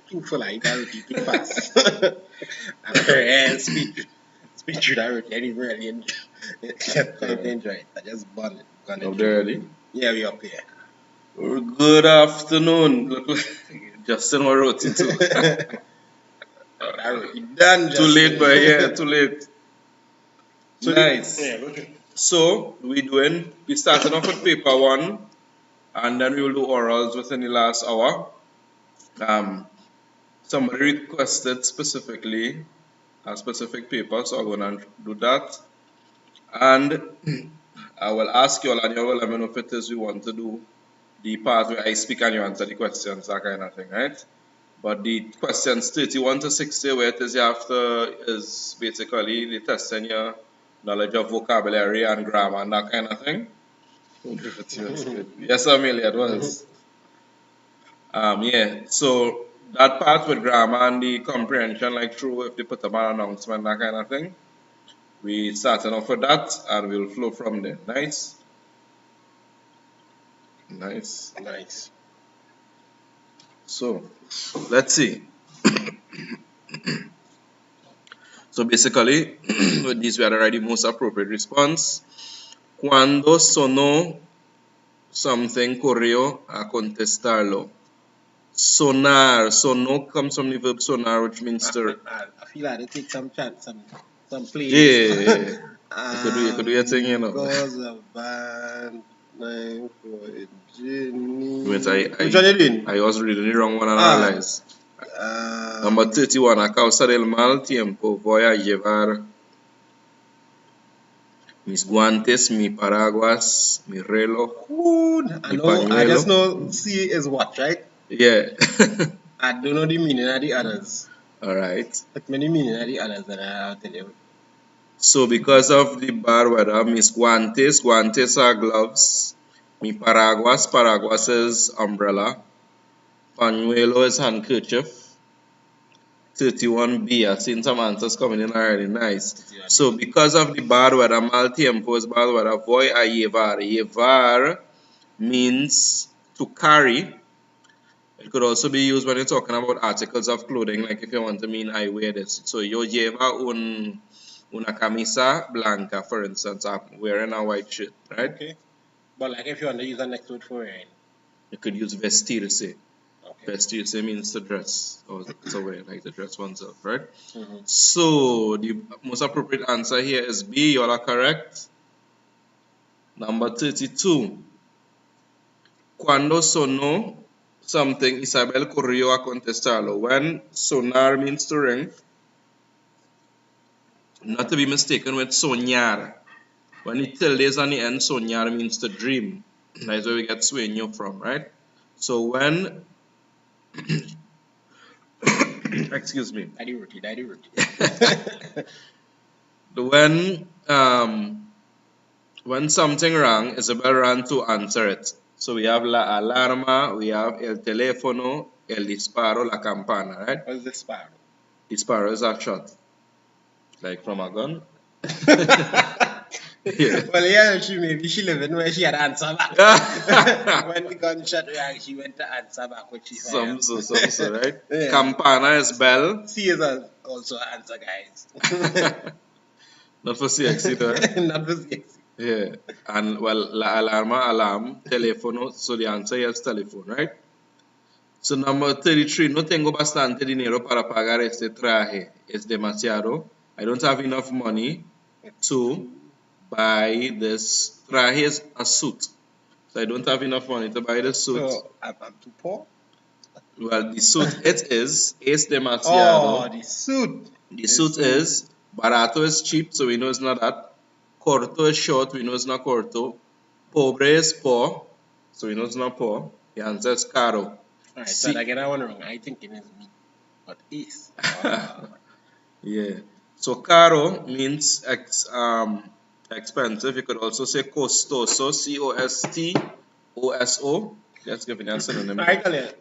too full. I already too fast. I'm very speech that already. I didn't really enjoy it. I just burned it. Up there already? Yeah, we up here. Good afternoon. Look, Justin wrote it too. I already done. Too late, but yeah, too late. So Nice. Yeah, okay. So we started off with paper 1, and then we will do orals within the last hour. Somebody requested specifically a specific paper, so I'm gonna do that. And I will ask you all, and you will let me know if it is we want to do the part where I speak and you answer the questions, that kind of thing, right? But the questions 31 to 60, where it is you have to, is basically the testing your knowledge of vocabulary and grammar and that kind of thing. Yes, Amelia, it was. Yeah, so that part with grammar and the comprehension, like through if they put up an announcement, that kind of thing, we started off with that and we'll flow from there. Nice? Nice. Nice. So, let's see. So basically, with this we had already most appropriate response. Cuando sonó something corrió a contestarlo. Sonar. Sonó comes from the verb sonar, which means to. I feel like I take some chance, some plays. Yeah. You could do your thing, you know. Because of band name for a journey. Which Which one you doing? I was reading the wrong one and realized. Number 31. A causa del mal tiempo voy a llevar mis guantes, mi paraguas, mi reloj, I know. I just know C is what, right? Yeah. I don't know the meaning of the others. Alright. But many meaning of the others that I'll tell you. So because of the bad weather, mis guantes, guantes are gloves. Mi paraguas, paraguas is umbrella. Pañuelo is handkerchief. 31B, I've seen some answers coming in already, nice. So because of the bad weather, mal tiempo is bad weather, voy a llevar. Llevar means to carry. It could also be used when you're talking about articles of clothing, like if you want to mean I wear this. So yo lleva una camisa blanca, for instance. I'm wearing a white shirt, right? Okay. But like if you want to use the next word for wearing. You could use vestirse. Okay. Vestirse means to dress, or to wear, like to dress oneself, right? Mm-hmm. So the most appropriate answer here is B. You all are correct. Number 32. Cuando sonó something, Isabel corrió a contestarlo. When sonar means to ring, not to be mistaken with soñar. When the tilde is on the end, soñar means to dream. That's where we get sueño from, right? So when excuse me. Daddy rooty. When something rang, Isabel ran to answer it. So we have la alarma, we have el teléfono, el disparo, la campana, right? What's the disparo? Disparo is a shot, like from a gun. Yeah. Well, yeah, maybe she lived in where she had answer back. When the gunshot rang, she went to answer back what she fired. Some so, right? Yeah. Campana is bell. C is also answer, guys. Not for CXC, though. Not for CSEC. Yeah. And well, la alarma, alarm, teléfono. So the answer is telephone, right? So number 33. No tengo bastante dinero para pagar este traje. Es demasiado. I don't have enough money to buy this. Traje is a suit. So I don't have enough money to buy the suit. So I'm too poor. Well, the suit it is demasiado. Oh, the suit. The suit is barato is cheap, so we know it's not that. Corto is short, we know it's not corto. Pobre is poor, so we know it's not poor. The answer is caro. Alright, so again I went wrong. I think it is me, but is. Yeah. So caro means expensive. You could also say costoso, COSTOSO. Let's give it a synonym. Alright, Alia,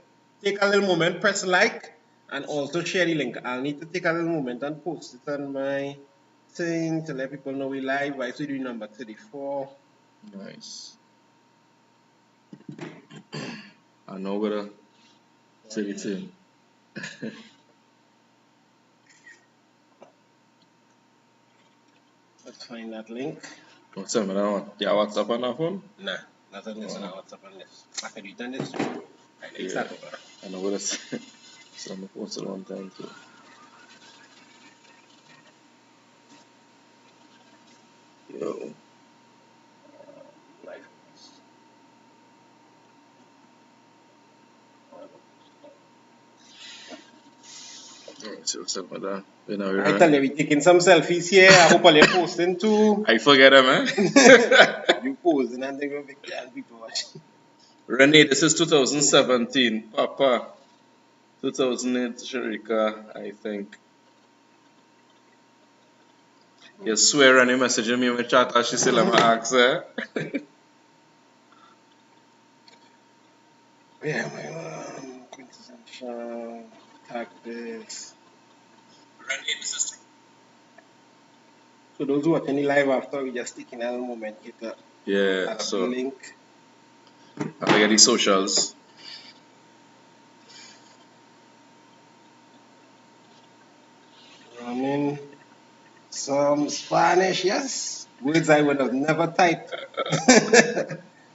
take a little moment, press like, and also share the link. I'll need to take a little moment and post it on my thing to let people know we live. Why so we do number 34. Nice. I know where to say the thing. Let's find that link. What's up, man? Yeah, WhatsApp on that phone? Nah, not on this one. WhatsApp on this. I can do it on this. Right, let's Yeah. start over. I know what it's. So I'm posted one time too. Yo. Life. Alright, so what's up with that? You know, I tell you, we're taking some selfies here. I hope all you're posting too. I forget it, man. You posing and they're going to be people watching. Renee, this is 2017. Papa. 2008, Sharika, I think. You swear Renee messaging me in the chat as she said, I'm ask her. Yeah, my quintessential tactics. So those who watching the live after, we just taking a moment, hit that Yeah, so link. I'll get the socials. Running some Spanish, yes. Words I would have never typed.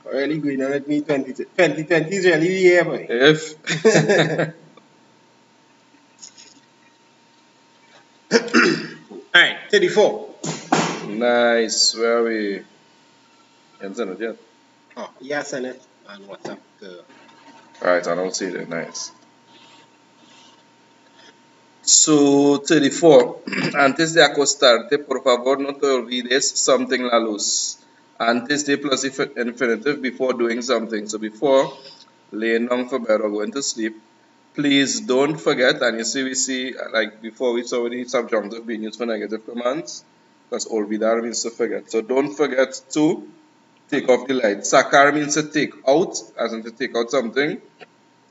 Really going on with me 2020 is really the year, boy. If Alright, 34. nice, where are we? Can't send it yet. Oh, yeah, send it on WhatsApp. Alright, I don't see it. Nice. So 34. Antes de acostarte, por favor, no te olvides something la luz. Antes de plus infinitive before doing something. So before laying down for bed or going to sleep, please don't forget. And you see, we see like before we saw the subjunctive being used for negative commands, because olvidar means to forget. So don't forget to take off the light. Sacar means to take out, as in to take out something.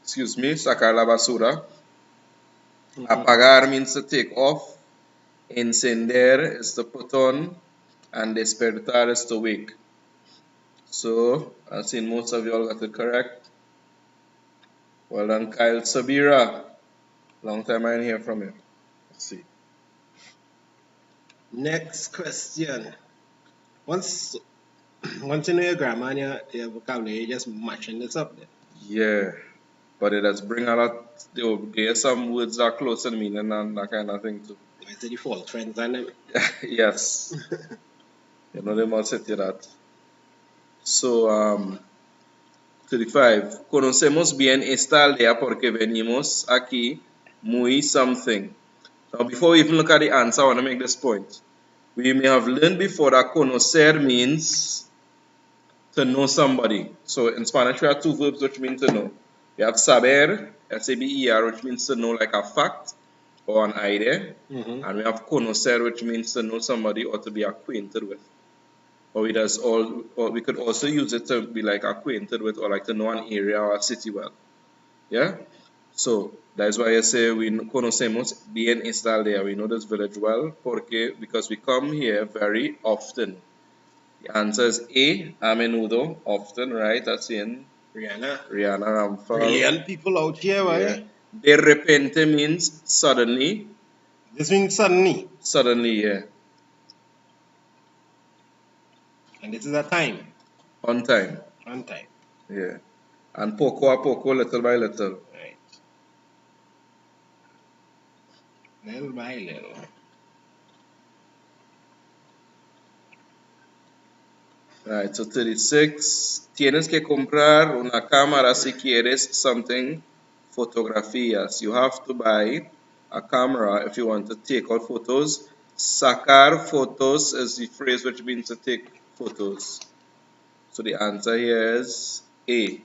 Excuse me, sacar la basura. Apagar means to take off. Encender is to put on. And despertar is to wake. So, I've seen most of you all got it correct. Well done, Kyle Sabira. Long time I didn't hear from you. Let's see. Next question. Once you know your grammar and your vocabulary, you're just matching this up there. Yeah, but it does bring a lot. There are some words that are close in meaning and that kind of thing too. It's the default trends and them. Yes. You know, they must set you that. So, 35. Conocemos bien esta aldea porque venimos aquí muy something. Now, before we even look at the answer, I want to make this point. We may have learned before that conocer means to know somebody. So in Spanish, we have two verbs which mean to know. We have saber, S-A-B-E-R, which means to know like a fact or an idea. And we have conocer, which means to know somebody or to be acquainted with. Or we could also use it to be like acquainted with or like to know an area or a city well. Yeah? So that's why I say we conocemos bien esta aldea. We know this village well because we come here very often. The answer is A, a menudo, often, right? That's in Rihanna. Ramphal. Brilliant people out here, right? De repente means suddenly. This means suddenly. Suddenly, yeah. And this is a time. On time. On time. Yeah. And poco a poco, little by little. Right. Little by little. Right, so 36. Tienes que comprar una cámara si quieres something fotografías. You have to buy a camera if you want to take out photos. Sacar fotos is the phrase which means to take photos. So the answer here is A.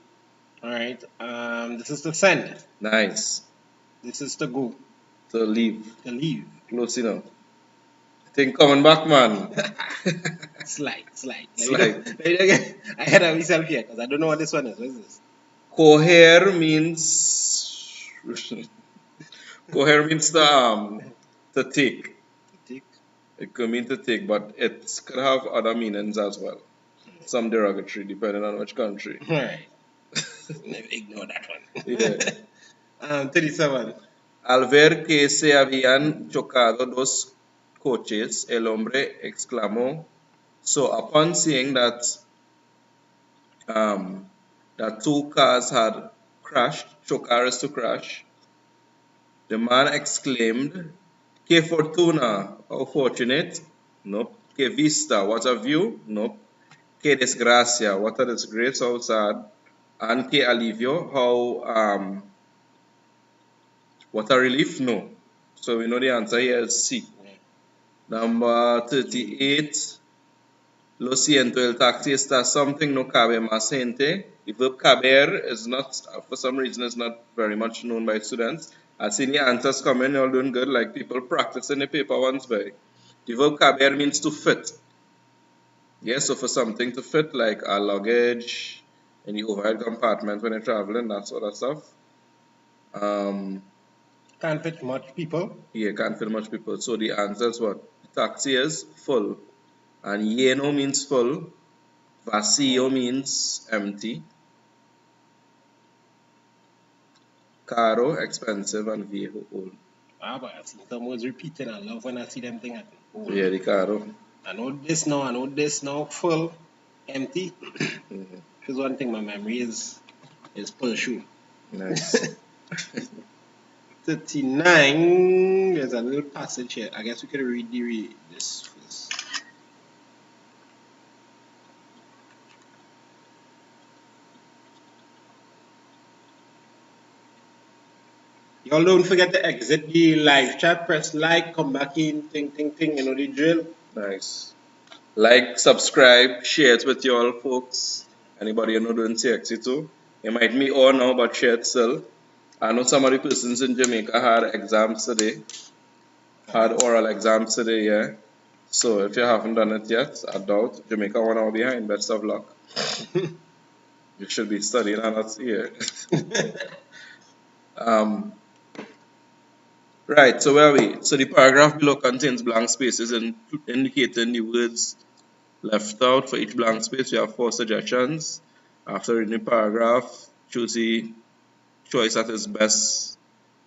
Alright, this is to send. Nice. This is to go. To leave. To leave. Close enough. Think coming back, man. Slide. I had a myself here because I don't know what this one is. What is this? Coger means coger means to take. To take. It could mean to take, but it could have other meanings as well. Some derogatory, depending on which country. Alright. Ignore that one. Yeah. 37. Al ver que se habían chocado dos coches, el hombre exclamó. So upon seeing that that two cars had crashed, chocares to crash, the man exclaimed, "Que fortuna, how fortunate." Nope. "Que vista, what a view." Nope. "Que desgracia, what a disgrace, how sad." And "Que alivio, how what a relief." No. So we know the answer here is C. Number 38. Lo siento, el taxi está something, no cabe más gente. The verb caber is not, for some reason, is not very much known by students. I've seen the answers coming, you're doing good, like people practicing the paper once by. The verb caber means to fit. Yeah, so for something to fit, like a luggage in the overhead compartment when you're traveling, that sort of stuff. Can't fit much people. Yeah, can't fit much people. So the answer is what? The taxi is full. And lleno means full. Vacío means empty. Caro, expensive, and viejo, old. Ah, but I've seen some words repeated. I love when I see them thing. Yeah, the caro. I know this now, full, empty. Because one thing my memory is full shoe. Nice. 39, there's a little passage here. I guess we could read this first. Y'all don't forget to exit the live chat, press like, come back in, ting, you know the drill. Nice. Like, subscribe, share it with your all folks. Anybody you know doing CSEC too. You might meet all now, but share it still. I know some of the persons in Jamaica had exams today. Had oral exams today, yeah. So if you haven't done it yet, I doubt Jamaica 1 hour behind. Best of luck. You should be studying and not here. Right, so where are we? So the paragraph below contains blank spaces indicating the words left out. For each blank space, we have 4 suggestions. After reading the paragraph, choose the choice that is best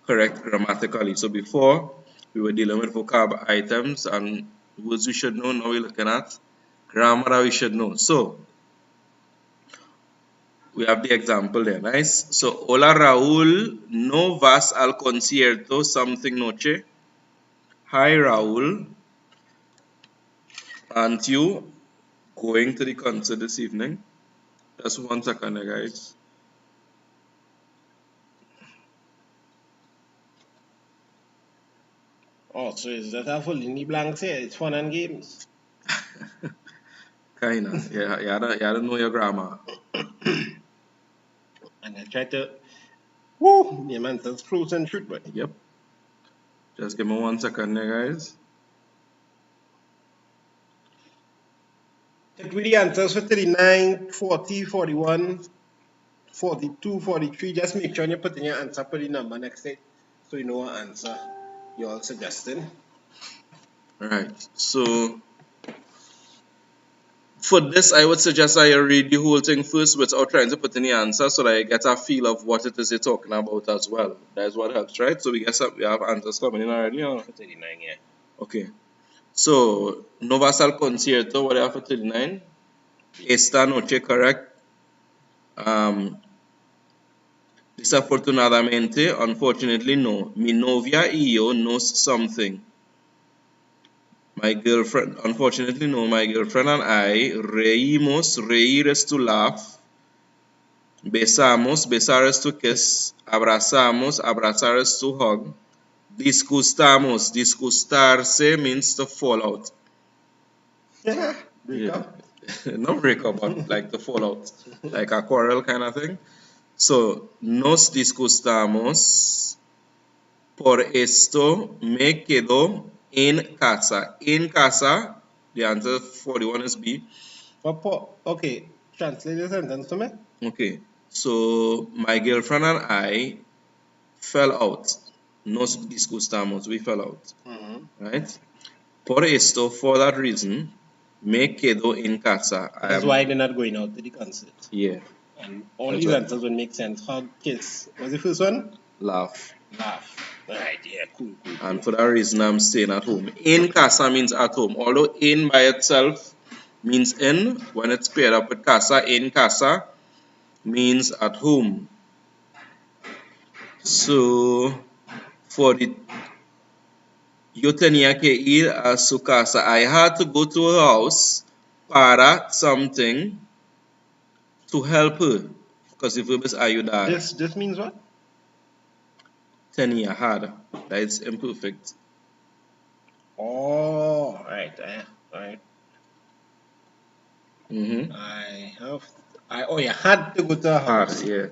correct grammatically. So before, we were dealing with vocab items and words we should know. Now we're looking at grammar that we should know. So we have the example there. Nice. So, hola Raúl, ¿no vas al concierto something noche? Hi Raúl, aren't you going to the concert this evening? Just 1 second, guys. Oh, so is that a full in the blanks here? It's fun and games. Kinda. Yeah, you gotta know your grammar. And I try to, woo, the man says close and shoot, but. Yep. Just give me 1 second there, guys. Check with the answers for 39, 40, 41, 42, 43. Just make sure you put in your answer, put the number next to it, so you know what answer you're all suggesting. Alright, so for this, I would suggest I read the whole thing first without trying to put in the answer so that I get a feel of what it is you're talking about as well. That is what helps, right? So we have answers coming in already. Or? For 39, yeah. Okay. So, no vas al concierto, what do you have for 39? Esta noche, correct. Desafortunadamente, unfortunately, no. Mi novia y yo knows something. My girlfriend, unfortunately, no. My girlfriend and I reímos, reír is to laugh. Besamos, besar is to kiss. Abrazamos, abrazar is to hug. Disgustamos, disgustarse means to fall out. Break up. Not break up, but like to fall out. Like a quarrel kind of thing. So, nos disgustamos. Por esto me quedo en casa. En casa, the answer 41 is B. Okay, translate the sentence to me. Okay, so my girlfriend and I fell out. Nos disgustamos, we fell out. Right? Por esto, for that reason, me quedo en casa. That's why they're not going out to the concert. Yeah. And all these answers would make sense. Hug, kiss. What's the first one? Laugh. Laugh. Right, yeah, cool. And for that reason, I'm staying at home. In casa means at home. Although in by itself means in, when it's paired up with casa, in casa means at home. So, for the yo tenía que ir a su casa, I had to go to her house para something to help her. Because the verb is ayudar. This means what? Tenía, had. That is imperfect. Oh, right, right. Mm-hmm. You had to go to a house. Had, yeah.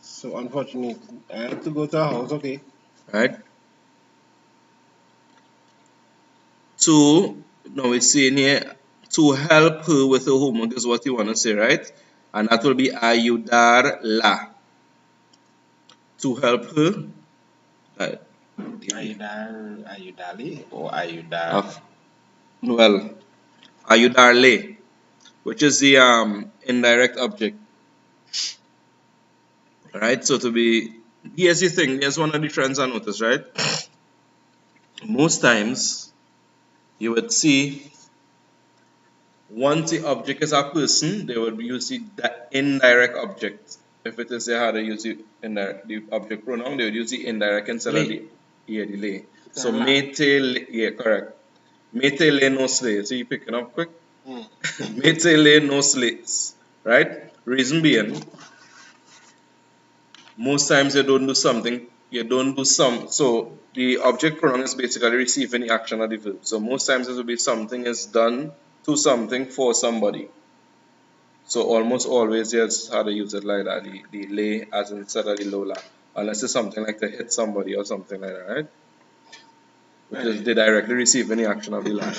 So unfortunately, I had to go to a house. Okay. Right? To, now it's saying here, to help her with her homework is what you want to say, right? And that will be ayudarla. To help her. Right. Ayudali or ayudar? Well, ayudarle, which is the indirect object. Right? So to be, here's the thing, here's one of the trends I noticed, right? Most times, you would see once the object is a person, they would use the indirect object. If it is how they use the object pronoun, they would use the indirect instead of the lay. So mete, yeah, correct. Mete le no slay. So you picking up quick? Mete le no slays. Right? Reason being, most times you don't do something, you don't do some. So the object pronoun is basically receiving the action of the verb. So most times it will be something is done to something for somebody. So almost always there's how to use it like that, the lay as instead of the Lola. Unless it's something like to hit somebody or something like that, right? Which is they directly receive any action of the line.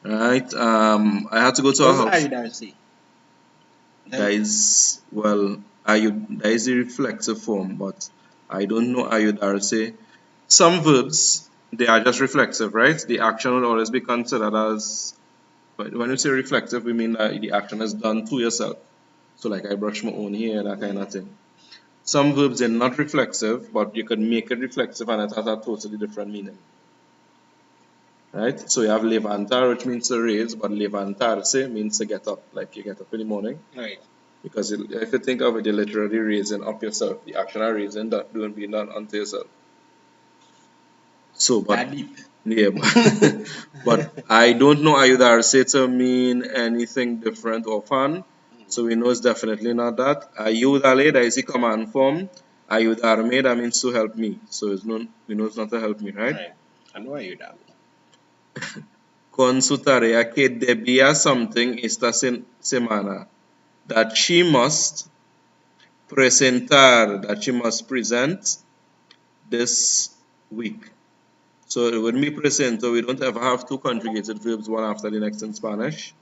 Right? I had to go to a house. That is, well, that is the reflexive form, but I don't know ayudarse. Some verbs, they are just reflexive, right? The action will always be considered as, when you say reflexive, we mean that the action is done to yourself. So like I brush my own hair, that kind of thing. Some verbs are not reflexive, but you could make it reflexive and it has a totally different meaning. Right? So you have levantar, which means to raise, but levantarse means to get up, like you get up in the morning. Right. Because if you think of it, you're literally raising up yourself. The action of raising that doing being done unto yourself. So, but yeah, but I don't know ayudarse to mean anything different or fun. So we know it's definitely not that. Ayudale, that is the command form. Ayudarme, that means to help me. So we know it's not to help me, right? Right. I know ayudar. Consultare a que debía something esta semana. That she must presentar, that she must present this week. So when we presento, we don't ever have two conjugated verbs, one after the next in Spanish.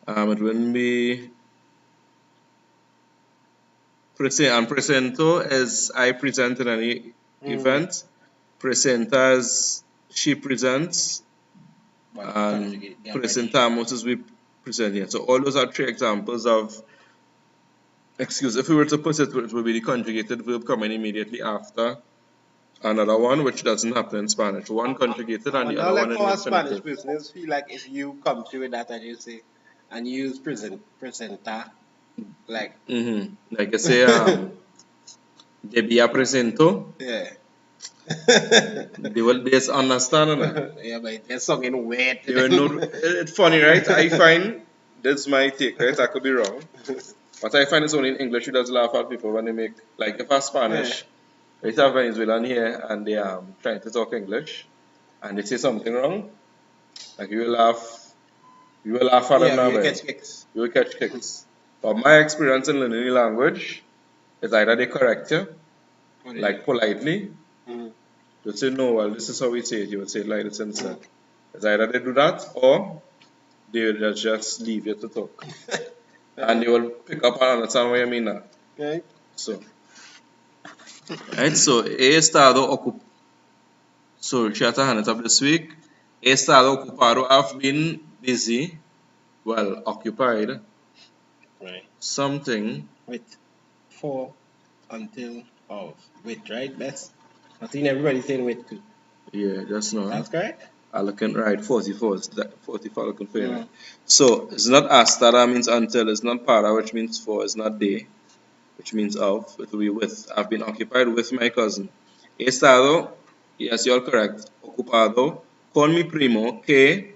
It wouldn't be and presento as I present in any event. Presenta as she presents. And presentamos as we present here. So all those are three examples of, if we were to put it, it would be the conjugated verb coming immediately after another one, which doesn't happen in Spanish. One conjugated and the other one in the infinitive. Spanish business feel like if you come through with that and you say, and you use presenta, like. Like I say, debía presento. Yeah. They will just understand it. Yeah, but there's something weird. It's funny, right? I find, that's my take, right? I could be wrong. But I find it's only in English you just laugh at people when they make, like if I Spanish, they have Venezuelan here and they are trying to talk English and they say something wrong, like you will laugh at them now. You will catch kicks. You will catch kicks. But my experience in learning the language is either they correct you, like politely, they say, no, well, this is how we say it. You would say it like this instead. It's either they do that or they will just leave you to talk. And they will pick up and understand what you mean now. Okay. So, right, so he estado ocupado. So, Chata hand it up this week. He estado ocupado. I've been busy, well, occupied. Right. Something. With, for, until, of. With, right? Best. I think everybody's saying with 2. Yeah, just now. That's correct. I looking right, 44 is that 44 looking for you. Mm. So it's not hasta, that means until, it's not para, which means for, it's not de, which means of, it will be with. I've been occupied with my cousin. He estado, yes, you're correct, ocupado con mi primo que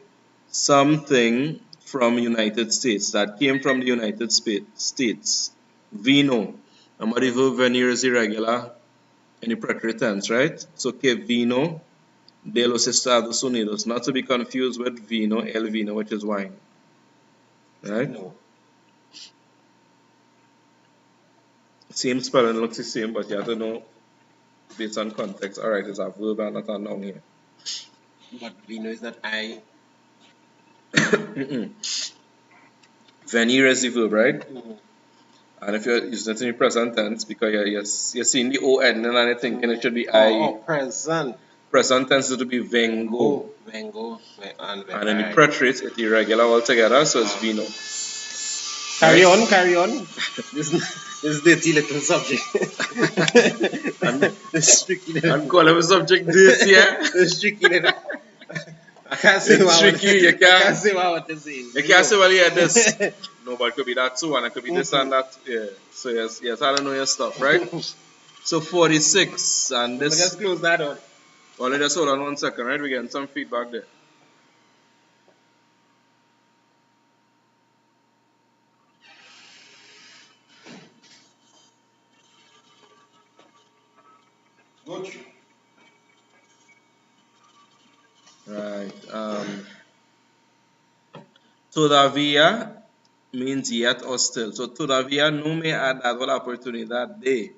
something from United States, that came from the United States. Vino. Remember the verb venir is irregular in the preterite tense, right? So que vino de los Estados Unidos, not to be confused with vino, el vino, which is wine, right? No. Same spelling, looks the same, but you have to know based on context. All right, it's a verb and not a noun here. But vino is not I. Venir is the verb, right? Mm-hmm. And if you're using it in the present tense, because you're seeing the O ending and you're thinking it should be Oh, present. Present tense, it would be vengo. Oh, vengo. And in the preterite, it's irregular altogether, so it's vino. Carry on, carry on. This dirty little subject. This tricky little. I'm calling the subject dirty, yeah? This tricky little. I can't say It's tricky, you I can't say what I want to say. You can't say, well, yeah, this. No, but it could be that too, and it could be this and that. Yeah. So, yes, I don't know your stuff, right? So, 46, and this. Let's close that up. Well, let's just hold on 1 second, right? We're getting some feedback there. Good. Right. Todavía means yet or still. So, todavía no me ha dado la oportunidad de.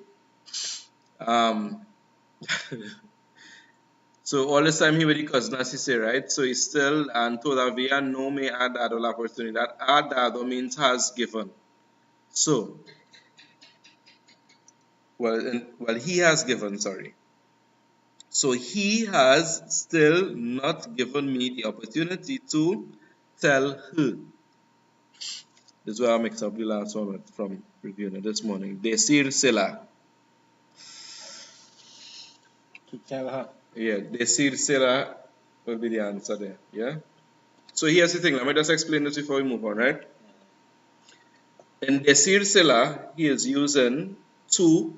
So all this time he with the cousin, as he say, right? So he's still, and todavía no me ha dado la oportunidad. Ha dado means has given. So, well, he has given, sorry. So he has still not given me the opportunity to tell her. This is where I mixed up the last one from reviewing it this morning. Decírsela. To tell her. Yeah, decírsela will be the answer there. Yeah. So here's the thing. Let me just explain this before we move on, right? In decírsela, he is using 2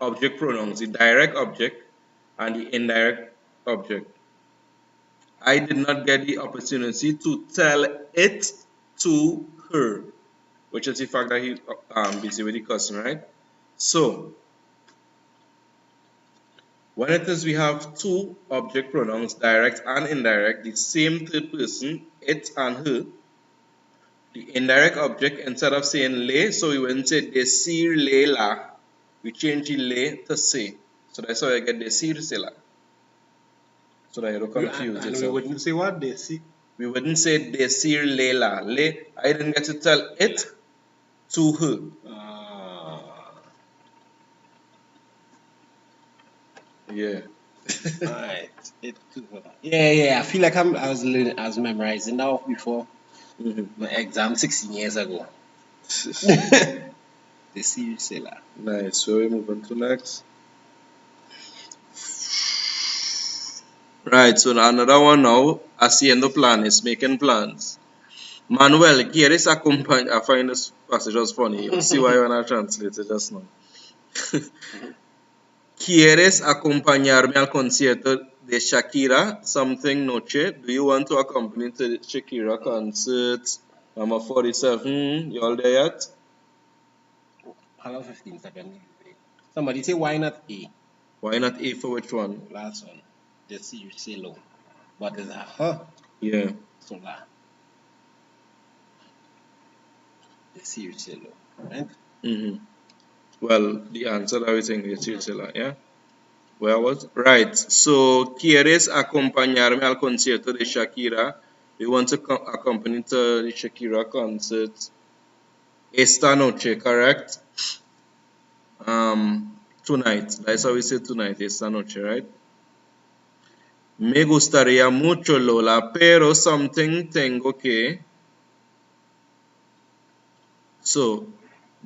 object pronouns, the direct object and the indirect object. I did not get the opportunity to tell it to her, which is the fact that he busy with the cousin, right? So, when it is we have 2 object pronouns, direct and indirect, the same third person, it and her, the indirect object, instead of saying le, so we wouldn't say decir le la, we change the le to say. So that's how I get decírsela. So that you don't confuse And yourself. we wouldn't say what they see. We wouldn't say decir le la. Le, I didn't get to tell it to her. Yeah. Right. It to her. Yeah. I feel like I was memorizing now before my exam 16 years ago. The serious seller. Nice. So we move on to next. Right, so another one now, haciendo planes, making plans. Manuel, ¿quieres acompañar? I find this passage was funny. You'll see why when I translate it just now. ¿Quieres acompañarme al concierto de Shakira something noche? Do you want to accompany to the Shakira concert? Number 47. You all there yet? Hello, 15 seconds. Somebody say, why not A? Why not A for which one? Last one. The serious seller. But it's a her. Yeah. Solar. The serious seller. Right? Well, the answer that we think is Silsila, yeah? Where was? Right. So, ¿quieres acompañarme al concierto de Shakira? We want to accompany to the Shakira concert esta noche, correct? Tonight. That's how we say tonight, esta noche, right? Me gustaría mucho, Lola, pero something tengo que. So,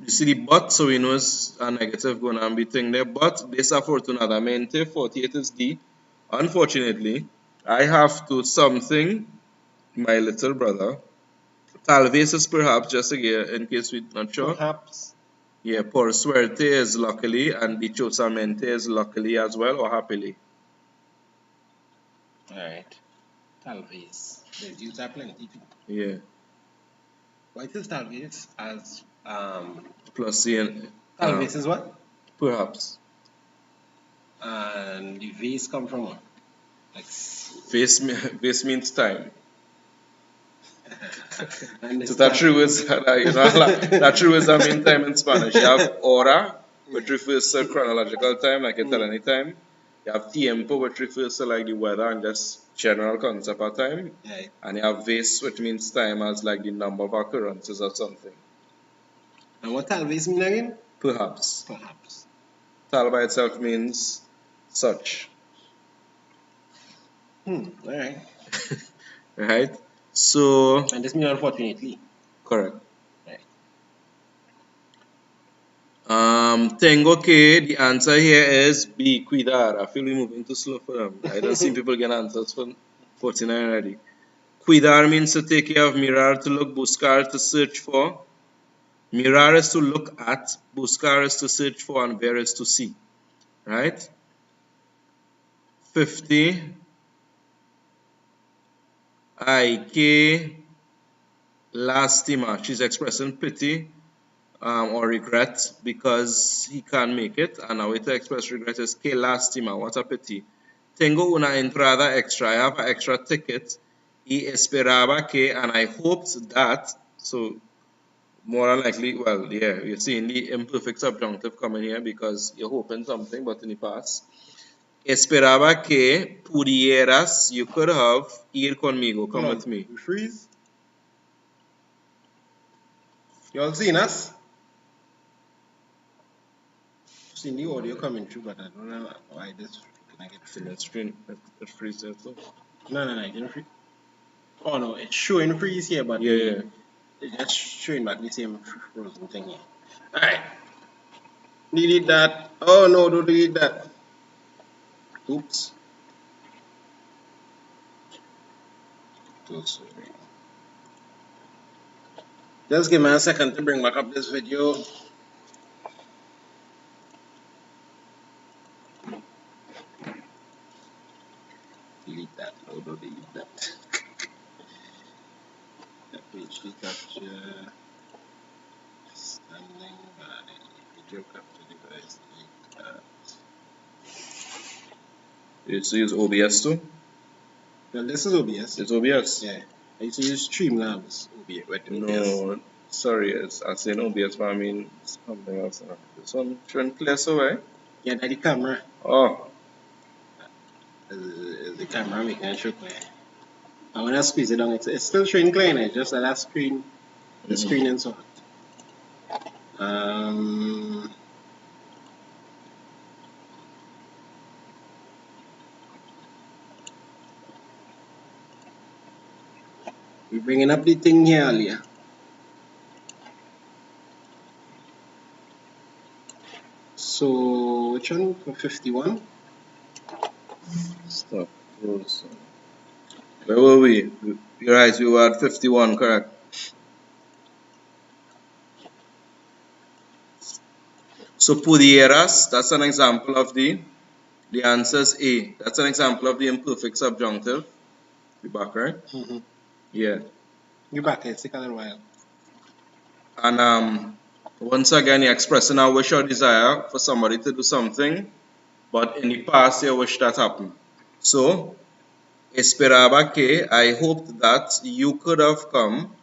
You see the but, so we know it's a negative going to be thing there. But desafortunadamente, 48 is D. Unfortunately, I have to something, my little brother. Tal vez is perhaps, just again, in case we're not sure. Perhaps. Yeah, por suerte is luckily, and dichosamente is luckily as well, or happily. Alright. Tal vez. There's use that plenty too. Yeah. Why is tal vez as Plus the tal vez is what? perhaps. And the vase come from what? Like Vez means time. and So that true is that true is mean time in Spanish. You have hora, which refers to chronological time, like you tell any time. You have tiempo, which refers to like the weather and just general concept of time. Right. And you have vez, which means time as like the number of occurrences of something. And what tal vez mean again? Perhaps. Perhaps. Tal by itself means such. Alright. Right? So And this means unfortunately. correct. Right. Tengo que, the answer here is B, cuidar. I feel we're moving too slow for them. I don't see people get answers for 49 already. Cuidar means to take care of, mirar to look, buscar to search for. Mirar is to look at, buscar is to search for, and ver is to see. Right? 50. Hay que lastima. She's expressing pity or regret because he can't make it. And a way to express regret is que lastima. What a pity. Tengo una entrada extra. I have an extra ticket. Y esperaba que, and I hoped that. So more than likely, well, yeah, you're seeing the imperfect subjunctive coming here because you're hoping something, but in the past. Esperaba que pudieras, you could have, ir conmigo, come with me. We freeze. You all seen us? Seen the audio coming through, but I don't know why this can I get free. Let's screen, let's freeze that too. No, it didn't freeze. Oh no, it's showing freeze here, but Yeah. it's just showing back the same frozen thing here. Alright. Delete that. Oh no, don't delete that. Oops. So sorry. Just give me a second to bring back up this video. Delete that. No, don't delete that. PhD capture. Standing by. Video capture device. You used to use OBS too? Well, this is OBS. It's OBS? Yeah. I used to use Streamlabs OBS. No, sorry, I say OBS, but I mean something else. This one shouldn't clear so well. Yeah, that's the camera. Oh. The camera making it show clear. And when I squeeze it down, it's still showing clear, it's just that screen, the screen and so on. We're bringing up the thing here earlier. So, which one? 51? Stop. Where were we? You're right, we were at 51, correct? So pudieras, that's an example of the answer is A. That's an example of the imperfect subjunctive. You back, right? Yeah. You're back, it's take a little while. And once again, you're expressing a wish or desire for somebody to do something, but in the past, you wish that happened. So, esperaba que, I hoped that you could have come.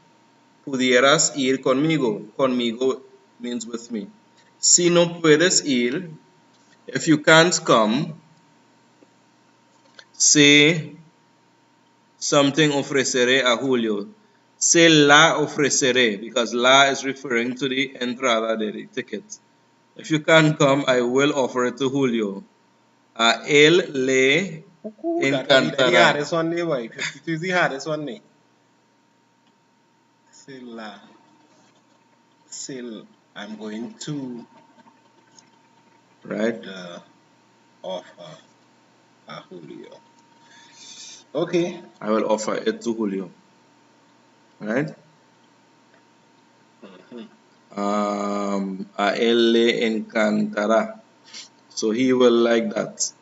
Pudieras ir conmigo. Conmigo means with me. Si no puedes ir, if you can't come, say something ofreceré a Julio. Say la ofreceré, because la is referring to the entrada de the ticket. If you can't come, I will offer it to Julio. A él le encantará. That's the hardest one day, boy. 52 is the hardest one day. Say la. Say I'm going to right? offer a Julio. Okay. I will offer it to Julio, right? A él le encantará. So he will like that.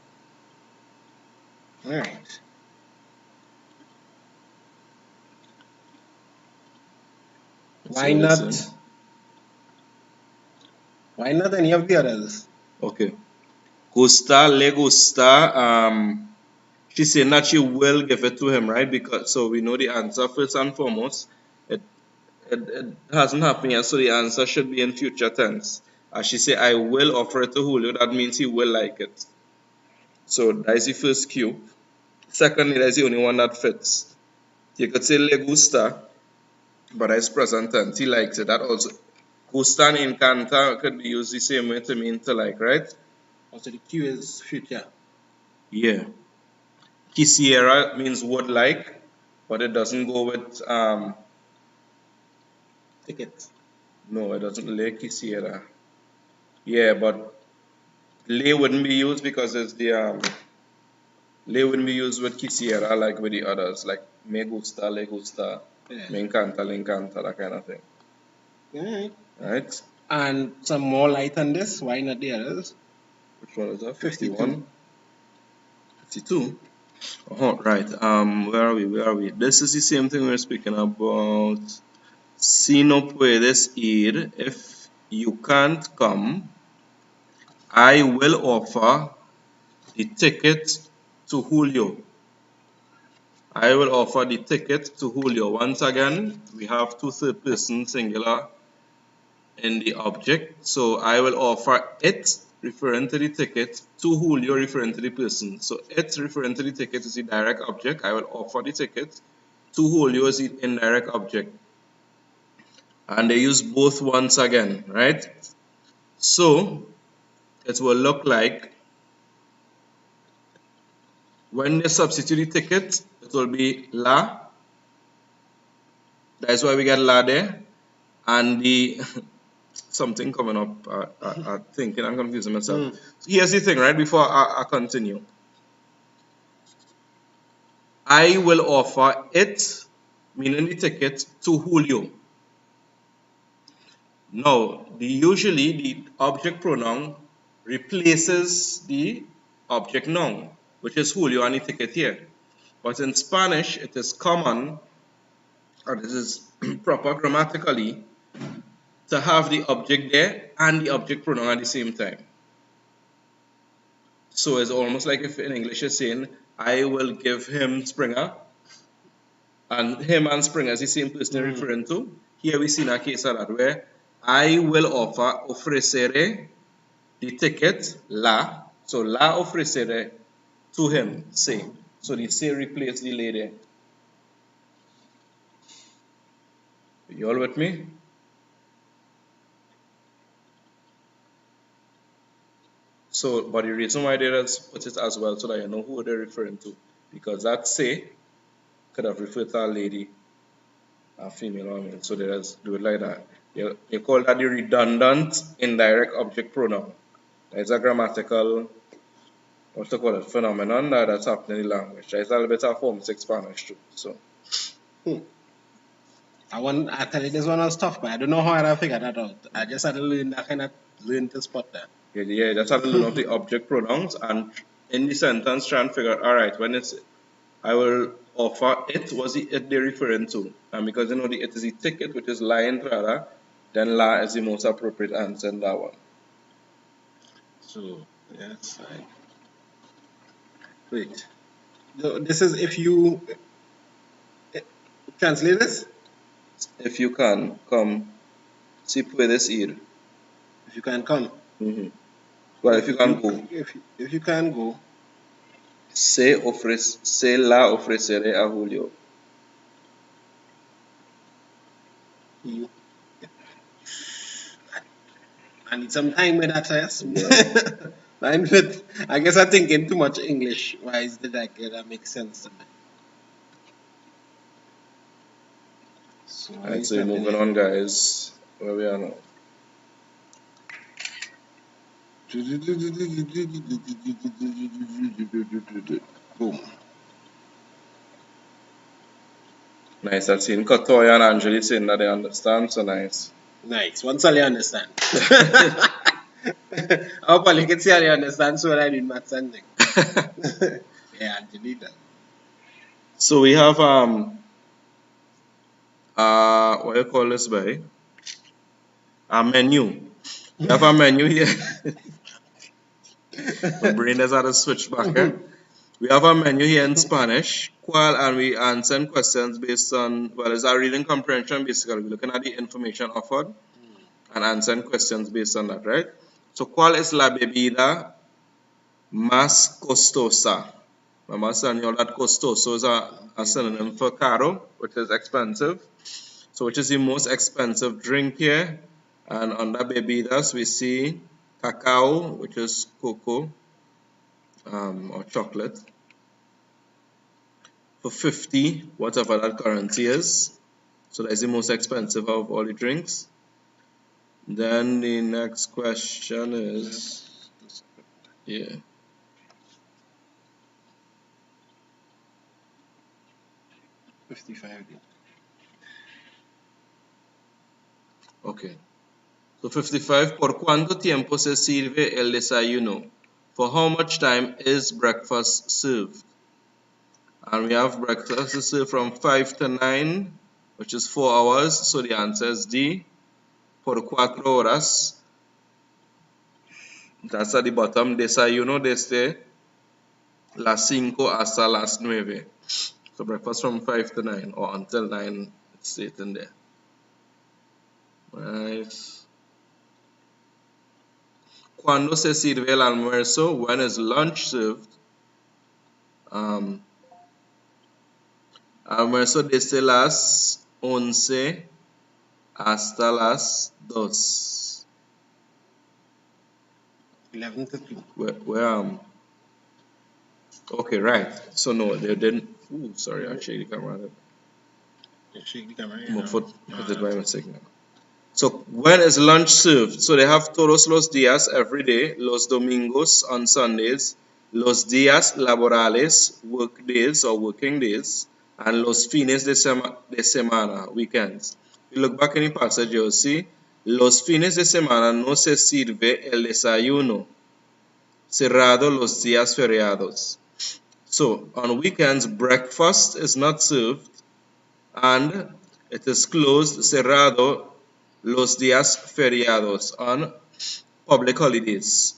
All right. Why So not? listen. Why not any of the others? Okay. Gusta, le gusta. She's saying that she will give it to him, right? Because so we know the answer first and foremost. It hasn't happened yet, so the answer should be in future tense. As she say, I will offer it to Julio, that means he will like it. So that is the first cue. Secondly, that's the only one that fits. You could say le gusta, but that's present tense. He likes it. That also gusta and encanta could be used the same way to mean to like, right? Also, the Q is future. Yeah. Quisiera means would like, but it doesn't go with Ticket. no, it doesn't le quisiera. Yeah, but le wouldn't be used because it's the le wouldn't be used with quisiera like with the others, like me gusta, le gusta, Yeah. me encanta, le encanta, that kind of thing. All right. Right? And some more light on this. Why not the others? Which one is that? 52. 51? 52? Oh, right. Where are we? Where are we? This is the same thing we were speaking about. Si no puedes ir, if you can't come, I will offer the ticket to Julio. I will offer the ticket to Julio. Once again, we have two third person singular in the object. So I will offer it, referring to the ticket, to Julio, referring to the person. So it, referring to the ticket, is the direct object. I will offer the ticket to Julio is the indirect object. And they use both once again, right? So it will look like when they substitute the ticket, it will be la. That's why we get la there. And the something coming up, I thinking I'm confusing myself. So here's the thing, right? Before I continue, I will offer it, meaning the ticket, to Julio. Now, usually the object pronoun replaces the object noun, which is Julio and the ticket here. But in Spanish, it is common, or this is proper grammatically, to have the object there and the object pronoun at the same time. So it's almost like if in English you're saying, I will give him Springer, and him and Springer is the same person you're referring to. Here we see in a case of that where I will ofreceré the ticket, la. So la ofreceré to him, say. So the say replace the lady. You all with me? So, but the reason why they just put it as well so that you know who they're referring to, because that say could have referred to a lady, a female or male. So they just do it like that. You call that the redundant indirect object pronoun. It's a grammatical, what's to call it, phenomenon that's happening in the language. It's a little bit of home Spanish too. So. I tell you, this one was tough, but I don't know how I figured that out. I just had to learn that kind of learn to spot that. Yeah, that's how to learn of the object pronouns and in the sentence try and figure out, alright, when it's I will offer it, was the it they're referring to? And because you know the it is the ticket, which is la entrada, then la is the most appropriate answer in that one. So that's fine. Wait. So this is if you translate this? If you can come, si puedes ir. If you can come. Well, if you can go. If you can go. Se la ofreceré a Julio. I need some time with that test. Yeah. I guess I'm thinking too much English. Why is that makes sense to me? Alright, so moving on, guys. Where we are now? Boom. Nice. I've seen Kotoya and Angeli saying that they understand, so nice. Nice. Once I understand. How about you can see I understand so I did maths and thing. Yeah, delete that. So we have what do you call this by? A menu. We have a menu here. My brain has had a switch back here. We have a menu here in Spanish, and we answer questions based on, well, it's our reading comprehension basically. We're looking at the information offered and answering questions based on that, right? So, ¿cuál es la bebida más costosa? Vamos a know that costoso is a synonym for caro, which is expensive. So, which is the most expensive drink here? And under bebidas, we see cacao, which is cocoa or chocolate, for 50, whatever that currency is. So that's the most expensive of all the drinks. Then the next question is, yeah. $55. Okay. So 55, ¿por cuánto tiempo se sirve el desayuno? For how much time is breakfast served? And we have breakfast is served from 5 to 9, which is 4 hours. So the answer is D, por 4 horas. That's at the bottom. Desayuno desde las 5 hasta las 9. So breakfast from 5 to 9 or until 9, it's stated there. Nice. ¿Cuándo se sirve el almuerzo? When is lunch served? Almuerzo desde las 11 hasta las 2. 11 to 2. Where okay, right. So no, they didn't. Ooh, sorry, I shake the camera. Shake the camera. My foot hit it by mistake now. So when is lunch served? So they have todos los días every day, los domingos on Sundays, los días laborales, work days or working days, and los fines de semana, weekends. If you look back in the passage, you'll see, los fines de semana no se sirve el desayuno, cerrado los días feriados. So on weekends, breakfast is not served, and it is closed, cerrado, los días feriados, on public holidays.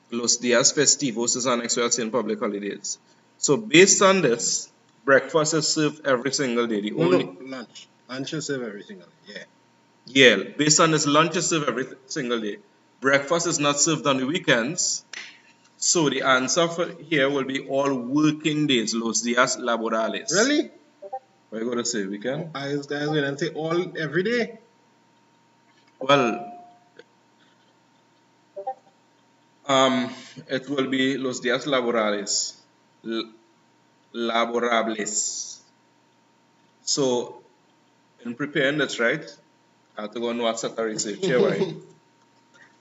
Los días festivos is our next way of saying public holidays. So based on this, breakfast is served every single day. The only lunch. Lunch is served every single day. Yeah. Yeah, based on this, lunch is served every single day. Breakfast is not served on the weekends. So the answer for here will be all working days, los días laborales. Really? What are you going to say, weekend? I was going to say all every day. Well, it will be los días laborales. Laborables. So, in preparing this, right, I have to go and watch that research here, right?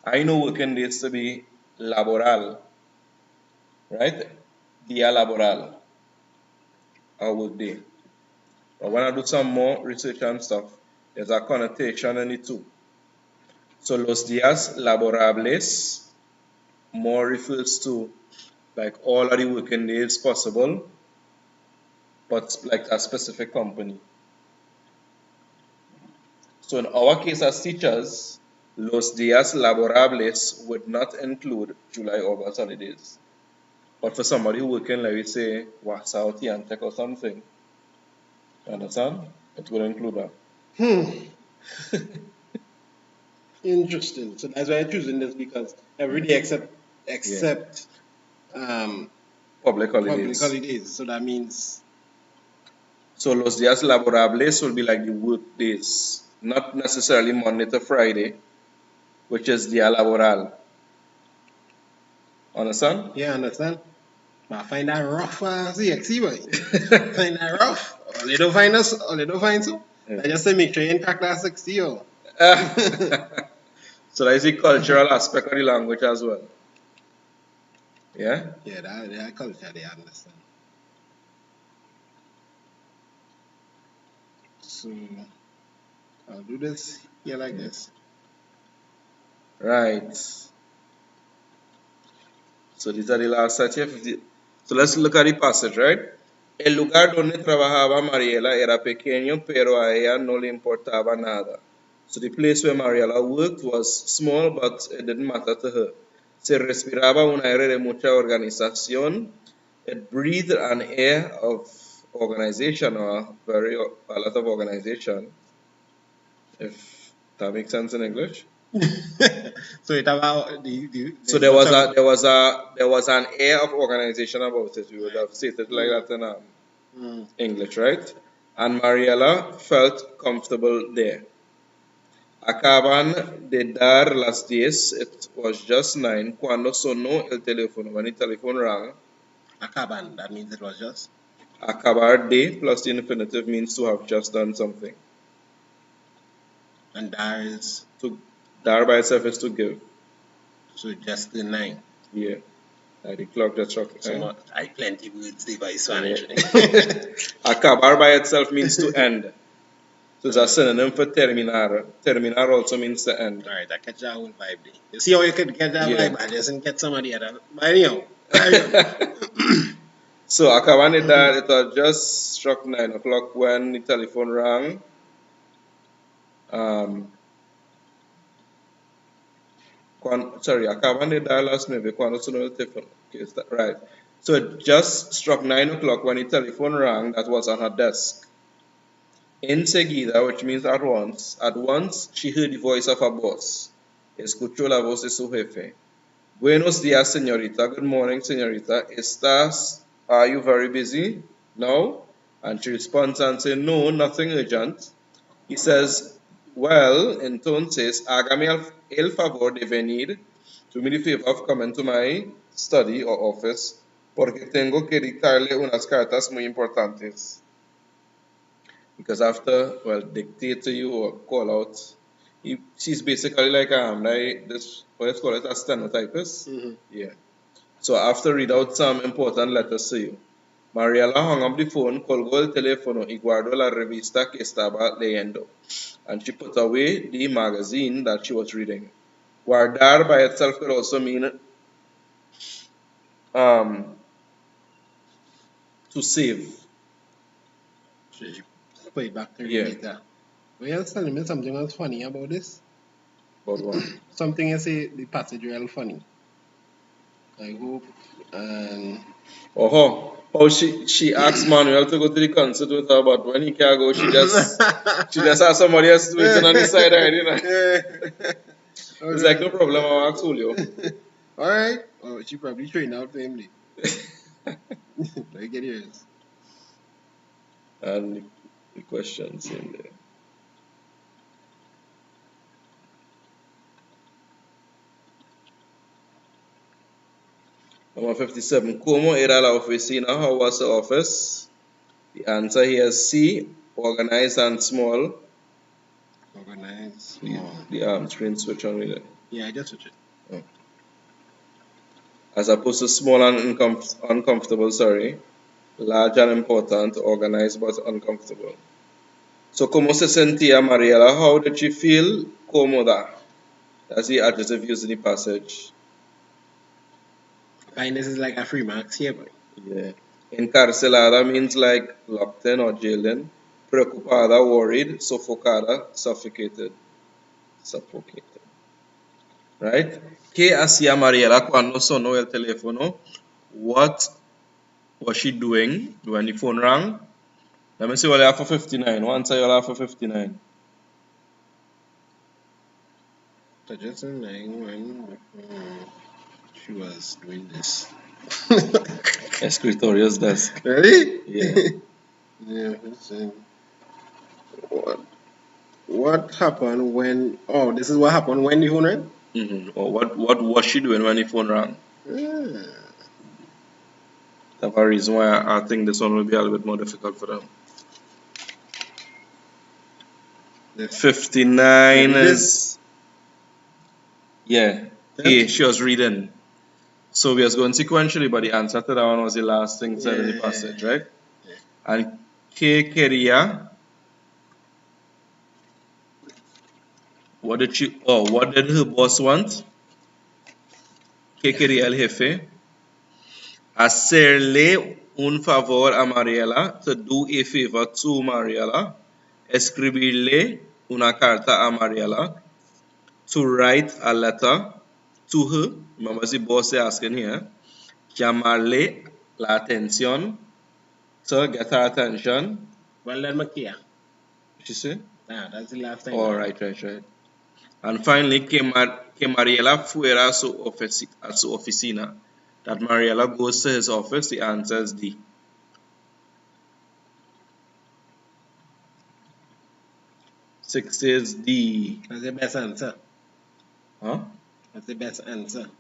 I know working days to be laboral, right? Día laboral, or work day. But when I do some more research and stuff, there's a connotation in the two. So, los días laborables more refers to like all of the working days possible, but like a specific company. So in our case as teachers, los días laborables would not include July, August holidays. But for somebody working, like we say, Warsaw, Tech or something, you understand? It will include that. Interesting. So that's why I'm choosing this, because every day except public holidays. So that means. So los días laborables will be like the work days, not necessarily Monday to Friday, which is día laboral. Understand? Yeah, understand. But I find that rough, CXC boy. Find that rough. Or they don't find us, or they don't find so. Yeah. I just say make sure you impact that 60 yo. So that is the cultural aspect of the language as well. Yeah? Yeah, that culture they understand. So I'll do this here like this. Right. So these are the last set here. So let's look at the passage, right? El lugar donde trabajaba Mariela era pequeño, pero a ella no le importaba nada. So the place where Mariela worked was small, but it didn't matter to her. Se respiraba un aire de mucha organización. It breathed an air of organization, or a lot of organization, if that makes sense in English. So it about the So there was an air of organization about it. We would have stated like that in English, right? And Mariela felt comfortable there. Acaban de dar las 10. It was just 9 cuando sonó el teléfono. When the telephone rang. Acaban, that means it was just. Acabar de plus the infinitive means to have just done something. And dar is? Dar by itself is to give. So just the 9. Yeah. The clock that struck. So I plenty words by Spanish. Acabar by itself means to end. So it's a synonym for terminar. Terminar also means to end. Alright, I catch that whole vibe there. You see how you could get that vibe and just get some of the other. But anyhow. So acaban de dar, it was just struck 9 o'clock when the telephone rang. Acaban de dar las 9 cuando sonó el teléfono. Okay, is that right? So it just struck 9 o'clock when the telephone rang that was on her desk. Enseguida, which means at once she heard the voice of her boss. Escuchó la voz de su jefe. Buenos días, señorita. Good morning, señorita. Are you very busy? No? And she responds and says, no, nothing urgent. He says, well, entonces, hágame el favor de venir. Do me the favor of coming to my study or office, porque tengo que dictarle unas cartas muy importantes. Because after, dictate to you or call out, she's basically like this, let's call it a stenotypist. Yeah. So after read out some important letters to you. Mariela hung up the phone, colgó el teléfono y guardó la revista que estaba leyendo. And she put away the magazine that she was reading. Guardar by itself could also mean to save. Put it back to later. Well, you're telling me something else funny about this? About what? Something you say the passage real funny. I hope Oh, she asked Manuel to go to the concert with her, but when he can't go, she just has somebody else waiting on the side already. You know? It's like no problem, I'll ask Julio. Alright. Oh, she probably trained out family. Let me get yours. And the questions in there. Number 57. ¿Cómo era la oficina? How was the office? The answer here is C. Organized and small. Organized, small. The screen switch on with it. Yeah, I just switch it. Oh. As opposed to small and uncomfortable, sorry. Large and important, organized but uncomfortable. So, ¿cómo se sentía Mariela? How did she feel? Cómoda. That's the adjective used in the passage. And this is like a free marks here, boy. Yeah. Encarcelada means like locked in or jailed in. Preocupada, worried. Sofocada, suffocated. Right? ¿Qué hacía Mariela cuando sonó el teléfono? What was she doing when the phone rang? Let me see what I have for 59. One answer you'll have for 59. So just in when she was doing this. Escritorios desk. Really? Yeah. Yeah. What happened when? Oh, this is what happened when the phone rang. Or what was she doing when the phone rang? That's a reason why I think this one will be a little bit more difficult for them. The 59 is, yeah, A, she was reading. So we are going sequentially, but the answer to that one was the last thing said in the passage, right? Yeah. And ¿qué quería? What did her boss want? ¿Qué quería el jefe? Hacerle un favor a Mariela, to do a favor to Mariela. Escribirle una carta a Mariela, to write a letter to her. Remember the boss is asking here. Llamarle la atención, to get her attention. Well, then, Makia. What you say? That's the last time. Oh, right. And finally, que Mariela fuera a su oficina. That Mariela goes to his office. The answer is D. 6 is D. That's the best answer. Huh? That's the best answer.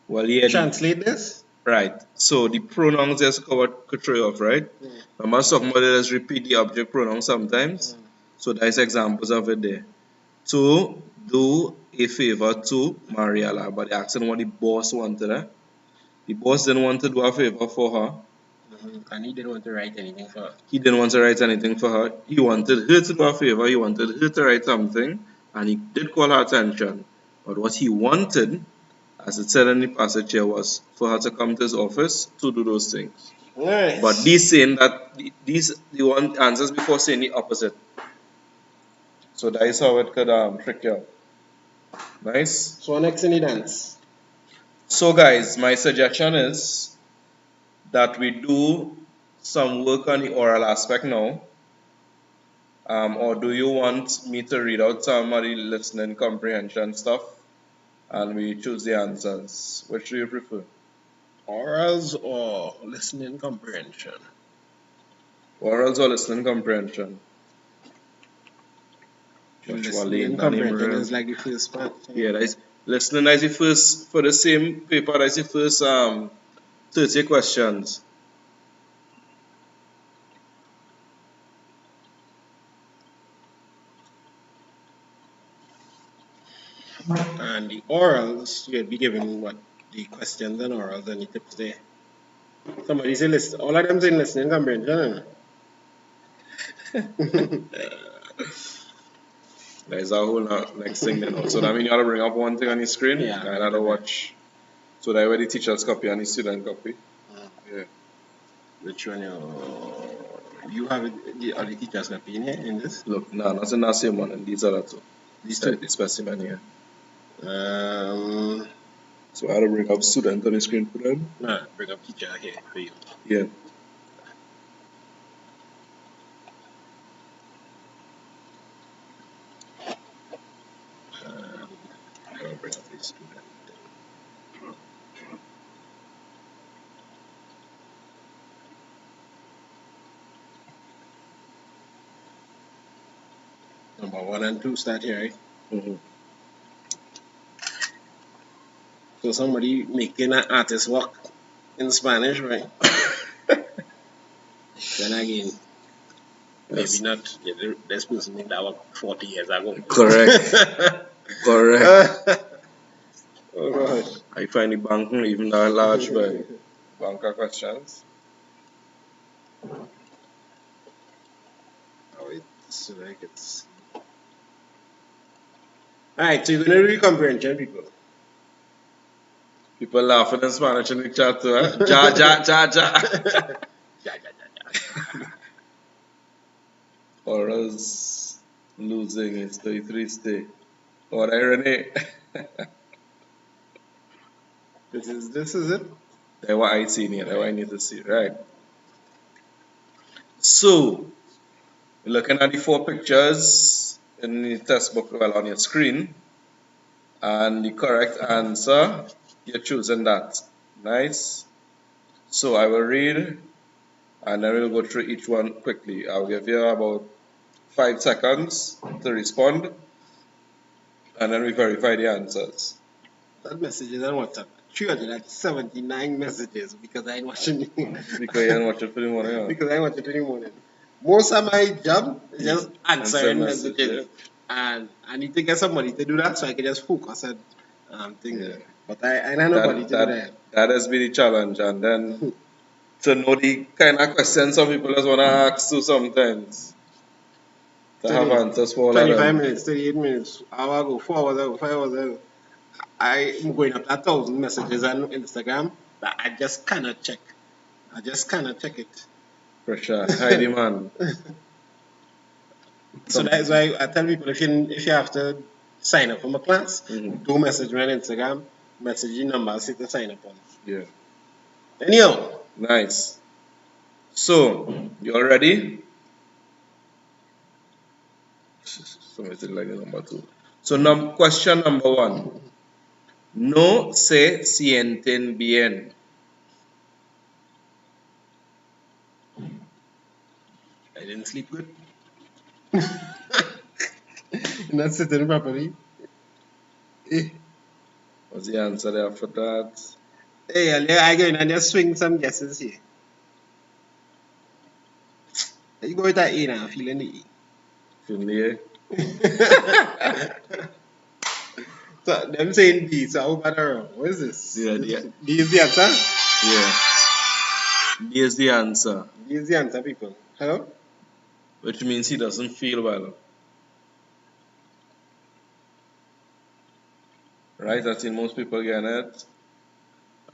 Well, yeah. Translate this. Right. So the pronouns just could throw you off, right? Remember, somebody just repeat the object pronoun sometimes. So there's examples of it there. To do a favor to Mariela, but the accent what the boss wanted. The boss didn't want to do a favor for her. And he didn't want to write anything for her. He didn't want to write anything for her. He wanted her to do a favor. He wanted her to write something, and he did call her attention. But what he wanted, as it said in the passage here, was for her to come to his office to do those things. Nice. But these saying that the one answers before saying the opposite. So that is how it could trick you out. Nice. So next in the dance. So guys, my suggestion is that we do some work on the oral aspect now. Or do you want me to read out some of the listening comprehension stuff and we choose the answers? Which do you prefer? Orals or listening comprehension? Orals or listening comprehension? Listening comprehension is like the first part. Yeah, that's listening is the first, for the same paper, that's the first 30 questions. And the orals, you'll be given what? The questions and orals and the tips there. Somebody say listen, all of them say listening comprehension. There's a whole next thing then. So that means you have to bring up one thing on the screen and I have to watch. So that way the teacher's copy and the student copy. Yeah. Which one you have the teacher's copy in here in this? Look, no, not in that same one, and these are the two. These two? The specimen here. So I have to bring up student on the screen for them. Nah, bring up teacher here for you. Yeah. I'll bring up the student. Number 1 and 2 start here, right? Mm-hmm. So somebody making an artist work in Spanish, right? Then again, maybe not. This person made that work 40 years ago. Correct. Correct. Oh God. I find the bank not even that large by banker questions. Oh, it's like it's. Alright, so you're gonna read comprehension, people. People laughing in Spanish in the chat too, eh? Ja. Ja. Or else losing is 33 stay. Or irony. This is it. That's what I see here. That's what I need to see, right? So, looking at the 4 pictures in the textbook, well, on your screen, and the correct answer, you're choosing that. Nice. So I will read, and then we'll go through each one quickly. I'll give you about 5 seconds to respond, and then we verify the answers. That message is on WhatsApp. 379 messages because I ain't watching it. Because you ain't watch it for the morning, huh? Because I ain't watch it in the morning. Most of my job is just answering messages. Yeah. And I need to get somebody to do that so I can just focus on things. Yeah. But I know nobody to do that. That has been the challenge, and then to know the kind of questions some people just want to ask to sometimes. To have answers for all of 25 them. minutes, 38 minutes, hour ago, 4 hours ago, 5 hours ago. I'm going up to 1,000 messages on Instagram that I just cannot check. I just cannot check it. For sure. Heidi, man. So that's why I tell people if you have to sign up for my class, do message me on Instagram, message your number, see to sign up on. Yeah. Anyhow. Nice. So, you all ready? Something like number 2. So, question number 1. No se sienten bien. I didn't sleep good. Not sitting properly. What's the answer there for that? Hey, I go in and just swing some guesses here. You go with that A now, feeling the E. Feeling the A? So, them saying B, so how bad are what is this? Yeah, B is the answer? Yeah. B is the answer. B is the answer, people. Hello? Which means he doesn't feel well. Right? I think most people get it.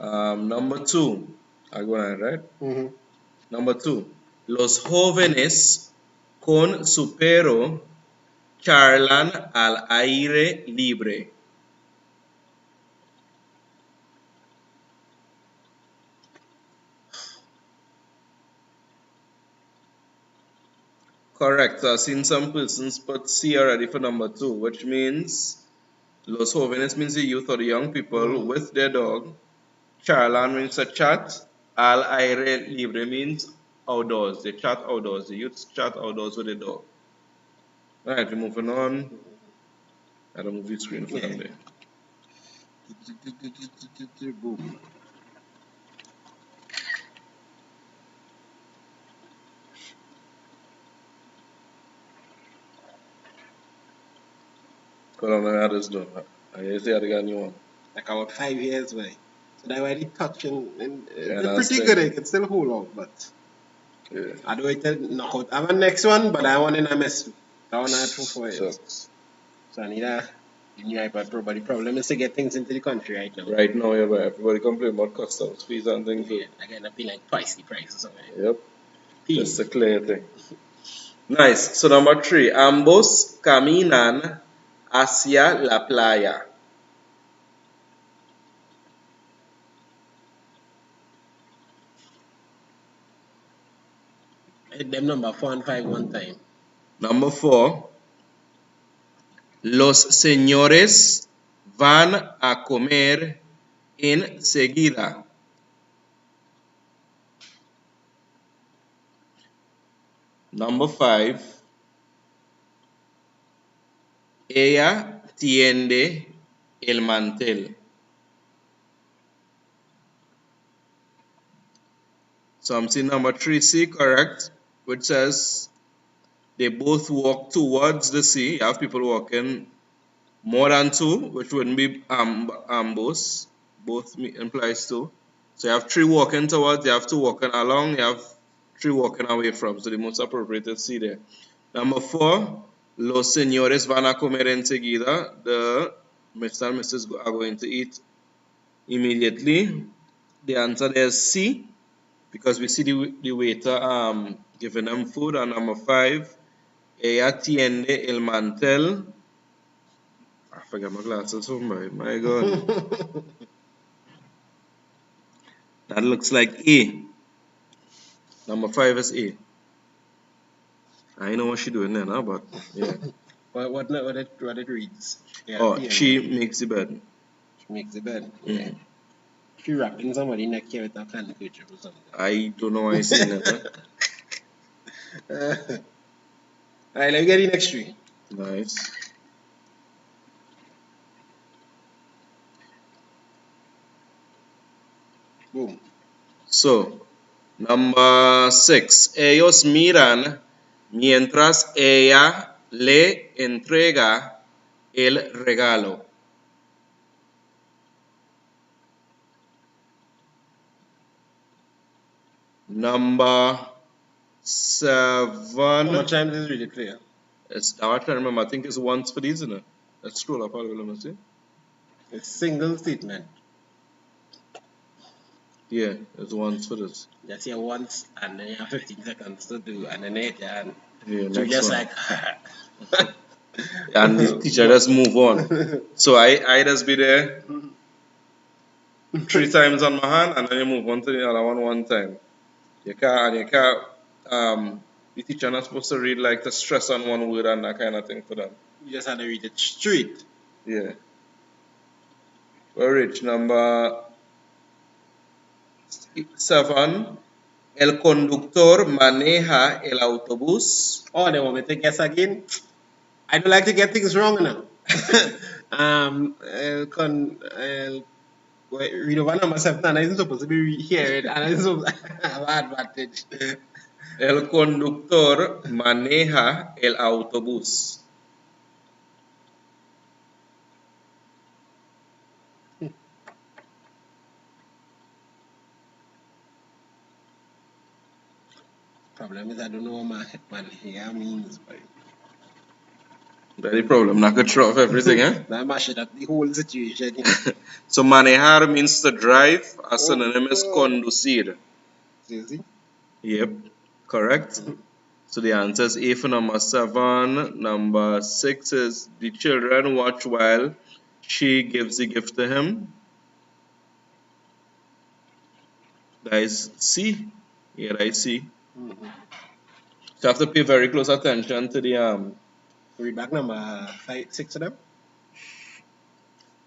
Number 2. I go on, right? Number 2. Los jóvenes con su perro charlan al aire libre. Correct. I've seen some persons put C already for number 2, which means los jóvenes means the youth or the young people with their dog. Charlan means a chat. Al aire libre means outdoors. They chat outdoors. The youths chat outdoors with their dog. Alright, we're moving on. I don't move the screen for them there. Boom. Hold on, I had this done. I guess I got a new one. Like about 5 years, way. So that why they touch and Yeah, they're pretty good. They can still hold out, but yeah. I do it to knock out. I have a next one, but I want in a mess. That one I had for 4 years. So I need a new iPad Pro, but the problem is to get things into the country right now. Right now, yeah, but everybody complain about customs fees and things. Yeah, I gotta pay like twice the price or something. Yep. That's a clear thing. Nice. So number 3, ambos caminan hacia la playa. Hit them number 4 and 5 one time. Number 4, los señores van a comer enseguida. Number 5, ella tiende el mantel. So I'm seeing number 3C correct, which says they both walk towards the sea. You have people walking more than 2, which wouldn't be ambos. Both implies 2. So you have 3 walking towards, you have 2 walking along, you have 3 walking away from. So the most appropriate is C there. Number 4, los señores van a comer enseguida. The Mr. and Mrs. are going to eat immediately. The answer there is C, because we see the waiter giving them food. And number 5, ella tiende el mantel. I forgot my glasses. Oh my God. That looks like A. Number 5 is A. I know what she's doing there now, but yeah. what it reads? Yeah, Oh, she makes the bed. She makes the bed. Yeah. She wrapping somebody neck here with a handkerchief or something. I don't know why I'm saying that. Alright, let me get the next 3. Nice. Boom. So, number 6. Ellos miran mientras ella le entrega el regalo. Number How 7. much time is really clear? It's, I can't remember. I think it's once for these, isn't it? Let's scroll up a little. Let me see. It's single statement. Yeah, it's once for this. Just here once, and then you have 15 seconds to do, and then it, and Yeah, so next just one. like. And the teacher just move on. So I just be there 3 times on my hand, and then you move on to the other one time. You can't, the teacher not supposed to read like to stress on one word and that kind of thing for them. You just had to read it straight. Yeah. Well, Rich, number 7. El conductor maneja el autobús. Oh, they want me to guess again? I don't like to get things wrong now. Read over number 7, and I isn't supposed to be hearing, and I isn't supposed to have an advantage. El conductor maneja el autobús. Problem is, I don't know what maneja means. But Very problem. Not gonna throw off everything, eh? that mashed up the whole situation. So manejar means to drive. A synonym is conducir. See? Yep, correct. So the answer is A for number 7. Number 6 is the children watch while she gives the gift to him. That is C. Yeah, that is C. So you have to pay very close attention to the Read back number 6 of them.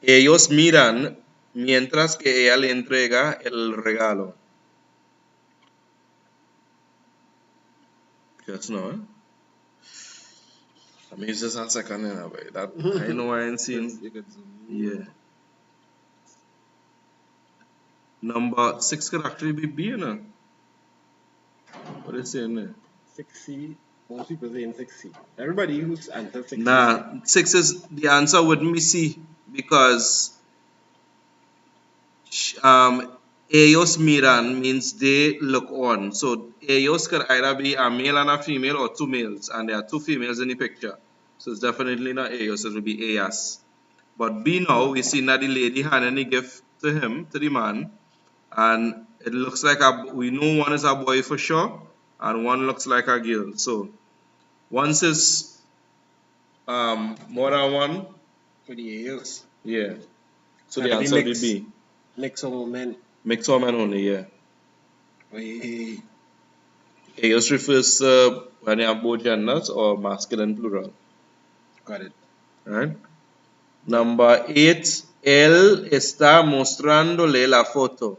Ellos miran mientras que ella le entrega el regalo. Just know, eh? Let me use this a second in a way. That I know I ain't seen. Yeah. Number 6 could actually be B, you know? What is it saying there? 6C. Most people saying 6C. Everybody who's answered 6C. Nah, 6 is the answer wouldn't be C because ellos miran means they look on. So ellos could either be a male and a female or 2 males, and there are 2 females in the picture. So it's definitely not ellos, it will be ellas. But B now, we see that the lady handing the gift to him, to the man, and it looks like we know one is a boy for sure, and one looks like a girl. So once is more than one. For the years. Yeah. So And the it be answer would mixed. be B. Mix of men. Mixed or men only, yeah. Hey. Ellos refers to when you have both genders or masculine plural. Got it. Right? Number 8. Él está mostrándole la foto.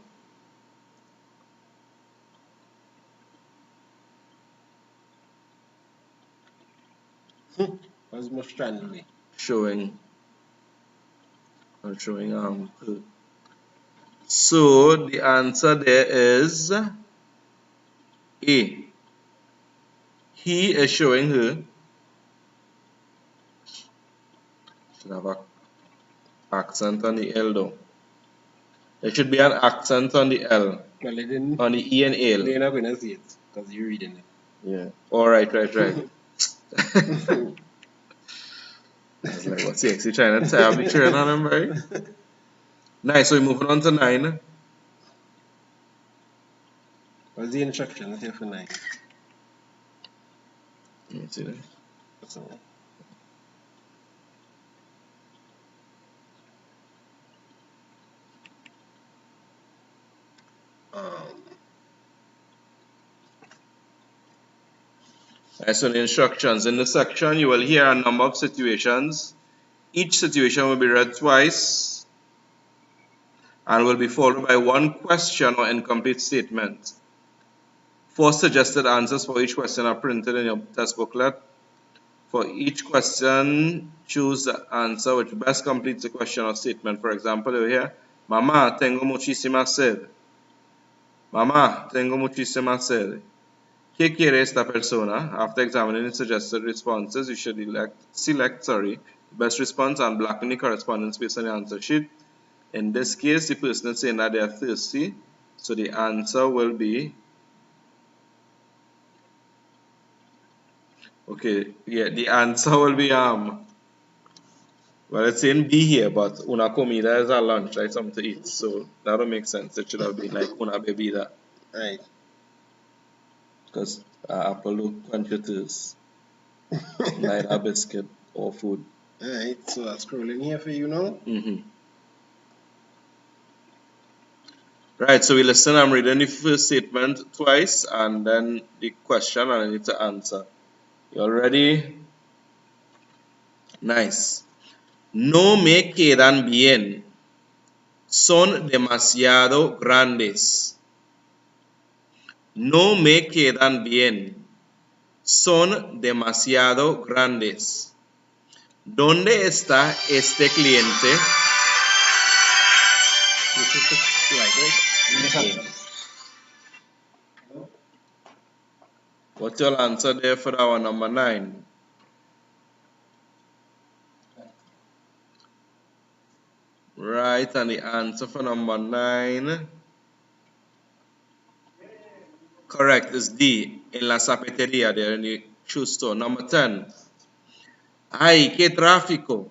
What's more strangely? Showing. Or showing her. So the answer there is A. He is showing her. Should have an accent on the L though. There should be an accent on the L. Well, they didn't. On the E and L. They're not going to see it because you're reading it. Yeah. All right. I was like, what's he actually trying to tell me? Children on him, right? Nice. So we're moving on to 9. What's the instructions here for 9? Let me see that. That's all. So the instructions. In this section, you will hear a number of situations. Each situation will be read twice and will be followed by one question or incomplete statement. 4 suggested answers for each question are printed in your test booklet. For each question, choose the answer which best completes the question or statement. For example, you hear, Mamá, tengo muchísima sed. Mamá, tengo muchísima sed. ¿Qué quiere esta persona? After examining the suggested responses, you should select the best response and blacken the corresponding space on the answer sheet. In this case, the person is saying that they are thirsty, so the answer will be Okay, yeah, the answer will be well, it's saying B here, but una comida is a lunch, right? Something to eat. So that don't make sense. It should have been like una bebida, Right. because Apollo computers, neither biscuit or food. Alright, so I'm scrolling here for you now. Right, so we listen. I'm reading the first statement twice and then the question, and I need to answer. You all ready? Nice. No me quedan bien. Son demasiado grandes. No me quedan bien. Son demasiado grandes. ¿Dónde está este cliente? This is the right, right? What's your answer there for our number 9? Right, and the answer for number 9, correct, is D, in la zapatería, there in the shoe store. Number 10. Ay, qué tráfico.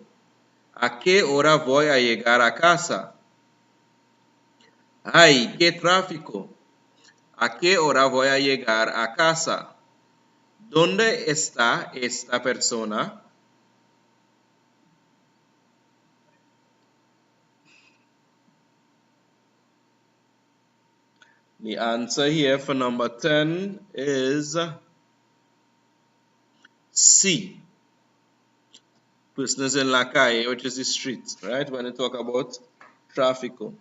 ¿A qué hora voy a llegar a casa? Ay, qué tráfico. ¿A qué hora voy a llegar a casa? ¿Dónde está esta persona? The answer here for number 10 is C. Person is in la calle, which is the street, right? When you talk about tráfico.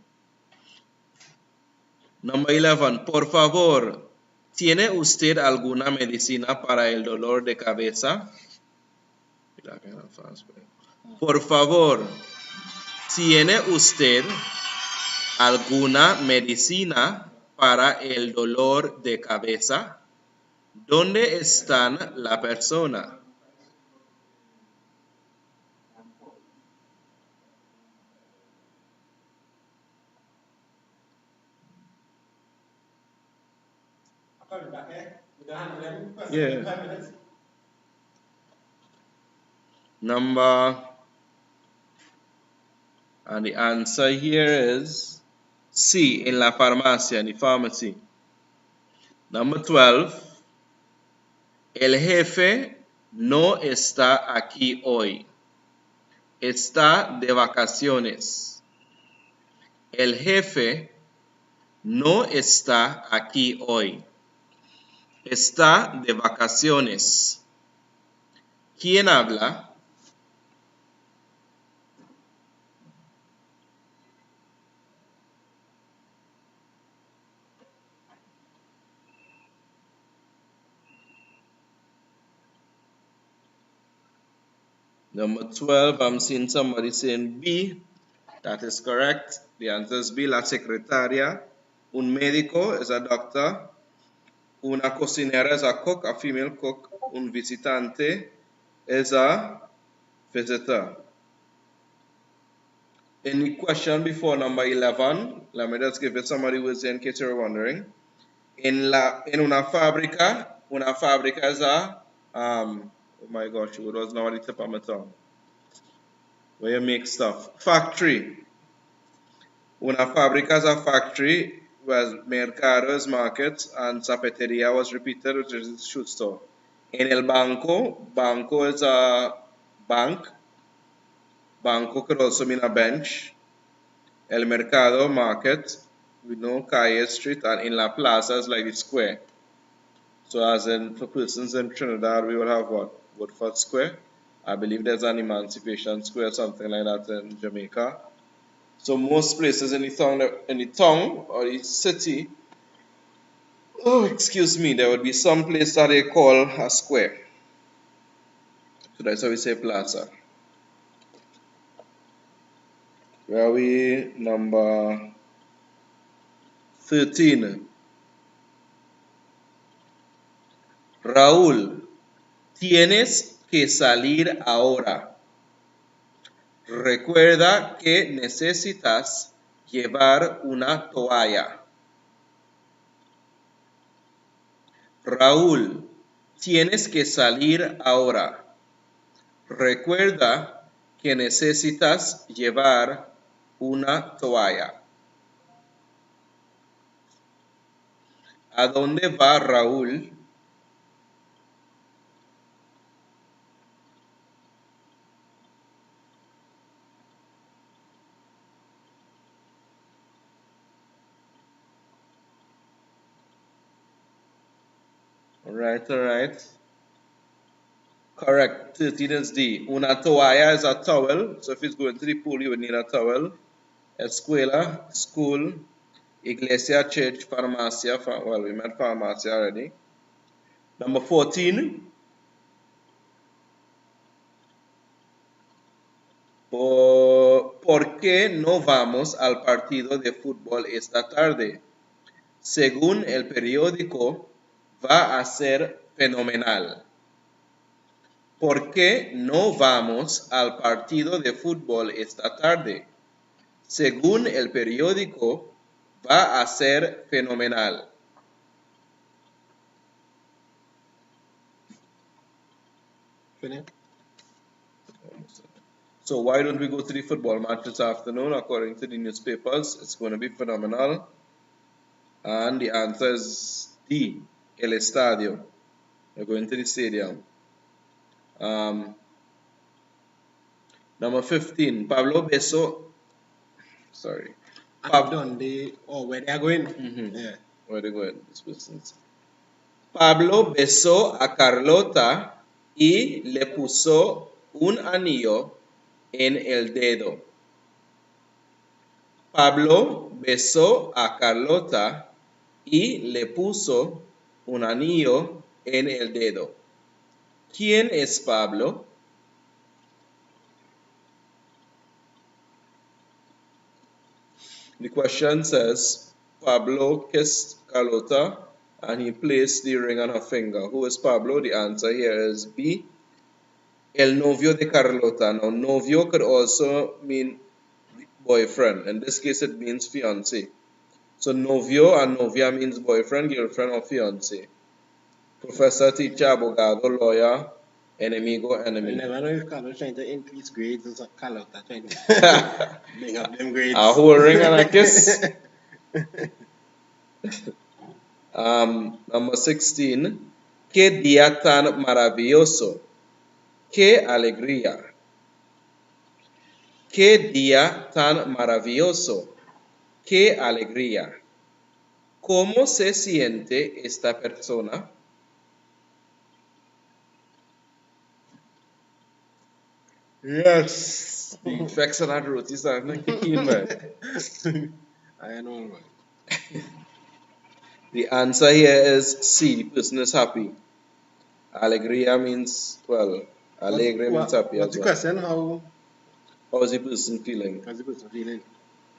Number 11. Por favor, ¿tiene usted alguna medicina para el dolor de cabeza? Por favor, ¿tiene usted alguna medicina para el dolor de cabeza? ¿Dónde está la persona? Yeah. And the answer here is C, in la farmacia, in the pharmacy. Number 12. El jefe no está aquí hoy. Está de vacaciones. El jefe no está aquí hoy. Está de vacaciones. ¿Quién habla? Number 12, I'm seeing somebody saying B. That is correct. The answer is B, la secretaria. Un médico is a doctor. Una cocinera is a cook, a female cook. Un visitante is a visitor. In the question before number 11, let me just give it somebody who is there in case you're wondering. En una fábrica is a, oh my gosh, it was not at the tip of my tongue. Where you make stuff. Factory. Una fábrica is a factory, whereas mercado is market, and zapateria was repeated, which is shoe store. En el banco is a bank. Banco could also mean a bench. El mercado, market. We know calle, street, and in la plaza is like the square. So as in, for persons in Trinidad, we will have what? Woodford Square. I believe there's an Emancipation Square, something like that in Jamaica. So most places in the town or the city, there would be some place that they call a square. So that's how we say plaza. Where are we? Number 13. Raúl, tienes que salir ahora. Recuerda que necesitas llevar una toalla. Raúl, Tienes que salir ahora. Recuerda que necesitas llevar una toalla. ¿A dónde va Raúl? All right. Correct. 13 is D. Una toalla is a towel. So if it's going to the pool, you would need a towel. Escuela, school. Iglesia, church. Farmacia. Well, we met farmacia already. Number 14. ¿Por qué no vamos al partido de fútbol esta tarde? Según el periódico, va a ser fenomenal. ¿Por qué no vamos al partido de fútbol esta tarde? Según el periódico, va a ser fenomenal. So why don't we go to the football match this afternoon? According to the newspapers, it's going to be phenomenal. And the answer is D, el estadio. We're going to the stadium. Number 15, Pablo besó. Sorry. Where they are going? Yeah. Where they going? This person's. Pablo besó a Carlota y le puso un anillo en el dedo. Pablo besó a Carlota y le puso un anillo en el dedo. ¿Quién es Pablo? The question says, Pablo kissed Carlota and he placed the ring on her finger. Who is Pablo? The answer here is B, el novio de Carlota. Now, novio could also mean boyfriend. In this case, it means fiancé. So, novio and novia means boyfriend, girlfriend, or fiancé. Professor, teacher, abogado, lawyer, enemigo, enemy. I never know if Carlos trying to increase grades or Carlota trying to bring up them grades. A whole ring and a kiss. Number 16. Qué día tan maravilloso. Qué alegría. Qué día tan maravilloso. Qué alegría. ¿Cómo se siente esta persona? Yes. The effects on that roti starting to kick in, man. I know, man. The answer here is C. The person is happy. Alegría means, well, alegre means happy what's as the well. question? How is the person feeling? How's the person feeling?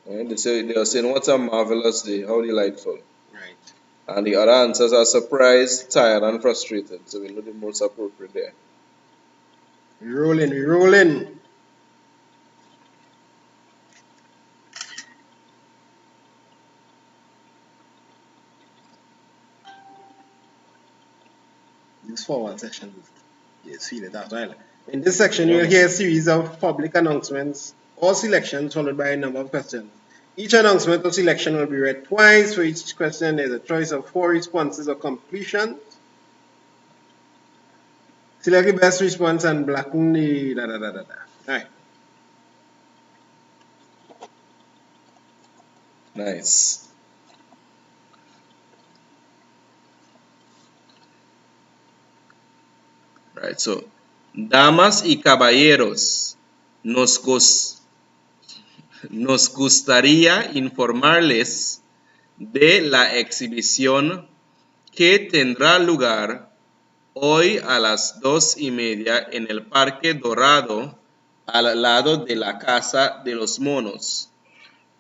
Right? They are saying, what a marvelous day, how delightful. Right. And the other answers are surprised, tired, and frustrated. So we know the most appropriate there. We rolling. This forward section, yes, feel it as well. In this section, you will hear a series of public announcements or selections followed by a number of questions. Each announcement or selection will be read twice. For each question, there's a choice of 4 responses or completions. Select the best response and blacken the Alright. Nice. Right, so, damas y caballeros, nos gustaría informarles de la exhibición que tendrá lugar hoy a las 2:30 en el Parque Dorado, al lado de la Casa de los Monos.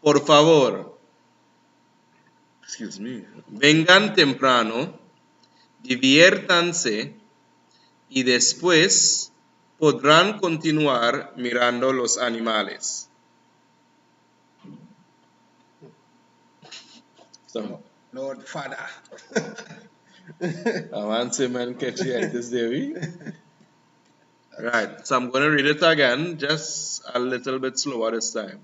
Por favor, vengan temprano, diviértanse y después podrán continuar mirando los animales. Lord Father. I want to man catchiitis there. Right, so I'm going to read it again, just a little bit slower this time.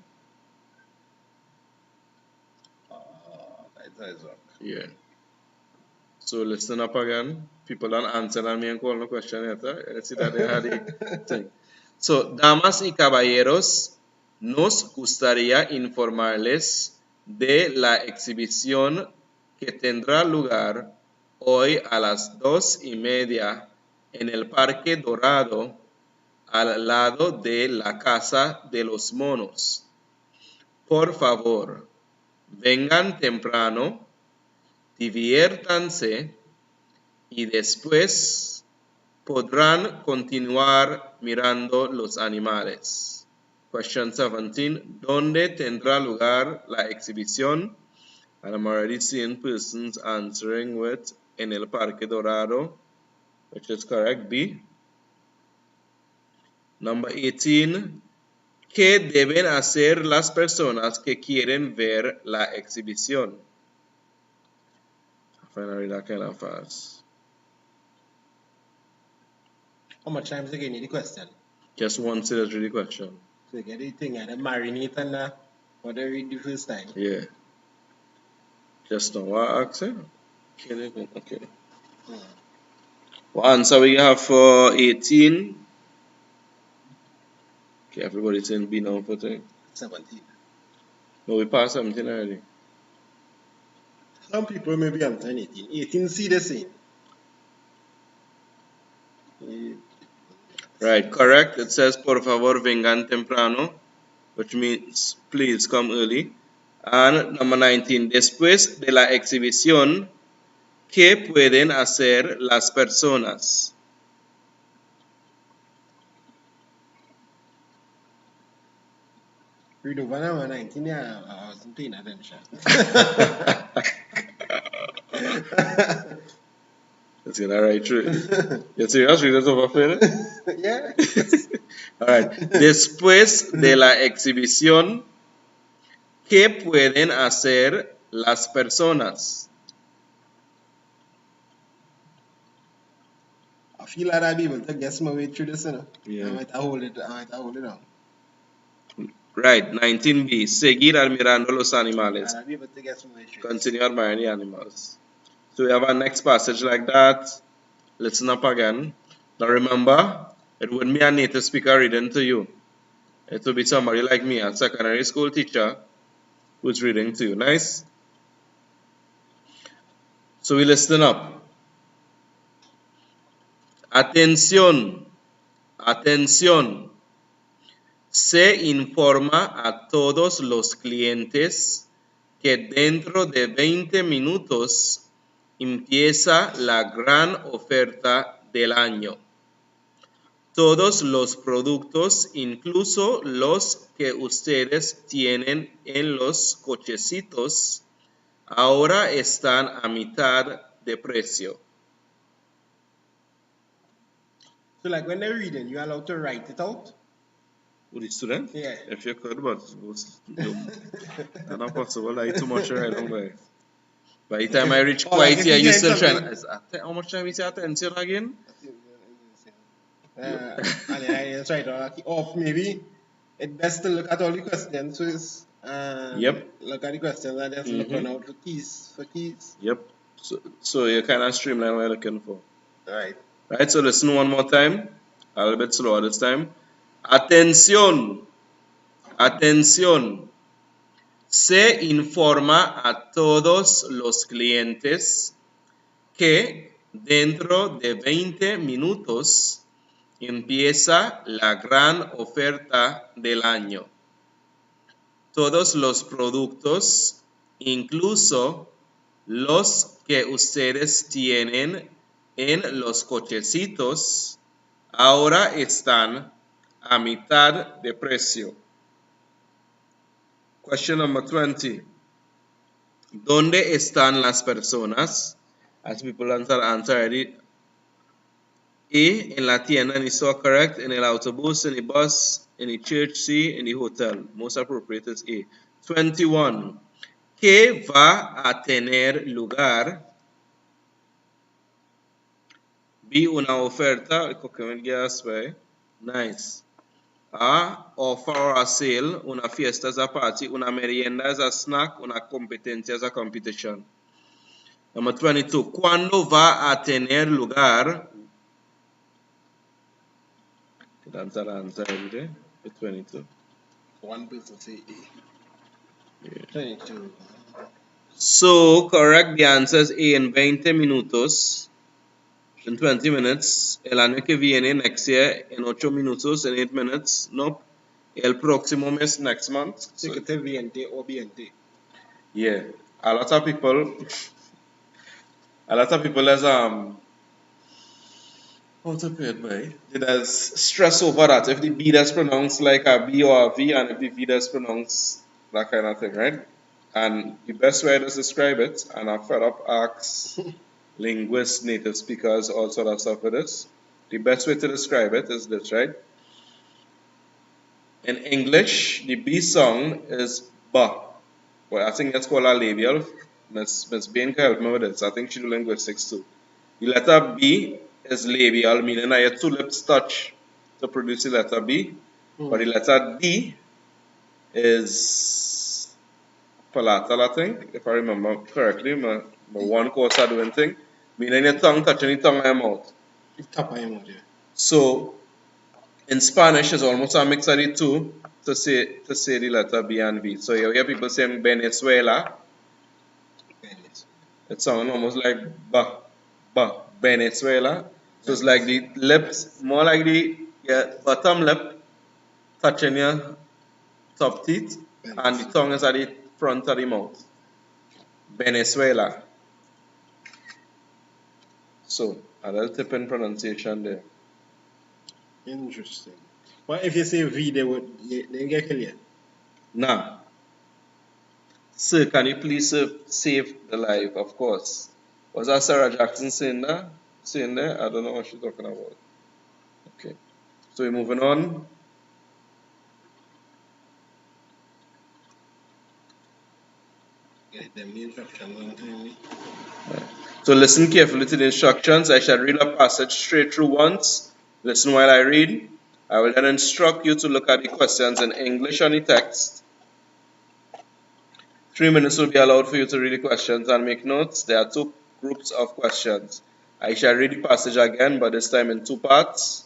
Yeah. So listen up again. People don't answer and me and call no question yet. Let's see that they had the thing. So, damas y caballeros, nos gustaría informarles de la exhibición que tendrá lugar hoy a las 2:30 en el Parque Dorado, al lado de la Casa de los Monos. Por favor, vengan temprano, diviértanse y después podrán continuar mirando los animales. Question 17. ¿Dónde tendrá lugar la exhibición? And I'm already seeing persons answering with en el Parque Dorado, which is correct, B. Number 18. ¿Qué deben hacer las personas que quieren ver la exhibición? I find I read that kind of fast. How much time is again the question? Just once let's read the question. So you get the thing and then marinate and what they read the first time. Yeah. Just now what accent? Okay. What answer we have for 18? Okay, everybody's saying B now for 10. 17. No, we passed 17 already. Some people may be answering 18. 18 see the same. Right, correct. It says por favor vengan temprano, which means please come early. And number 19. Después de la exhibición, ¿qué pueden hacer las personas? Read over number 19, yeah, I wasn't paying attention. Let's get that right through. You serious? Read it over for you? Yeah. Alright. Después de la exhibición, ¿qué pueden hacer las personas? I feel like I'll be able to guess my way through this, you know. Yeah. I might hold it down. Right, 19B. Seguir admirando los animales. I'll be able to guess my way through. Continue admiring the animals. So we have our next passage like that. Listen up again. Now remember, it wouldn't be a native speaker reading to you. It would be somebody like me, a secondary school teacher, who's reading to you. Nice? So we listen up. Atención, atención. Se informa a todos los clientes que dentro de 20 minutos empieza la gran oferta del año. Todos los productos, incluso los que ustedes tienen en los cochecitos, ahora están a mitad de precio. So like when they're reading, you're allowed to write it out? Would the student? Yeah. If you could, but it's not possible. Like too much right on by. By the time I reach quite here, you still trying. How much time is your attention again? And then I just write out, or maybe it's best to look at all the questions first. Yep. Look at the questions and just look out for keys. Yep. So you kind of streamline what you're looking for. Alright. Right, so listen one more time. A little bit slower this time. Atención. Atención. Se informa a todos los clientes que dentro de 20 minutos empieza la gran oferta del año. Todos los productos, incluso los que ustedes tienen en los cochecitos, ahora están a mitad de precio. Question number 20. ¿Dónde están las personas? As people answer already. A, en la tienda, in the store, correct. En el autobús, in the bus, in the church, C, in the hotel. Most appropriate is A. 21. ¿Qué va a tener lugar B, una oferta, coquemin gas, way. Nice. A, offer or a sale, una fiesta is a party, una merienda is a snack, una competencia is a competition. Number 22. ¿Cuándo va a tener lugar? The answer every 22. One person say A. 22. So, correct, the answer is A en 20 minutos. In 20 minutes. El año que viene, next year, en 8 minutos, in 8 minutes. Nope. El próximo mes, next month. So you can VNT or BNT. Yeah. A lot of people has how to put it by? It has stress over that. If the B that's pronounced like a B or a V, and if the V that's pronounced that kind of thing, right? And the best way to describe it, and I've fed up asks linguists, native speakers, all sort of stuff with this. The best way to describe it is this, right? In English, the B sound is ba. Well, I think that's called a labial. Miss Bain can help me with this. I think she do linguistics too. The letter B is labial, meaning that your two lips touch to produce the letter B. But the letter D is palatal, I think, if I remember correctly. My one course I doing thing, meaning your tongue touching the tongue of your mouth. The top of your mouth, yeah. So in Spanish, it's almost a mix of the two to say the letter B and V. So you hear people saying Venezuela. It sounds almost like Venezuela. So it's like the lips, more like the bottom lip touching your top teeth, and the tongue is at the front of the mouth. Venezuela. So a little tip in pronunciation there. Interesting. What if you say V, they get clear? Nah. Sir, can you please save the life? Of course. Was that Sarah Jackson saying there? I don't know what she's talking about. Okay. So we're moving on. Get them instructions. So listen carefully to the instructions. I shall read a passage straight through once. Listen while I read. I will then instruct you to look at the questions in English on the text. 3 minutes will be allowed for you to read the questions and make notes. There are 2 groups of questions. I shall read the passage again, but this time in 2 parts.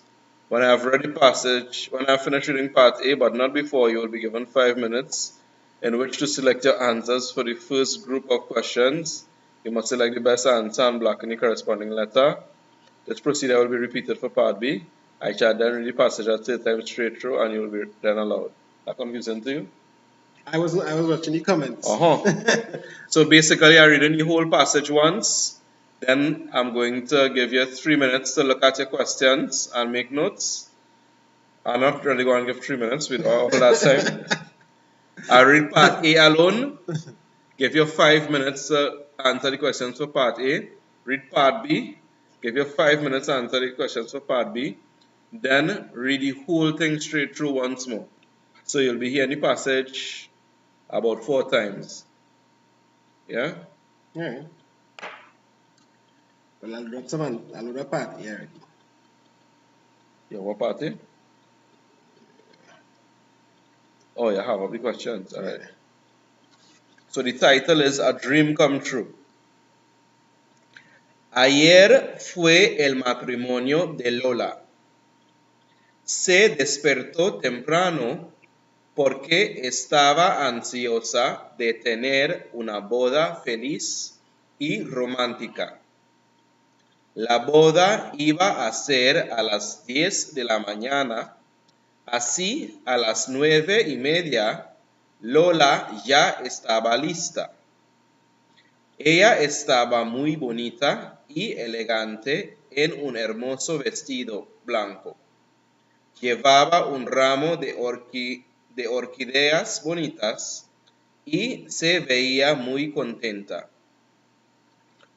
When I have read the passage, when I have finished reading part A, but not before, you will be given 5 minutes in which to select your answers for the first group of questions. You must select the best answer and blacken the corresponding letter. This procedure will be repeated for part B. I shall then read the passage a 3rd time straight through, and you will be then allowed. That confusing to you? I was watching the comments. So basically, I'm reading the whole passage once. Then I'm going to give you 3 minutes to look at your questions and make notes. I'm not really going to give 3 minutes. We don't have all that time. I read part A alone. Give you 5 minutes to answer the questions for part A. Read part B. Give you 5 minutes to answer the questions for part B. Then read the whole thing straight through once more. So you'll be hearing the passage about 4 times. Yeah? Yeah. Well, I'll drop another part here. Yeah, what party? Oh, you have all the questions. All right. So the title is A Dream Come True. Ayer fue el matrimonio de Lola. Se despertó temprano porque estaba ansiosa de tener una boda feliz y romántica. La boda iba a ser a las 10 de la mañana. Así, a las 9:30, Lola ya estaba lista. Ella estaba muy bonita y elegante en un hermoso vestido blanco. Llevaba un ramo de orquídeas bonitas y se veía muy contenta.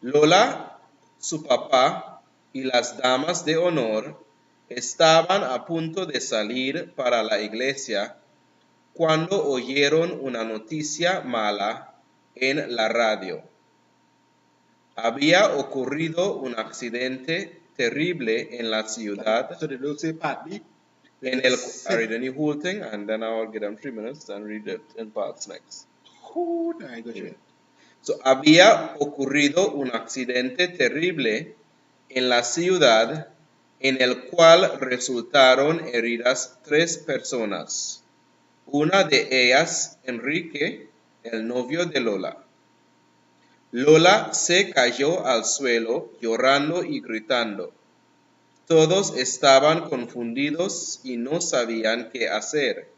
Lola, su papá y las damas de honor estaban a punto de salir para la iglesia cuando oyeron una noticia mala en la radio. Había ocurrido un accidente terrible en la ciudad. So they don't say part B. I read the whole thing and then I'll give them 3 minutes and read it in parts next. So, había ocurrido un accidente terrible en la ciudad en el cual resultaron heridas 3 personas. Una de ellas, Enrique, el novio de Lola. Lola se cayó al suelo llorando y gritando. Todos estaban confundidos y no sabían qué hacer.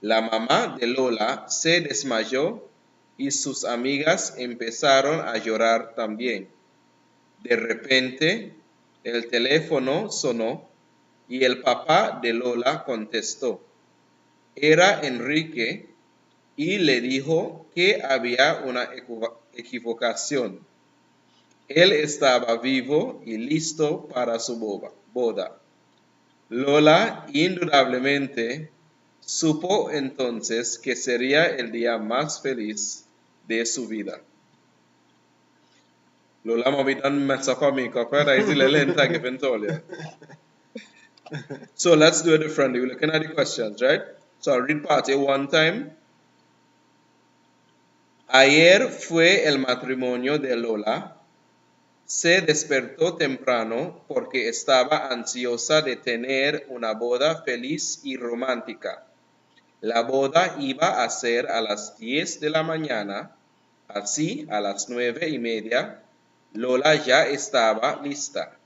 La mamá de Lola se desmayó y sus amigas empezaron a llorar también. De repente, el teléfono sonó y el papá de Lola contestó. Era Enrique y le dijo que había una equivocación. Él estaba vivo y listo para su boda. Lola indudablemente supo entonces que sería el día más feliz de su vida. Lola mami done mess up her makeup, right? I see lenta que So let's do it differently. We're looking at the questions, right? So I'll read part A one time. Ayer fue el matrimonio de Lola. Se despertó temprano porque estaba ansiosa de tener una boda feliz y romántica. La boda iba a ser a las 10 de la mañana, así a las 9:30, Lola ya estaba lista.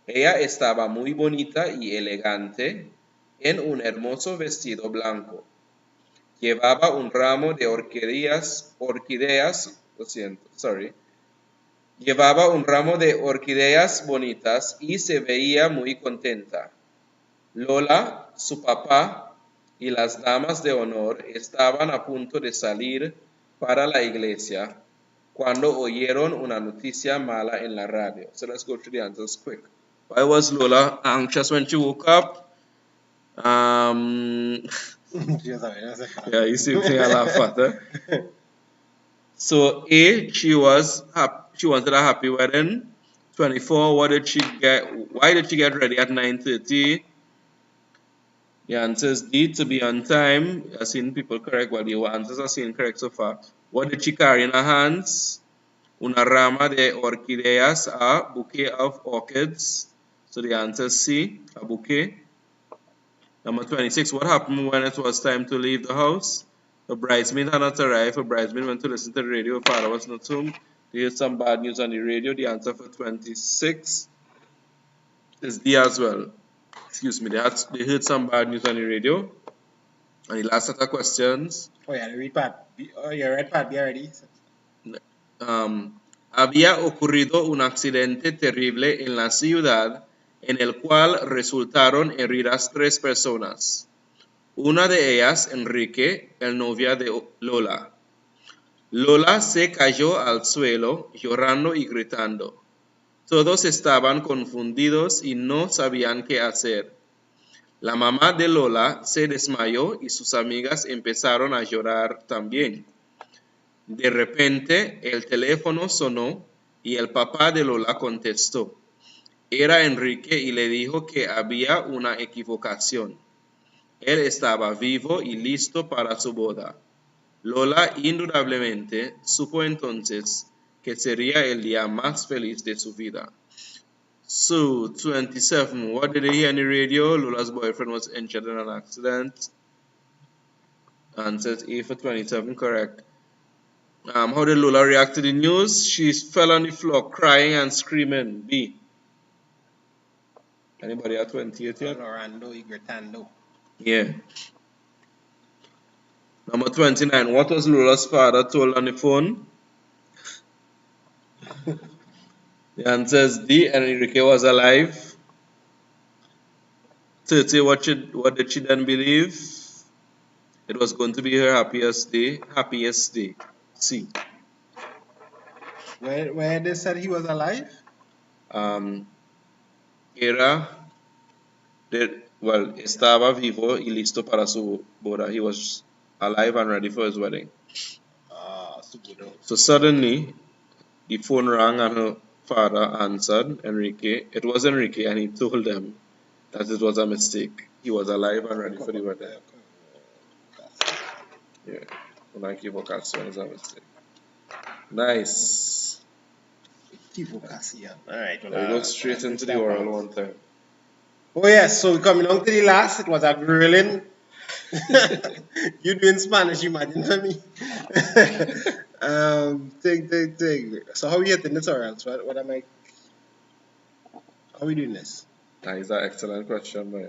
Ella estaba muy bonita y elegante en un hermoso vestido blanco. Llevaba un ramo de Llevaba un ramo de orquídeas bonitas y se veía muy contenta. Lola, su papá y las damas de honor estaban a punto de salir para la iglesia cuando oyeron una noticia mala en la radio. So let's go through the answers quick. Why was Lola anxious when she woke up? Yeah, you see me laugh at her. So A, she wanted a happy wedding. 24, why did she get ready at 9:30? The answer is D, to be on time. I've seen people correct. Well, the answers are seen correct so far. What did she carry in her hands? Una rama de orquídeas, a bouquet of orchids. So the answer is C, a bouquet. Number 26, what happened when it was time to leave the house? The bridesmaid had not arrived. The bridesmaid went to listen to the radio. Her father was not home. They heard some bad news on the radio. The answer for 26 is D as well. Excuse me, they heard some bad news on the radio. And the last set of questions. Oh yeah, read part B. Oh, you read part B already. Había ocurrido un accidente terrible en la ciudad en el cual resultaron heridas 3 personas. Una de ellas, Enrique, el novio de Lola. Lola se cayó al suelo llorando y gritando. Todos estaban confundidos y no sabían qué hacer. La mamá de Lola se desmayó y sus amigas empezaron a llorar también. De repente, el teléfono sonó y el papá de Lola contestó. Era Enrique y le dijo que había una equivocación. Él estaba vivo y listo para su boda. Lola indudablemente supo entonces que sería el día más feliz de su vida. So, 27. What did they hear on the radio? Lola's boyfriend was injured in an accident. Answer A for 27, correct. How did Lola react to the news? She fell on the floor crying and screaming. B. Anybody at 28 yet? Orlando y gritando. Yeah. Number 29. What was Lola's father told on the phone? The answer is D. Enrique was alive. 30. What did she then believe? It was going to be her happiest day. C. Where they said he was alive? Estaba vivo y listo para su boda. He was alive and ready for his wedding. So suddenly, the phone rang and father answered Enrique. It was Enrique, and he told them that it was a mistake. He was alive and ready for the wedding. Yeah, equivocación is a mistake. Nice. Equivocación. All right. Well, we go straight into the oral one time. Oh yes, so we're coming on to the last. It was a grilling. You doing Spanish, imagine for me. Thing. So how are we getting this orals? What am I? How are we doing this? That is an excellent question, boy.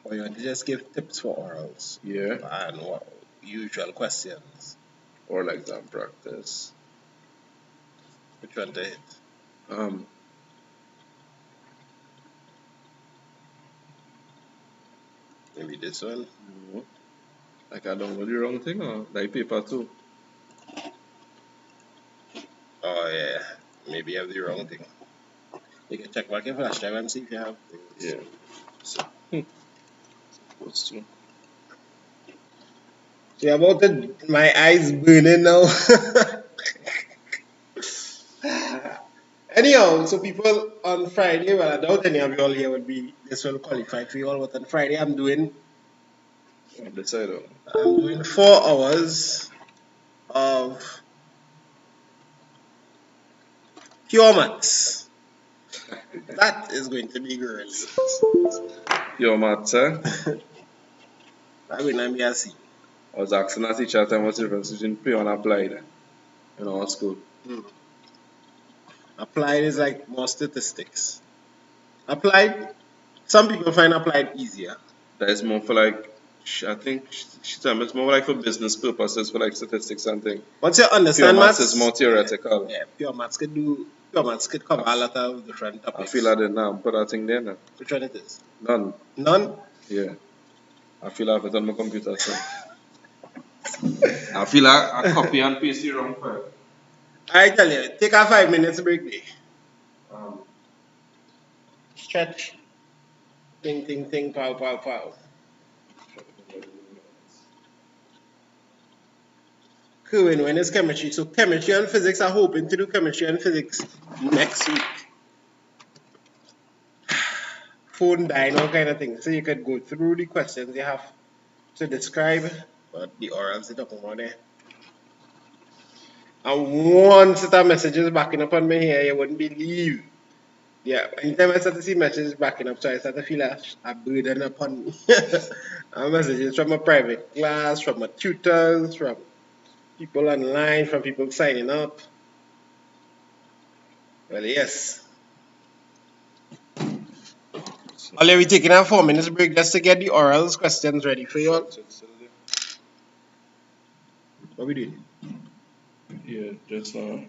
Or you want to just give tips for orals? Yeah. And what usual questions? Oral exam practice. Which one to hit? Maybe this one. No. Like I download the wrong thing or like paper too? Oh yeah. Maybe you have the wrong thing. You can check back your flash drive and see if you have things. Yeah. So, supposed to. See about it, my eyes burning now. Anyhow, so people on Friday, well, I doubt any of you all here would be this will qualify for you all, but on Friday I'm doing 4 hours of pure maths. That is going to be great. Pure maths, eh? That's going to be a scene. I was asking a teacher at the time what's the difference between pure and applied in our school. Applied is like more statistics. Applied, some people find applied easier. That is more for like, I think she told me it's more like for business purposes, for like statistics and things. Once you understand pure maths is more theoretical. Yeah, pure maths could cover a lot of different topics. I feel like that now. Put that thing there now. Which one it is? None. None? Yeah. I feel like I have it on my computer. So. I feel like I copy and paste the wrong file. I tell you, take a 5 minutes break there. Stretch. Ting, pow. Kerwin, when is chemistry? So chemistry and physics, I'm hoping to do chemistry and physics next week. Phone dying, all kind of things. So you could go through the questions you have to describe, but the orals are talking about there. And one set of messages backing up on me here, you wouldn't believe. Yeah, anytime I start to see messages backing up, so I start to feel a burden upon me. And messages from a private class, from my tutors, from people online, from people signing up. Well, yes. I'll be taking a 4 minutes break just to get the orals questions ready for you all. What are we doing? Yeah, just I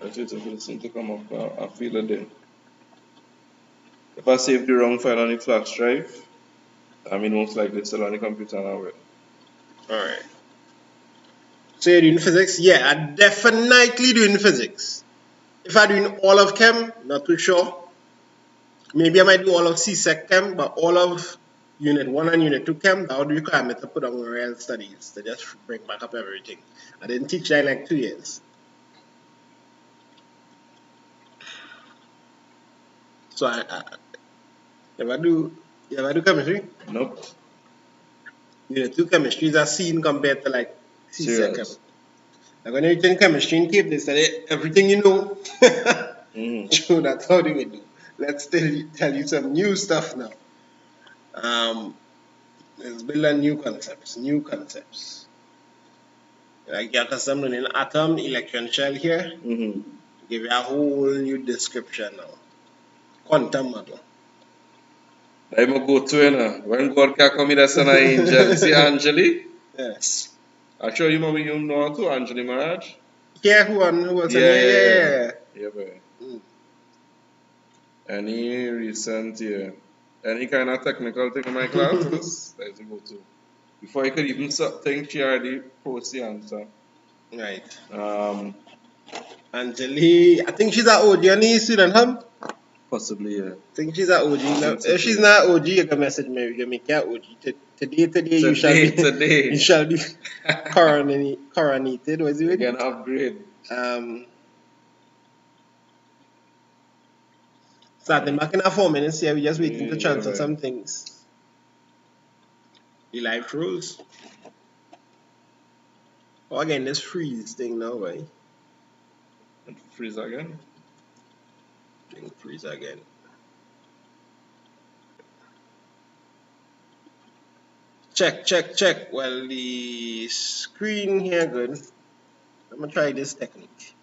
waiting for this thing to come up. I feel it there. If I save the wrong file on the flash drive, I mean most likely it's still on the computer now. Alright. So you're doing physics? Yeah, I'm definitely doing physics. If I'm doing all of chem, not too sure. Maybe I might do all of CSEC chem, but all of Unit 1 and Unit 2 chem, that would require me to put on real studies to just bring back up everything. I didn't teach that in like 2 years. So you ever do chemistry? Nope. Unit 2 chemistry is a scene compared to like CSEC chem. Serious? Like when you take chemistry in Cape, they study everything you know. True, that's how they would do. Let's tell you some new stuff now. Let's build on new concepts. Like you're accustomed to learning atom, electron shell here. Give you a whole new description now. Quantum model. I'm going to go to it. When God can come in as an angel. See Angeli? Yes. I'm sure you know too, Angeli Maraj. Yeah, who was Yeah, boy. Any recent any kind of technical thing in my classes, there's a go to. Before I could even think, she already post the answer. Right. Angeli, I think she's an OG on the student hub. Possibly, yeah. I think she's an OG. If she's not OG, you can message me. You can make her OG. Today you shall be coronated. Was it? You can upgrade. Starting back in our 4 minutes here, we're just waiting to transfer some things. The live throws. Oh, again, this freeze thing now, right? Freeze again? Freeze again. Check, check, check. Well, the screen here good. I'm gonna try this technique.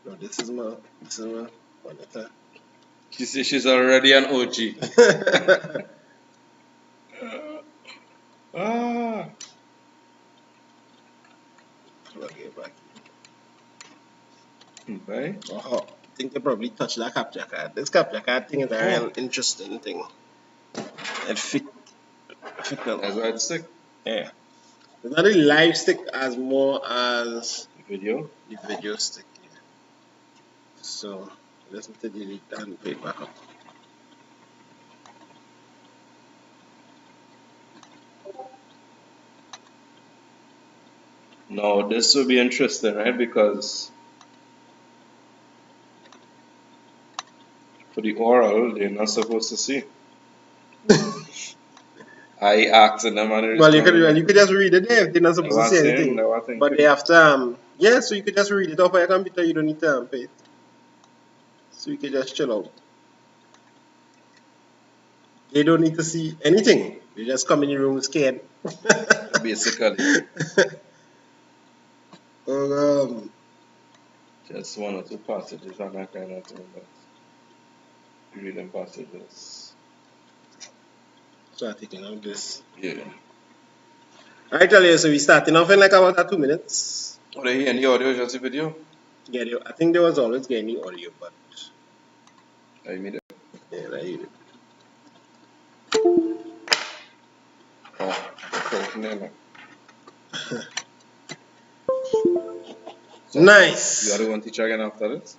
No, this is my monitor. She says she's already an OG. Okay, back. Okay. Oh, I think they probably touched that capture card. This capture card thing is a real interesting thing. It fit well. That's why it's stick. Yeah. It's not a live stick as more as Video. the video stick. Yeah. So let's delete and put it back up. Now this will be interesting, right? Because for the oral, they're not supposed to see. I asked them and well, you could just read it there if they're not supposed to say anything. But they have to yeah, so you could just read it off of your computer. You don't need to pay it. So you can just chill out. They don't need to see anything. They just come in your room scared. Basically. Just one or two passages and that kind of thing, but reading passages. So I'm taking out this. Yeah. Alright, Talia, so we starting off in like about 2 minutes. Oh, they hear the audio, just the video? Yeah, I think there was always getting the audio, but I made it. yeah, I hear it. Oh, okay. So nice. You are the one teacher again after this?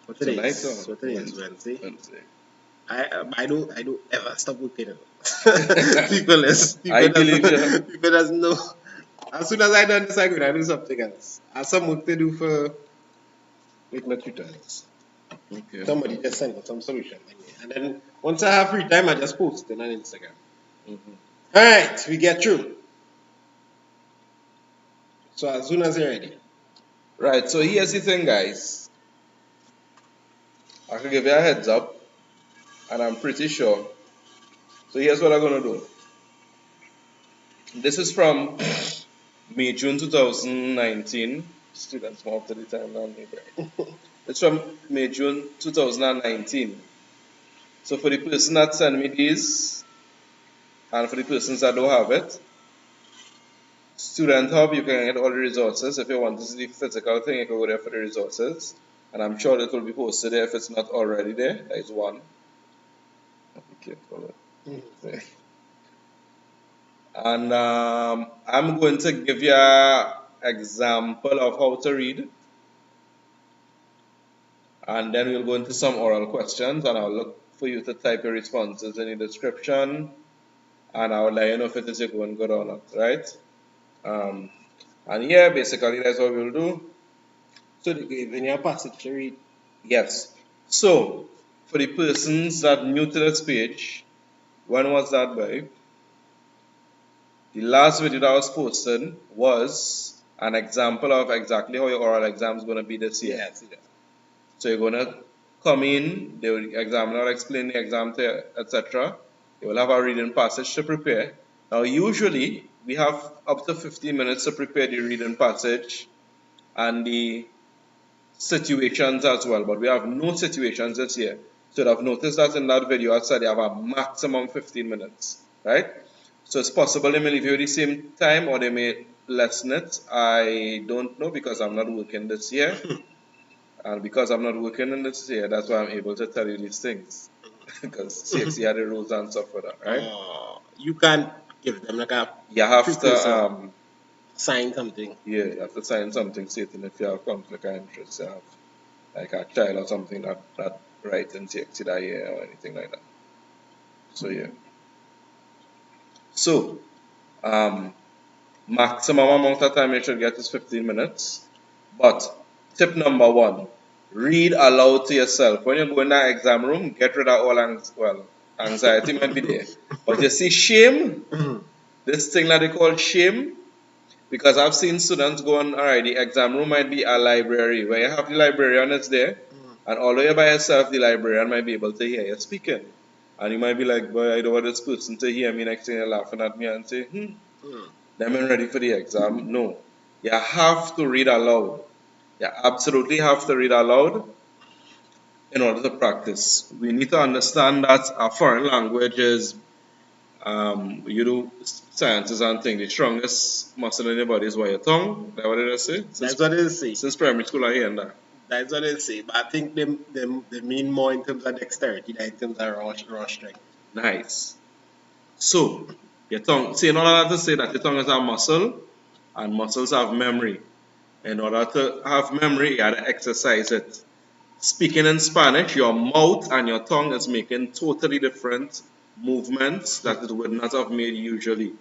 What today is? What today is Wednesday? Wednesday. I don't ever stop working. people doesn't know. As soon as I done this, I go do something else. I have some work to do for with my tutors. Okay. Somebody just sent me some solution. And then once I have free time, I just post it on Instagram. Alright, we get through. So as soon as you're ready. Right, so here's the thing, guys. I can give you a heads up, and I'm pretty sure. So here's what I'm going to do. This is from May, June 2019. Students more up to the time than me, right? It's from May, June 2019. So for the person that sent me these, and for the persons that don't have it, Student Hub, you can get all the resources. If you want to see the physical thing, you can go there for the resources. And I'm sure it will be posted there if it's not already there. That is one. Be careful. And I'm going to give you an example of how to read. And then we'll go into some oral questions, and I'll look for you to type your responses in the description. And I'll let you know if it is going good or not, right? And yeah, basically that's what we'll do. So they gave you a passage to read? Yes. So, for the persons that new to this page, when was that by? The last video that was posted was an example of exactly how your oral exam is going to be this year. Yeah, I see that. So you're going to come in, the examiner will explain the exam to you, etc. You will have a reading passage to prepare. Now usually, we have up to 15 minutes to prepare the reading passage and the situations as well, but we have no situations this year. So you have noticed that in that video I said you have a maximum 15 minutes, right? So it's possible they may leave you the same time or they may lessen it. I don't know because I'm not working this year. And because I'm not working in this year, that's why I'm able to tell you these things. Because CSEC had the rules and stuff for that, right? You can't give them like a you have to sign something. Yeah, you have to sign something stating if you have conflict of interest, you have like a child or something that writes in CSEC that year or anything like that. So yeah. So maximum amount of time you should get is 15 minutes. But tip number one, read aloud to yourself. When you go in that exam room, get rid of all anxiety might be there. But you see shame, this thing that they call shame, because I've seen students go on, alright, the exam room might be a library where you have the librarian that's there, and although you're by yourself, the librarian might be able to hear you speaking. And you might be like, boy, I don't want this person to hear me. Next thing you're laughing at me and say, them ain't ready for the exam. No. You have to read aloud. You absolutely have to read aloud in order to practice. We need to understand that a foreign language is, you do sciences and things, the strongest muscle in your body is what your tongue. That's what they say? That's what they say. Since primary school I hear that. That's what they say. But I think they mean more in terms of dexterity than in terms of raw strength. Nice. So, your tongue, see, in order to say that your tongue is a muscle, and muscles have memory. In order to have memory, you have to exercise it. Speaking in Spanish, your mouth and your tongue is making totally different movements that it would not have made usually.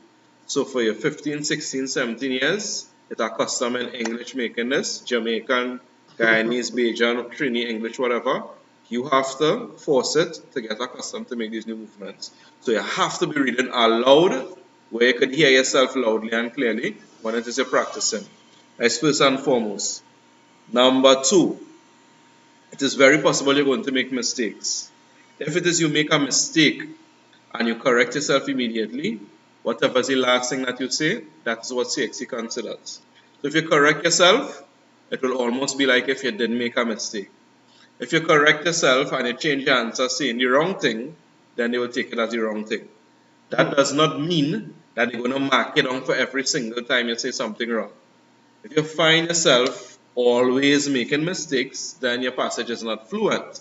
So for your 15, 16, 17 years, it's a custom in English making this, Jamaican, Guyanese, Bajan, Trini, English, whatever. You have to force it to get accustomed to make these new movements. So you have to be reading aloud, where you can hear yourself loudly and clearly when it is you're practicing. That's first and foremost. Number two, it is very possible you're going to make mistakes. If it is you make a mistake and you correct yourself immediately, whatever is the last thing that you say, that's what CSEC considers. So if you correct yourself, it will almost be like if you didn't make a mistake. If you correct yourself and you change your answer saying the wrong thing, then they will take it as the wrong thing. That does not mean that they're going to mark it down for every single time you say something wrong. If you find yourself always making mistakes, then your passage is not fluent.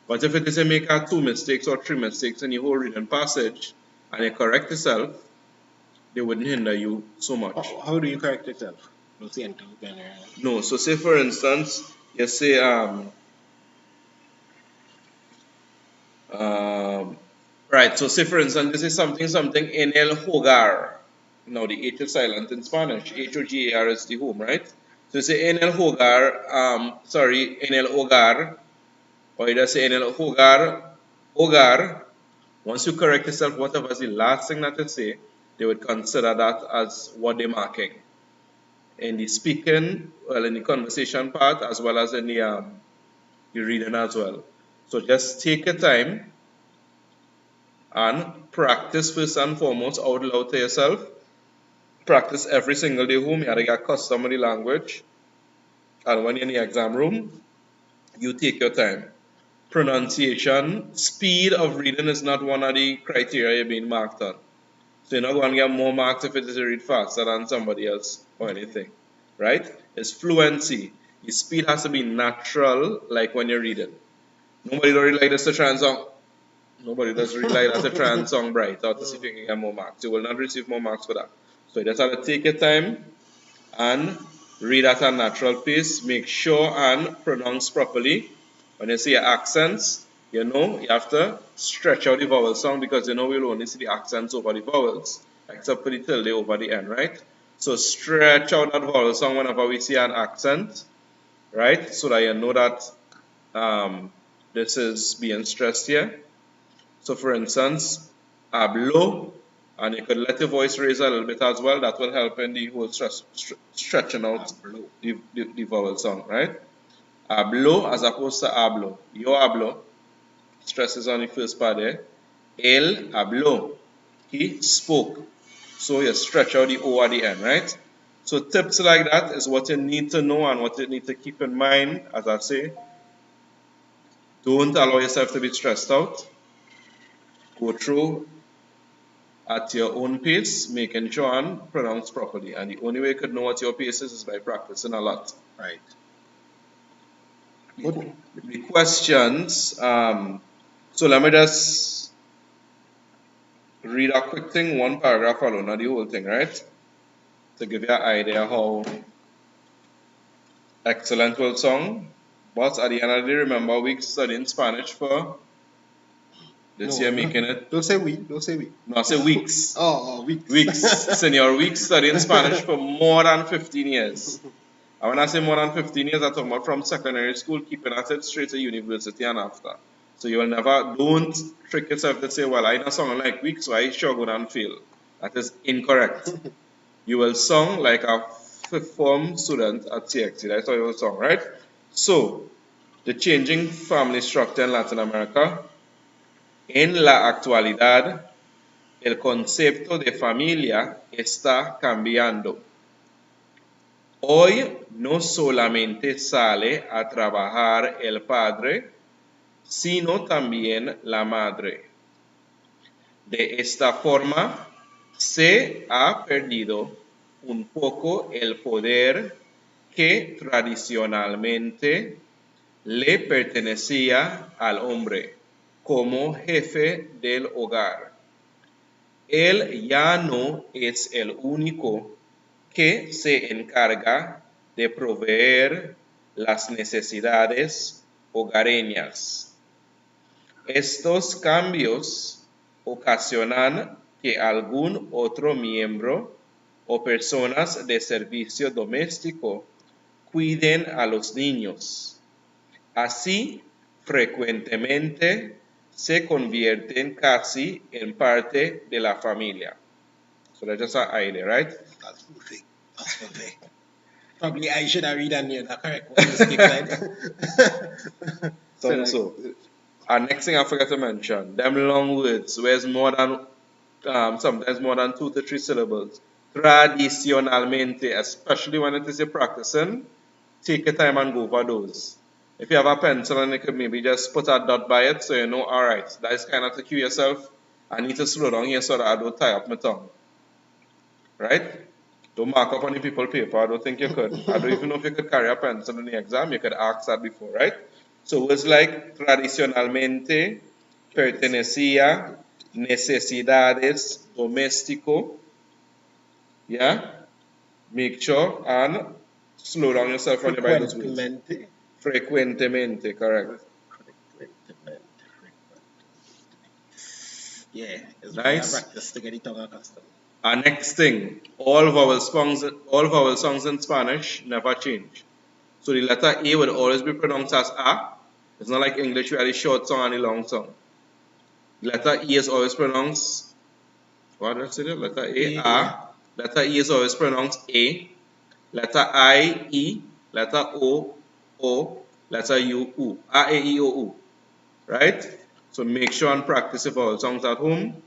But if it is you make 2 mistakes or 3 mistakes in your whole reading passage, and you correct yourself, they wouldn't hinder you so much. How do you correct yourself? No, so say for instance, you say, right, so say for instance, this is something en el hogar. Now the H is silent in Spanish. H-O-G-A-R is the home, right? So you say en el hogar, en el hogar, or you just say en el hogar. Once you correct yourself, whatever is the last thing that you say, they would consider that as what they're marking. In the speaking, well, in the conversation part, as well as in the reading as well. So just take your time and practice first and foremost out loud to yourself. Practice every single day home. You have to get accustomed to the language. And when you're in the exam room, you take your time. Pronunciation, speed of reading is not one of the criteria you're being marked on. So you're not going to get more marks if it is to read faster than somebody else or anything, right? It's fluency. Your speed has to be natural, like when you're reading. Nobody does really like this to try and song. Nobody does really like that to try and song bright or to see if you can get more marks. You will not receive more marks for that. So you just have to take your time and read at a natural pace. Make sure and pronounce properly. When you see your accents, you know you have to stretch out the vowel sound, because you know we'll only see the accents over the vowels, except for the tilde over the end, right? So stretch out that vowel sound whenever we see an accent, right? So that you know that this is being stressed here. So for instance, hablo, and you could let your voice raise a little bit as well. That will help in the whole stretching out the vowel sound, right? Hablo as opposed to hablo. Yo hablo. Stress is on the first part there. Él habló. He spoke. So you stretch out the O at the end, right? So tips like that is what you need to know and what you need to keep in mind. As I say, don't allow yourself to be stressed out. Go through at your own pace, making sure and pronounce properly. And the only way you could know what your pace is by practicing a lot. Right. The questions, so let me just read a quick thing, one paragraph alone, not the whole thing, right? To give you an idea how excellent will sound. But at the end of the day, remember, we're studying Spanish for this year, making it. Don't say we. Don't say we. No, say weeks. Oh, weeks. Weeks. Senior weeks studying Spanish for more than 15 years. And when I say more than 15 years, I'm talking about from secondary school, keeping at it straight to university and after. So you will never, don't trick yourself to say, well, I know song like weak, so I sure go and fail. That is incorrect. You will song like a fifth form student at CSEC. That's how you will song, right? So, the changing family structure in Latin America. En la actualidad, el concepto de familia está cambiando. Hoy no solamente sale a trabajar el padre, sino también la madre. De esta forma, se ha perdido un poco el poder que tradicionalmente le pertenecía al hombre como jefe del hogar. Él ya no es el único que se encarga de proveer las necesidades hogareñas. Estos cambios ocasionan que algún otro miembro o personas de servicio doméstico cuiden a los niños. Así, frecuentemente se convierten casi en parte de la familia. So that's just an idea, right? That's perfect. That's perfect. Probably I should have read and the correct one mistake, right? So, our next thing I forgot to mention, them long words, where it's more than, sometimes more than 2 to 3 syllables. Tradicionalmente, especially when it is you're practicing, take your time and go for those. If you have a pencil and you could maybe just put a dot by it so you know, alright, that is kind of to cue yourself. I need to slow down here so that I don't tie up my tongue. Right? Don't mark up on the people paper. I don't think you could. I don't even know if you could carry a pencil in the exam. You could ask that before, right? So words like tradicionalmente, pertenecía, necesidades, doméstico. Yeah? Make sure and slow down yourself when you buy those words. Frecuentemente, correct. Yeah, it's nice. Practice to get it tongue accustomed. Our next thing, all vowel songs in Spanish never change. So the letter A will always be pronounced as A. It's not like English, we have the short song and the long song. The letter E is always pronounced, what did I say there? Letter A. Letter E is always pronounced A. Letter I, E. Letter O, O. Letter U, U. A, E, I, O, U. Right? So make sure and practice the vowel songs at home.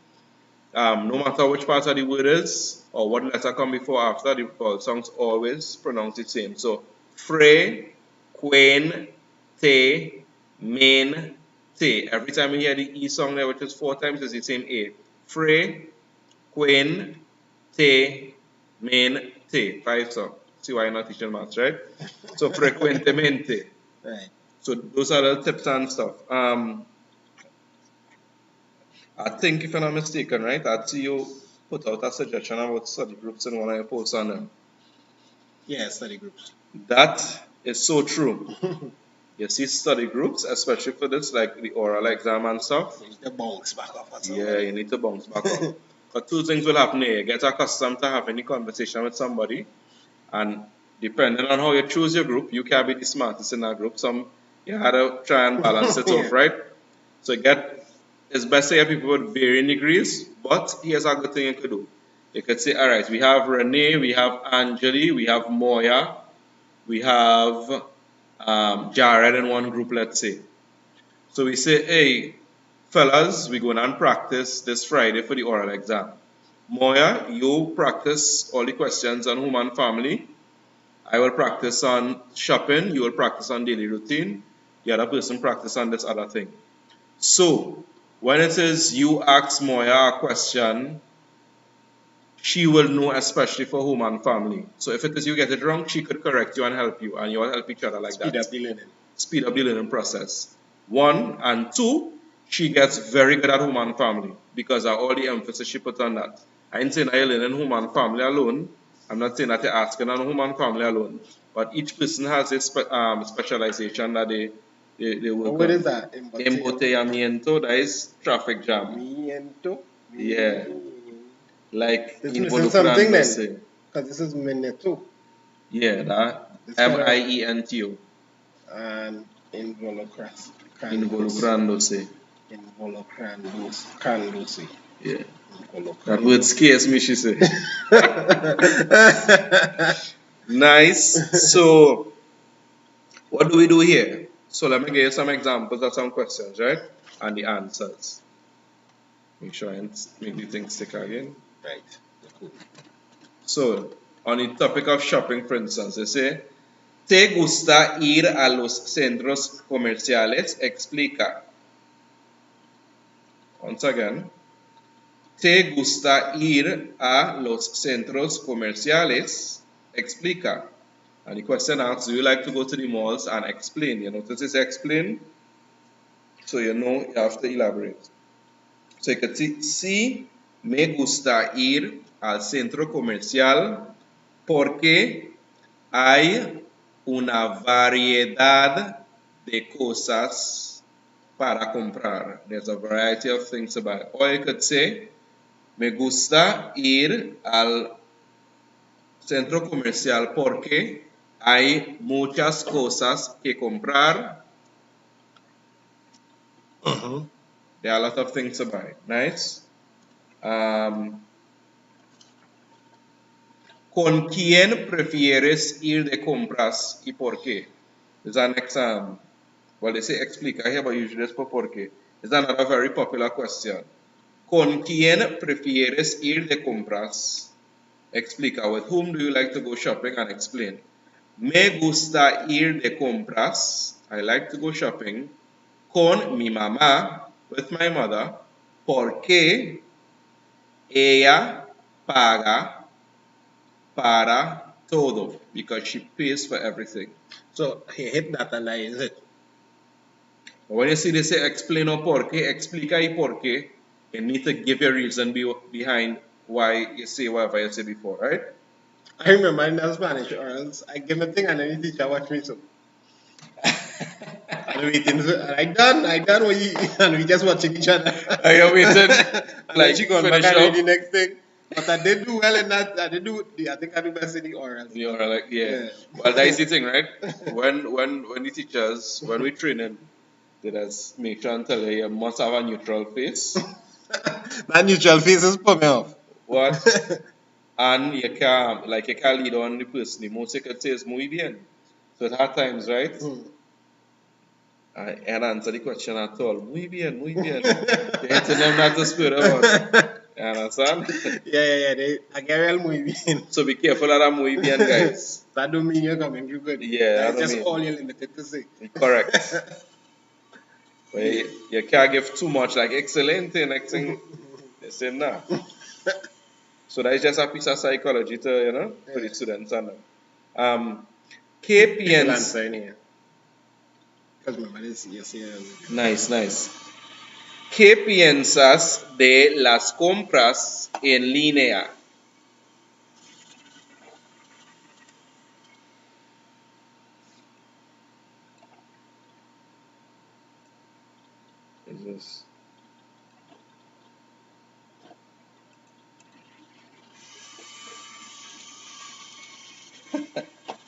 No matter which part of the word is, or what letter come before or after, the vowel songs always pronounce the same. So, fre, quen, te, men, te. Every time you hear the E song there, which is 4 times, it's the same A. Fre, quen, te, men, te. 5 songs. See why I'm not teaching maths, right? So, frecuentemente. Right. So, those are the tips and stuff. I think, if I'm not mistaken, right, I'd see you put out a suggestion about study groups in one of your posts on them. Yeah, study groups. That is so true. You see study groups, especially for this, like the oral exam and stuff. You need to bounce back up. Yeah, you need to bounce back up. But 2 things will happen here. You get accustomed to having a conversation with somebody, and depending on how you choose your group, you can be the smartest in that group. Some, you had to try and balance it off, right? So it's best to have people with varying degrees, but here's a good thing you could do. You could say, all right, we have Renee, we have Angeli, we have Moya, we have Jared in one group, let's say. So we say, hey, fellas, we're going to practice this Friday for the oral exam. Moya, you practice all the questions on home and family. I will practice on shopping, you will practice on daily routine. The other person practice on this other thing. So, when it is you ask Moya a question, she will know, especially for home and family. So if it is you get it wrong, she could correct you and help you, and you will help each other like that. Speed up the learning. Speed up the learning process. 1 and 2, she gets very good at home and family because of all the emphasis she put on that. I ain't saying that you're learning home and family alone. I'm not saying that you're asking on home and family alone. But each person has a specialization that they work what on. is that? Embotellamiento, that is traffic jam. Yeah. Like it's missing something then. Because this is minuto. Yeah, that It's kind of M-I-E-N-T-O. and involucrándose. Involucrándose. Involucrándose. Yeah. That word scares me, she said. Nice. So, what do we do here? So, let me give you some examples of some questions, right? And the answers. Make sure I make the thing stick again. Right. Cool. So, on the topic of shopping, for instance, they say, ¿Te gusta ir a los centros comerciales? Explica. Once again. ¿Te gusta ir a los centros comerciales? Explica. And the question asks, do you like to go to the malls and explain? You notice it says explain, so you know you have to elaborate. So you can see, sí, me gusta ir al centro comercial porque hay una variedad de cosas para comprar. There's a variety of things to buy. Or you could say, me gusta ir al centro comercial porque hay muchas cosas que comprar. There are a lot of things to buy. Nice. ¿Con quién prefieres ir de compras y por qué? Is an exam. Well, they say explica here, but usually it's por qué. It's another very popular question. ¿Con quién prefieres ir de compras? Explica. With whom do you like to go shopping? And explain. Me gusta ir de compras. I like to go shopping. Con mi mamá, with my mother, porque ella paga para todo, because she pays for everything. So he hit that and that is it. When you see they say explain or por qué, explica y por qué, you need to give a reason behind why you say whatever you said before, right? I remember in the Spanish orals, I give a thing and then the teacher watch me so. And I done what you, and we just watching each other. Are you waiting? And Like she gone finish back and up? read the next thing. But I did do well in that. I think I do best in the orals. You are like, yeah. Well, that is the thing, right? When the teachers, when we training, they just make sure and tell you, you must have a neutral face. That neutral face is put me off. What? And you can't lead on the person. The most you could say is muy bien. So at hard times, right? I can't answer the question at all. Muy bien, muy bien. You're hitting them not to spirit about. You understand? Yeah. I get real muy bien. So be careful of that muy bien, guys. That don't mean you're coming too good. Yeah, That's that just mean. all you're limited to say. Correct. But you can't give too much, like excelente, next thing they say nah. So that is just a piece of psychology to, for the students and them. ¿Qué piensas? Nice. ¿Qué piensas de las compras en línea? Is this?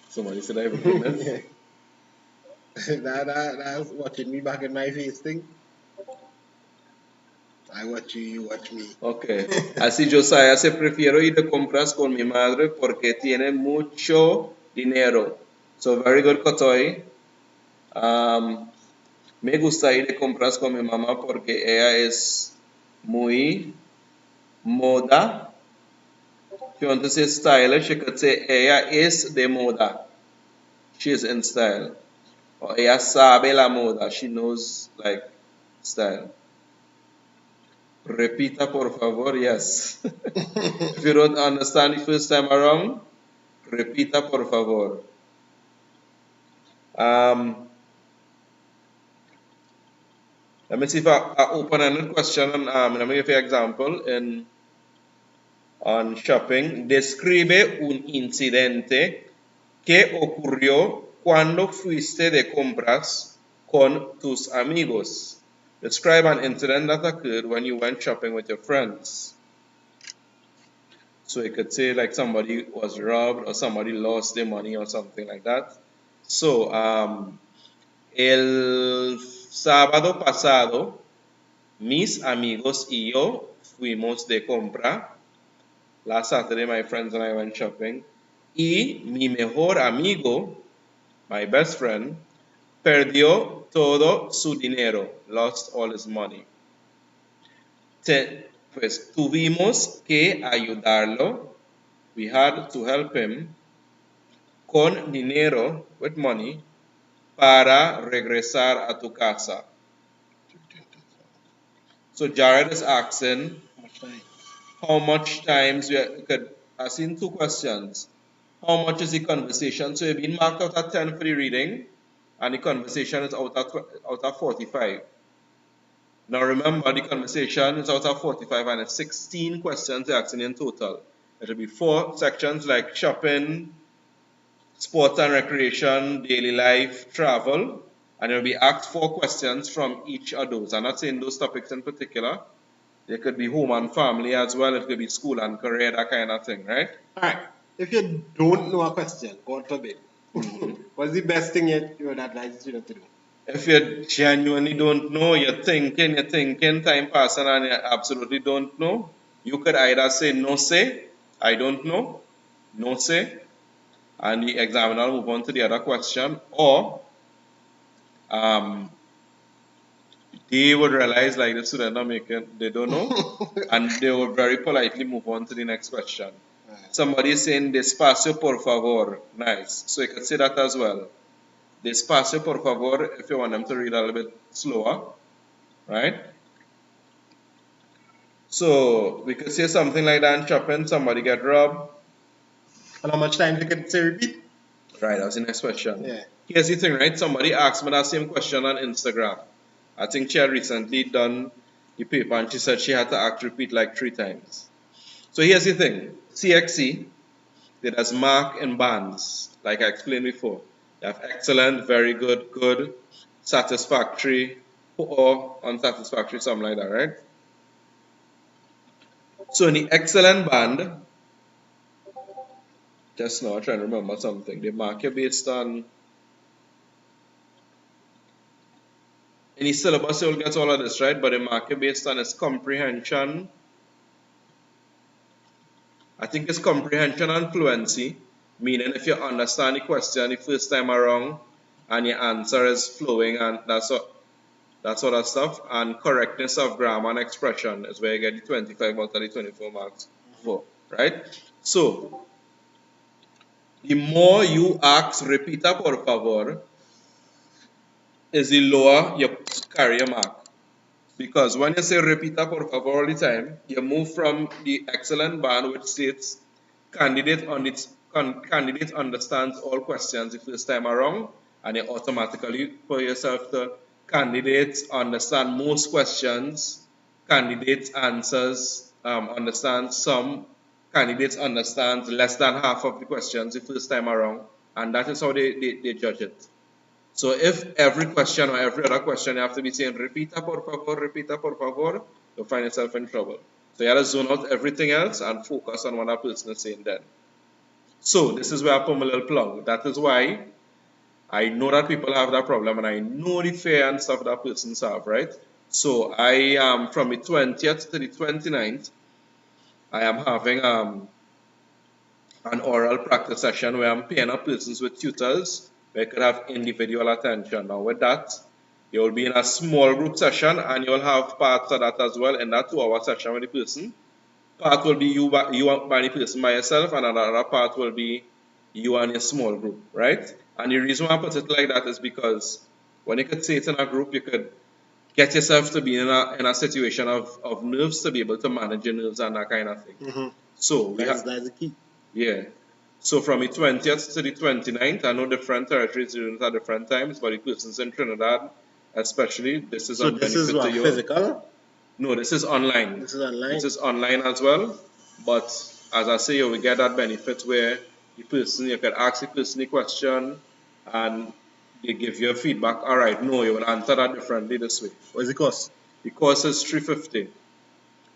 Somebody said everything. That's watching me back in my face thing. I watch you, you watch me. Okay. Así Josiah se prefiero ir de compras con mi madre porque tiene mucho dinero. So very good, Kotoy. Me gusta ir de compras con mi mamá porque ella es muy moda. If you want to say stylish, you could say ella es de moda. She is in style. Or ella sabe la moda. She knows like style. Repita por favor, yes. If you don't understand the first time around, repita por favor. Let me see if I open another question. Let me give you an example on shopping. Describe un incidente que ocurrió cuando fuiste de compras con tus amigos. Describe an incident that occurred when you went shopping with your friends. So it could say like somebody was robbed or somebody lost their money or something like that. So, el sábado pasado, mis amigos y yo fuimos de compra. Last Saturday, my friends and I went shopping. Y mi mejor amigo, my best friend, perdió todo su dinero, lost all his money. Pues tuvimos que ayudarlo. We had to help him con dinero, with money, para regresar a tu casa. So Jared is asking how much times we could ask in two questions. How much is the conversation? So you've been marked out at 10 for the reading, and the conversation is out of 45. Now remember, the conversation is out of 45, and it's 16 questions they're asking in total. It will be 4 sections like shopping, sports and recreation, daily life, travel, and you'll be asked 4 questions from each of those. I'm not saying those topics in particular. It could be home and family as well. It could be school and career, that kind of thing, right? Alright. If you don't know a question, God forbid, what's the best thing you would advise the student to do? If you genuinely don't know, you're thinking, time passing, and you absolutely don't know, you could either say no sé, I don't know, no sé, and the examiner will move on to the other question, or they would realize like the student are making, they don't know, and they will very politely move on to the next question. Somebody is saying despacio por favor. Nice. So you can say that as well. Despacio por favor if you want them to read a little bit slower. Right? So we could say something like that in shopping, somebody get robbed. And how much time you can say repeat? Right, that's the next question. Yeah. Here's the thing, right? Somebody asked me that same question on Instagram. I think she had recently done the paper and she said she had to act repeat like 3 times. So here's the thing. CXC, they does mark in bands, like I explained before. You have excellent, very good, good, satisfactory, or unsatisfactory, something like that, right? So in the excellent band, just now I'm trying to remember something. They mark you based on, in the syllabus you'll get all of this, right? But they mark you based on its comprehension. I think it's comprehension and fluency, meaning if you understand the question the first time around and your answer is flowing and that sort of stuff, and correctness of grammar and expression is where you get the 25 out of the 24 marks for, right? So, the more you ask repita por favor, is the lower you carry your mark. Because when you say repita por favor all the time, you move from the excellent band which states candidate understands all questions the first time around, and you automatically put yourself to candidates understand most questions, candidates answers understand some, candidates understand less than half of the questions the first time around, and that is how they judge it. So if every question or every other question you have to be saying repita por favor, you'll find yourself in trouble. So you have to zone out everything else and focus on what that person is saying then. So this is where I put my little plug. That is why I know that people have that problem and I know the fear and stuff that persons have, right? So I am from the 20th to the 29th, I am having an oral practice session where I'm pairing up persons with tutors where you could have individual attention. Now with that, you will be in a small group session and you will have parts of that as well in that 2-hour session with the person. Part will be you by the person by yourself, and another part will be you and your small group, right? And the reason why I put it like that is because when you could say it in a group, you could get yourself to be in a situation of nerves to be able to manage your nerves and that kind of thing. So that's the key. Yeah. So from the 20th to the 29th, I know different territories doing it at different times, but the persons in Trinidad, especially, this is So a this benefit is what, to you. physical? No, this is online. This is online? This is online as well, but as I say, you will get that benefit where the person, you can ask the person the question and they give you feedback. Alright, no, you will answer that differently this way. What's the cost? The cost is $350.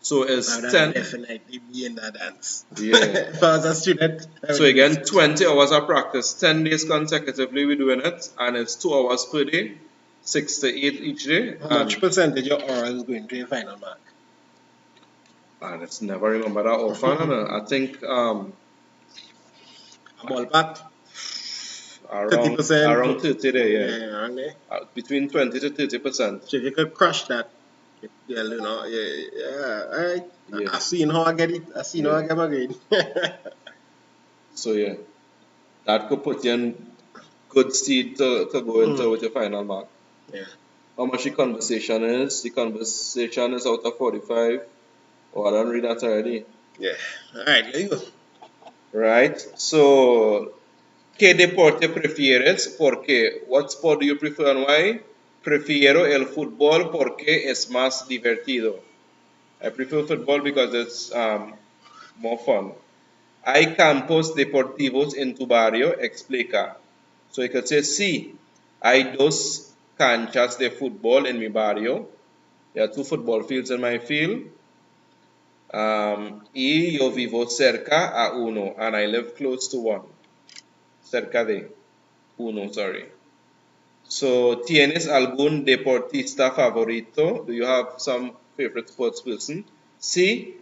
So it's I would 10. definitely be in that dance. Yeah. If I was a student. So again, 20 hours of practice, 10 days consecutively we're doing it, and it's 2 hours per day, 6 to 8 each day. How much percentage of oral is going to your final mark? And it's never remember that often. I think A ballpark? around 30%. around 30 there, yeah. Around there. Between 20 to 30%. So if you could crush that, yeah, you know, yeah, all right. Yeah. I seen how I get it. I seen how I get my grade. So yeah, that could put you in good stead to go into with your final mark. Yeah. How much the conversation is? The conversation is out of 45. Oh, I don't read that already. Yeah. All right, there you go. Right. So, ¿qué deporte prefieres? Porque what sport do you prefer and why? Prefiero el fútbol porque es más divertido. I prefer football because it's more fun. ¿Hay campos deportivos en tu barrio? Explica. So you could say, sí, hay 2 canchas de fútbol en mi barrio. There are 2 football fields in my field. Y yo vivo cerca a uno, and I live close to one. Cerca de uno, sorry. So, ¿tienes algún deportista favorito? Do you have some favorite sports person? Sí,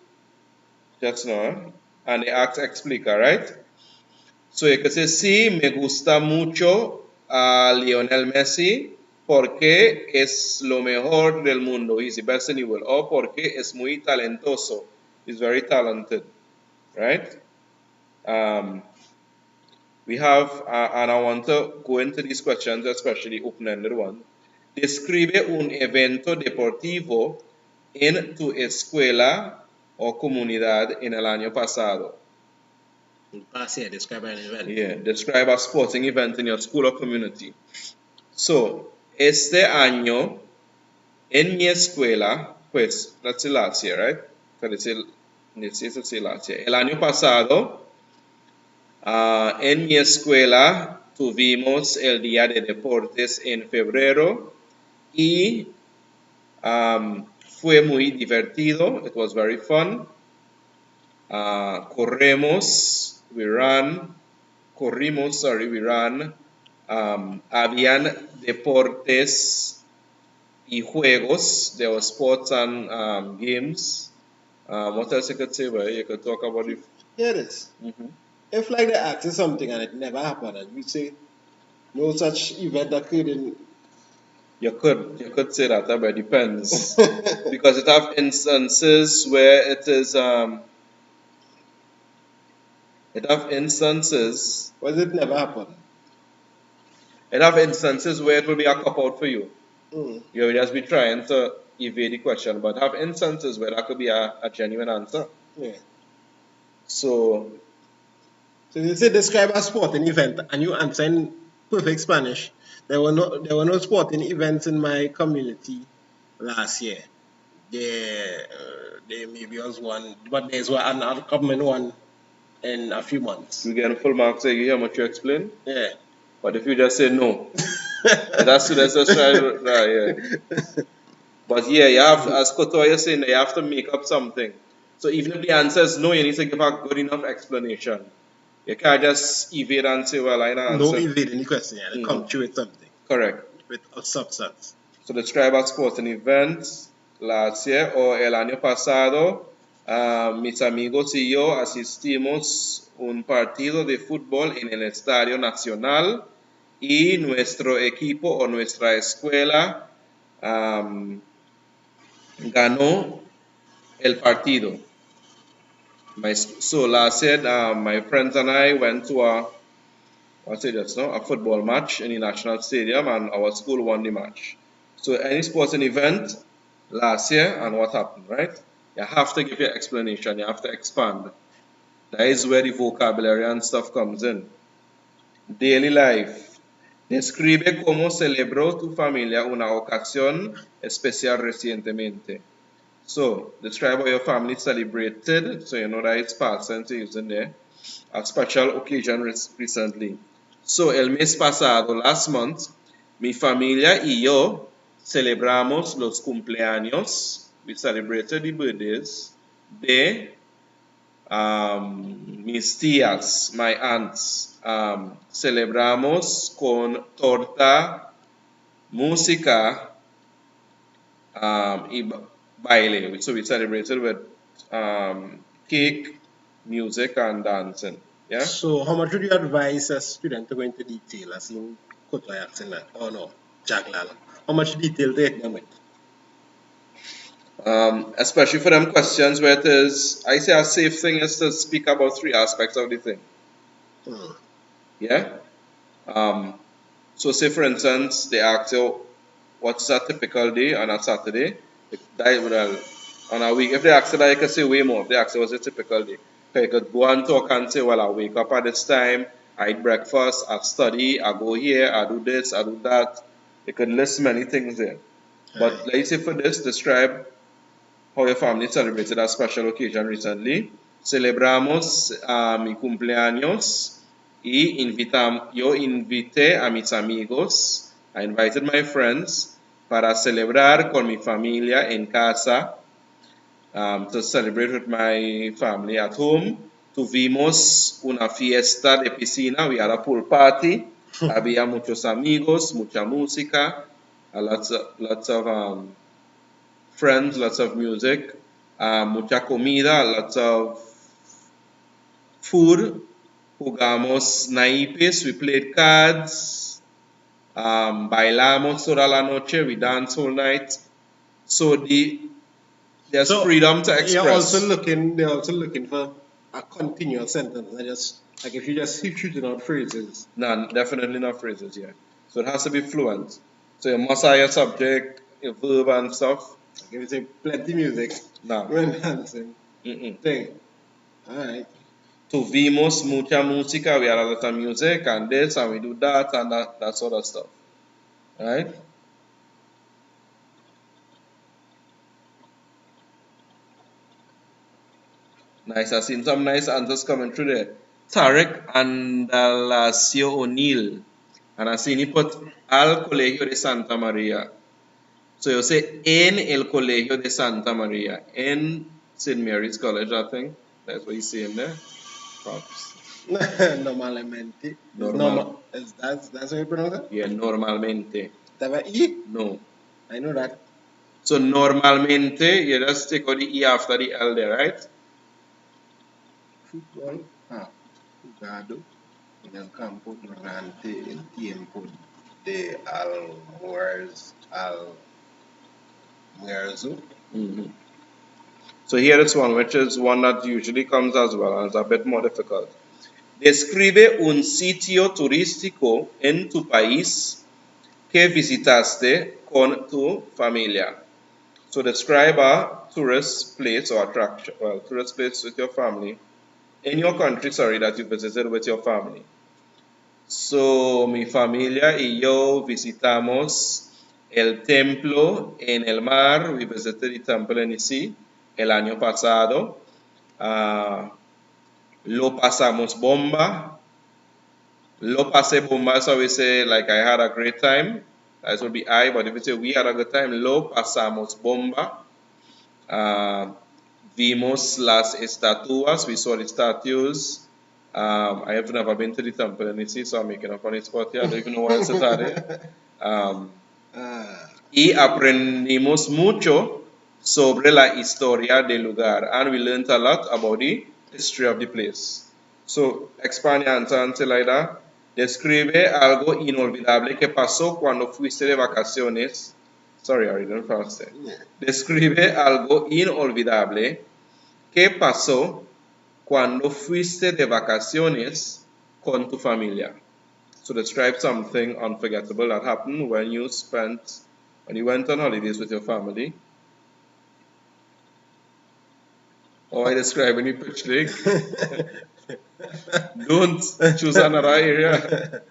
just no. And they ask explica, right? So you can say, sí, me gusta mucho a Lionel Messi porque es lo mejor del mundo. He's the best in the world. Or porque es muy talentoso. He's very talented, right? We have, and I want to go into these questions, especially open-ended ones. Describe un evento deportivo en tu escuela o comunidad en el año pasado. Describe an event. Yeah, describe a sporting event in your school or community. So, este año en mi escuela, pues, let's say last year, right? Let's say last year. El año pasado, en mi escuela tuvimos el día de deportes en febrero y fue muy divertido. It was very fun. We ran. Habían deportes y juegos. There were sports and games. What else you could say? Well, you could talk about it. Here it is. If like they ask you something and it never happened, and you say no such event occurred in. You could say that, but it depends. Because it have instances where it is it have instances. Was it never happened? It have instances where it will be a cop out for you. You will just be trying to evade the question, but have instances where that could be a genuine answer. Yeah. So you say describe a sporting event, and you answer in perfect Spanish. There were no sporting events in my community last year. There maybe was one, but there's an upcoming one in a few months. You get full marks. So you hear how much you explain. Yeah. But if you just say no, that's just try. Yeah. But yeah, you have, as Koto is saying, you have to make up something. So even if the answer is no, you need to give a good enough explanation. You can't just evade and say, well, I know answer. No evading the question, yeah. Come through with something. Correct. With a substance. So describe a sporting event last year o el año pasado. Mis amigos y yo asistimos un partido de fútbol en el Estadio Nacional y nuestro equipo o nuestra escuela ganó el partido. So last year, my friends and I went to a football match in the National Stadium, and our school won the match. So any sporting event last year and what happened, right? You have to give your explanation. You have to expand. That is where the vocabulary and stuff comes in. Daily life. Describe cómo celebró tu familia una ocasión especial recientemente. So, describe how your family celebrated, so you know that it's past tense using there, a special occasion recently. So, el mes pasado, last month, mi familia y yo celebramos los cumpleaños we celebrated the birthdays de mis tías, my aunts. Celebramos con torta, música, y baile. So we celebrated with cake, music, and dancing. Yeah. So how much would you advise a student to go into detail, as in Kotoy accent, or no, Jaglal? How much detail to hit them with? Especially for them questions where it is, I say a safe thing is to speak about 3 aspects of the thing. Yeah. So say for instance, they ask you, what's a typical day on a Saturday? Well, on a week, if they ask you that, you can say way more. If they ask you what's a typical day, okay, you could go and talk and say, well, I wake up at this time, I eat breakfast, I study, I go here, I do this, I do that. You could list many things there. But let's say for this, describe how your family celebrated a special occasion recently. Celebramos mi cumpleaños y yo invité a mis amigos. I invited my friends para celebrar con mi familia en casa, to celebrate with my family at home. Tuvimos una fiesta de piscina. We had a pool party. Había muchos amigos, mucha música, lots of friends, lots of music, mucha comida, lots of food. Jugamos naipes, we played cards, bailamos toda la noche, we danced all night. So there's freedom to express. They're also looking for a continuous sentence. Like if you just keep shooting out phrases. No, definitely not phrases, yeah. So it has to be fluent. So you must have your subject, your verb and stuff. Like if you say plenty music, no. When dancing. Thing. Alright. Tuvimos mucha música, we had a lot of music and this and we do that and that sort of stuff. Alright? Nice, I've seen some nice answers coming through there. Tarek Andalacio O'Neill. And I seen he put al Colegio de Santa Maria. So you say en el Colegio de Santa Maria. En St. Mary's College, I think. That's what he's saying there. Props. Normalmente. That's how you pronounce it? Yeah, normalmente. ¿Estaba I? No. I know that. So normalmente, you just take out the E after the L there, right? Fútbol jugado en el campo durante el tiempo de almuerzo. So here is one, which is one that usually comes as well, and it's a bit more difficult. Describe un sitio turístico en tu país que visitaste con tu familia. So describe a tourist place or attraction, well, tourist place with your family, in your country, sorry, that you visited with your family. So, mi familia y yo visitamos el templo en el mar. We visited the temple in the sea el año pasado. Lo pasamos bomba. Lo pasé bomba, so we say like I had a great time. That would be I, but if we say we had a good time, lo pasamos bomba. Vimos las estatuas, we saw the statues. I have never been to the temple in the sea, so I'm making a funny spot here. I don't even know why else it's there. Y aprendimos mucho sobre la historia del lugar, and we learned a lot about the history of the place. So, expand your answer until like that. Describe algo inolvidable que pasó cuando fuiste de vacaciones. Sorry, I didn't fast there. Describe algo inolvidable que pasó cuando fuiste de vacaciones con tu familia. So describe something unforgettable that happened when you went on holidays with your family. Or I describe any pitch lake. Don't choose another area.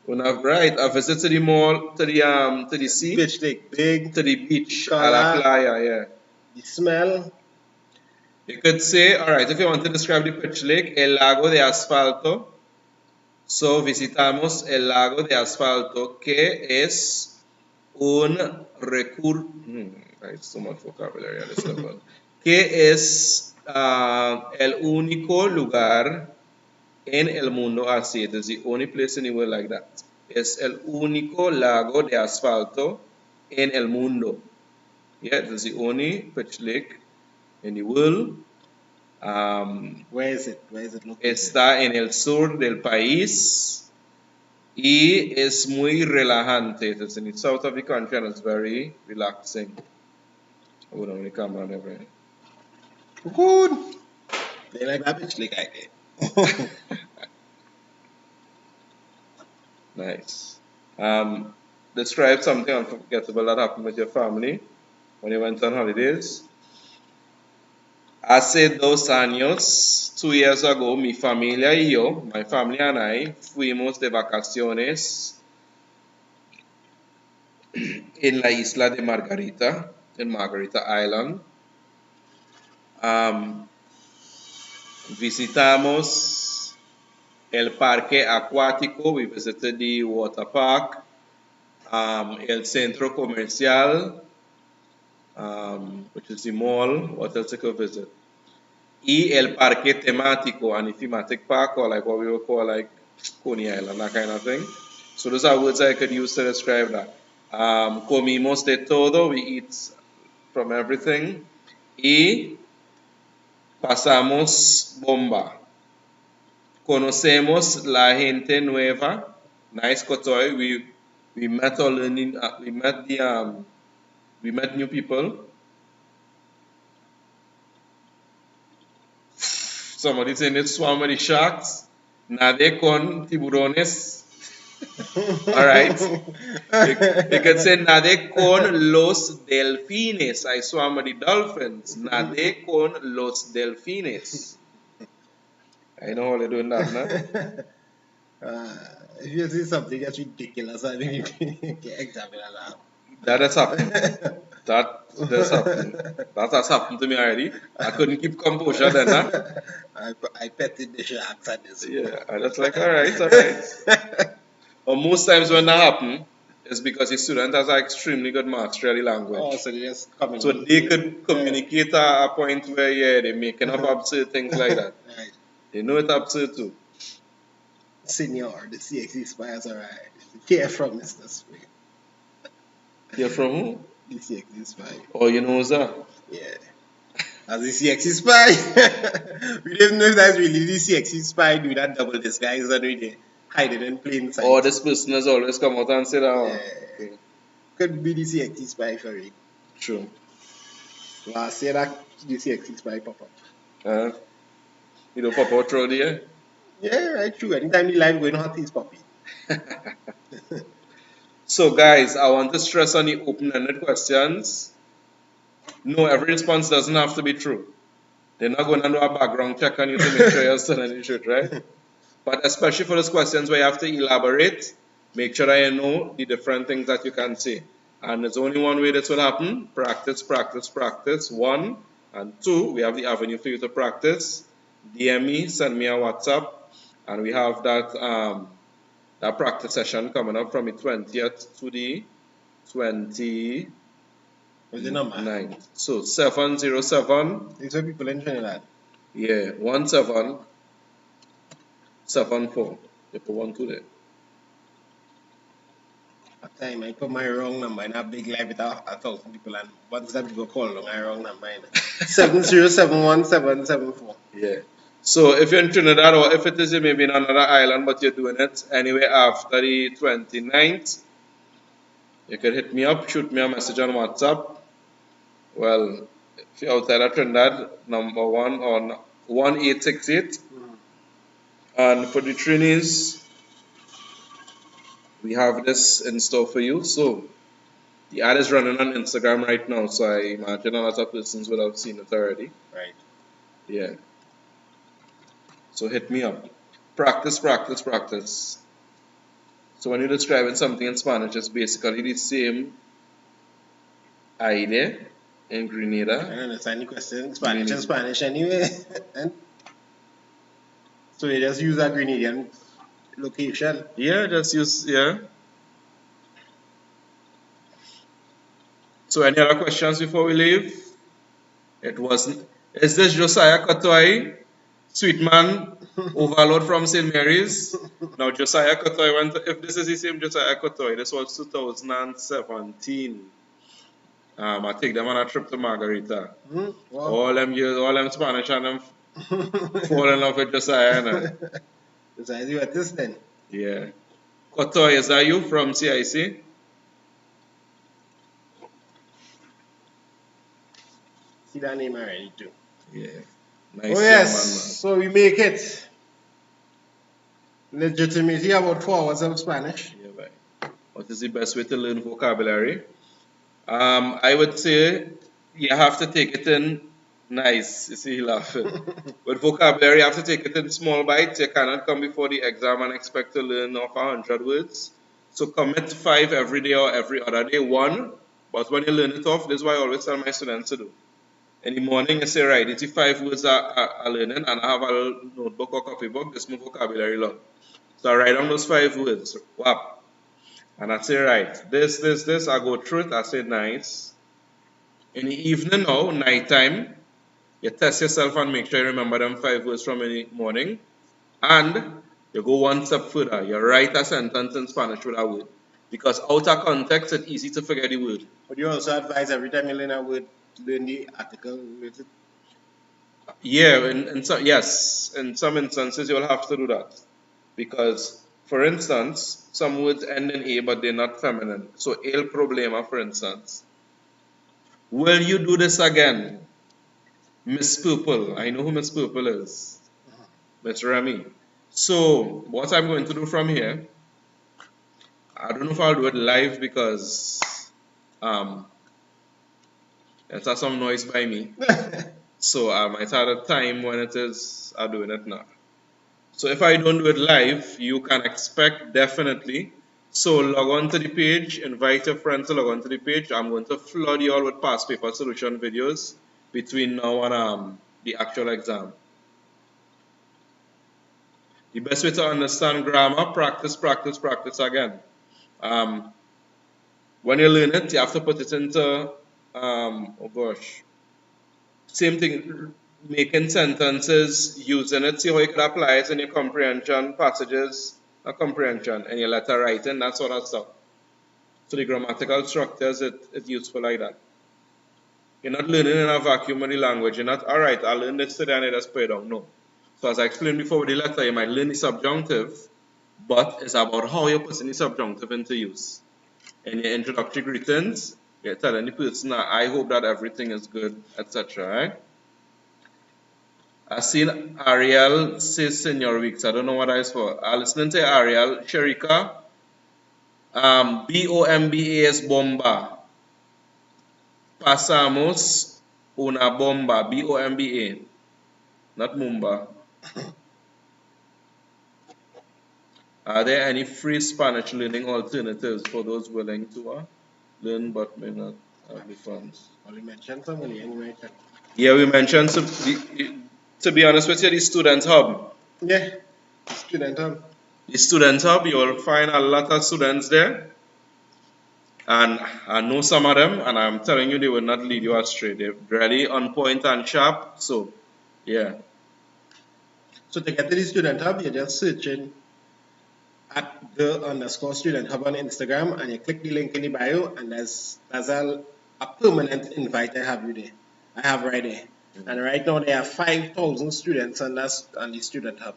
Right, I visited to the mall, to the sea. Pitch lake, big. To the beach, a la playa, yeah. The smell. You could say, alright, if you want to describe the pitch lake, el lago de asfalto. So visitamos el lago de asfalto, que es un Hay so much vocabulary at this level. ¿Qué es el único lugar en el mundo así? It is the only place in the world like that. Es el único lago de asfalto en el mundo. Yeah, it is the only pitch lake in the world. Where is it? Where is it located? Está en el sur del país y es muy relajante. It's in the south of the country and it's very relaxing. I would only come on every. Good. They like that bitch like I did. Nice. Describe something unforgettable that happened with your family when you went on holidays. Hace 2 años, 2 years ago, mi familia y yo, my family and I, fuimos de vacaciones en la isla de Margarita, in Margarita Island. Visitamos el parque acuático, we visited the water park, el centro comercial, which is the mall. What else you could visit? Y el parque temático, and the thematic park, or like what we would call like Coney Island, that kind of thing. So those are words I could use to describe that. Comimos de todo, we eat from everything. Y pasamos bomba. Conocemos la gente nueva. Nice kotoy. We met all we met new people. Somebody saying it swam with the sharks. Nade con tiburones. Alright. You can say nade con los delfines. I swam with the dolphins. Nade con los delfines. I know how they're doing that, no? If you see something that's ridiculous, I mean, you can examine that. That has happened. That has happened. That has happened to me already. I couldn't keep composure then, huh? I petted the sharks at this. Yeah, I was like, alright, alright. But most times when that happens, it's because the student has an extremely good mastery of the language. Oh, so they just communicate. So they could communicate at a point where, yeah, they're making up absurd things like that. Right. They know it's absurd too. Senior, the CXE spies are right. Hear from Mr. Spring. You're from who? The CXE spy. Oh, you know that? Yeah. As the CXE spy, we didn't know if that's really the CXE spy do that double disguise and we hide it in plain sight. Oh, this person has always come out and say that one. Yeah. Could be the CXE spy for it. True. Well, I say that the CXE spy pop up. You don't pop out through there? Yeah, right, true. Anytime the live going hot is poppy. So guys, I want to stress on the open-ended questions. No, every response doesn't have to be true. They're not going to do a background check on you to make sure you're telling the truth, right? But especially for those questions where you have to elaborate, make sure that you know the different things that you can say. And there's only one way this will happen. Practice, practice, practice. 1 and 2, we have the avenue for you to practice. DM me, send me a WhatsApp, and we have that that practice session coming up from the 20th to the 29th. What's the number? So 707. These are people in Trinidad. Yeah, 1774. You put 1 to there. At time I put my wrong number in a big live with 1,000 people, and once that people call on my wrong number, 7071774. Yeah. So if you're in Trinidad, or if it is maybe in another island, but you're doing it anyway after the 29th, you can hit me up, shoot me a message on WhatsApp. Well, if you're outside of Trinidad, number 1 on 1868. And for the trainees, we have this in store for you. So the ad is running on Instagram right now, so I imagine a lot of persons would have seen it already. Right. Yeah. So hit me up. Practice, practice, practice. So when you're describing something in Spanish, it's basically the same idea in Grenada. I don't understand the question. Spanish and Spanish anyway. So you just use a Grenadian location. Yeah, just use, yeah. So any other questions before we leave? It wasn't. Is this Josiah Kotoy, sweet man, overload from St. Mary's? Now Josiah Kotoy went. If this is the same Josiah Kotoy, this was 2017. I take them on a trip to Margarita. Wow. All them years, all them Spanish and them fall in love with Josiah. Josiah, you at this then? Yeah. Kotoy, is that you from CIC? See that name already too. Yeah. Nice. Oh yes, so we make it. Legitimately about 4 hours of Spanish. Yeah, right. What is the best way to learn vocabulary? I would say you have to take it in nice. You see, laughing. With vocabulary, you have to take it in small bites. You cannot come before the exam and expect to learn off 100 words. So commit 5 every day or every other day, 1. But when you learn it off, this is what I always tell my students to do. In the morning, you say, right, it's the 5 words I learning, and I have a little notebook or copybook. This is my vocabulary log. So I write down those 5 words. Whap. And I say, right, this, I go through it, I say, nice. In the evening now, nighttime, you test yourself and make sure you remember them 5 words from in the morning. And you go one step further. You write a sentence in Spanish with a word. Because out of context, it's easy to forget the word. But you also advise every time you learn a word, learn the article with it? Yeah, yes, in some instances you'll have to do that. Because, for instance, some words end in A but they're not feminine. So, el problema, for instance. Will you do this again? Miss Purple. I know who Miss Purple is. Miss Remy. So, what I'm going to do from here, I don't know if I'll do it live because there's some noise by me. So, I might have a time when I'm doing it now. So if I don't do it live, you can expect definitely. So log on to the page, invite your friends to log on to the page. I'm going to flood you all with past paper solution videos between now and the actual exam. The best way to understand grammar, practice again. When you learn it, you have to put it into, same thing, making sentences, using it, see how you could apply it in your comprehension passages, comprehension, and your letter writing, that sort of stuff. So the grammatical structures, it's useful like that. You're not learning in a vacuum of the language. You're not, all right, I'll learn this today and I just put it down. No. So as I explained before with the letter, you might learn the subjunctive, but it's about how you're putting the subjunctive into use. In your introductory greetings, you're telling the person, I hope that everything is good, etc. Right? I seen Ariel say Senior Weeks. I don't know what that is for. Listening to Ariel, Sharika, BOMBA is bomba. Pasamos una bomba. BOMBA. Not Mumba. Are there any free Spanish learning alternatives for those willing to learn but may not have the funds? Well, you mentioned somebody anyway. Yeah, we mentioned, to be honest with you, the Student Hub. Yeah, Student Hub. The Student Hub, you will find a lot of students there. And I know some of them, and I'm telling you, they will not lead you astray. They're really on point and sharp. So, yeah. So to get to the Student Hub, you're just searching at _Student Hub on Instagram, and you click the link in the bio, and there's a permanent invite I have you there. I have right there. And right now there are 5,000 students on the Student Hub.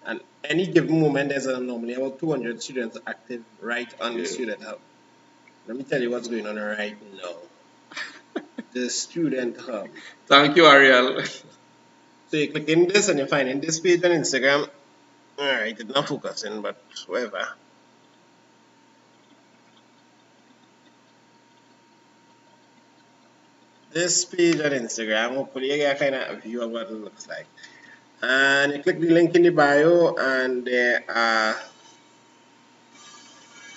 And any given moment there's normally about 200 students active right on the Student Hub. Let me tell you what's going on right now. The Student Hub. Thank you, Ariel. So you click in this and you find in this page on Instagram. Alright, it's not focusing, but whatever. This page on Instagram, hopefully you get a kind of view of what it looks like. And you click the link in the bio, and there are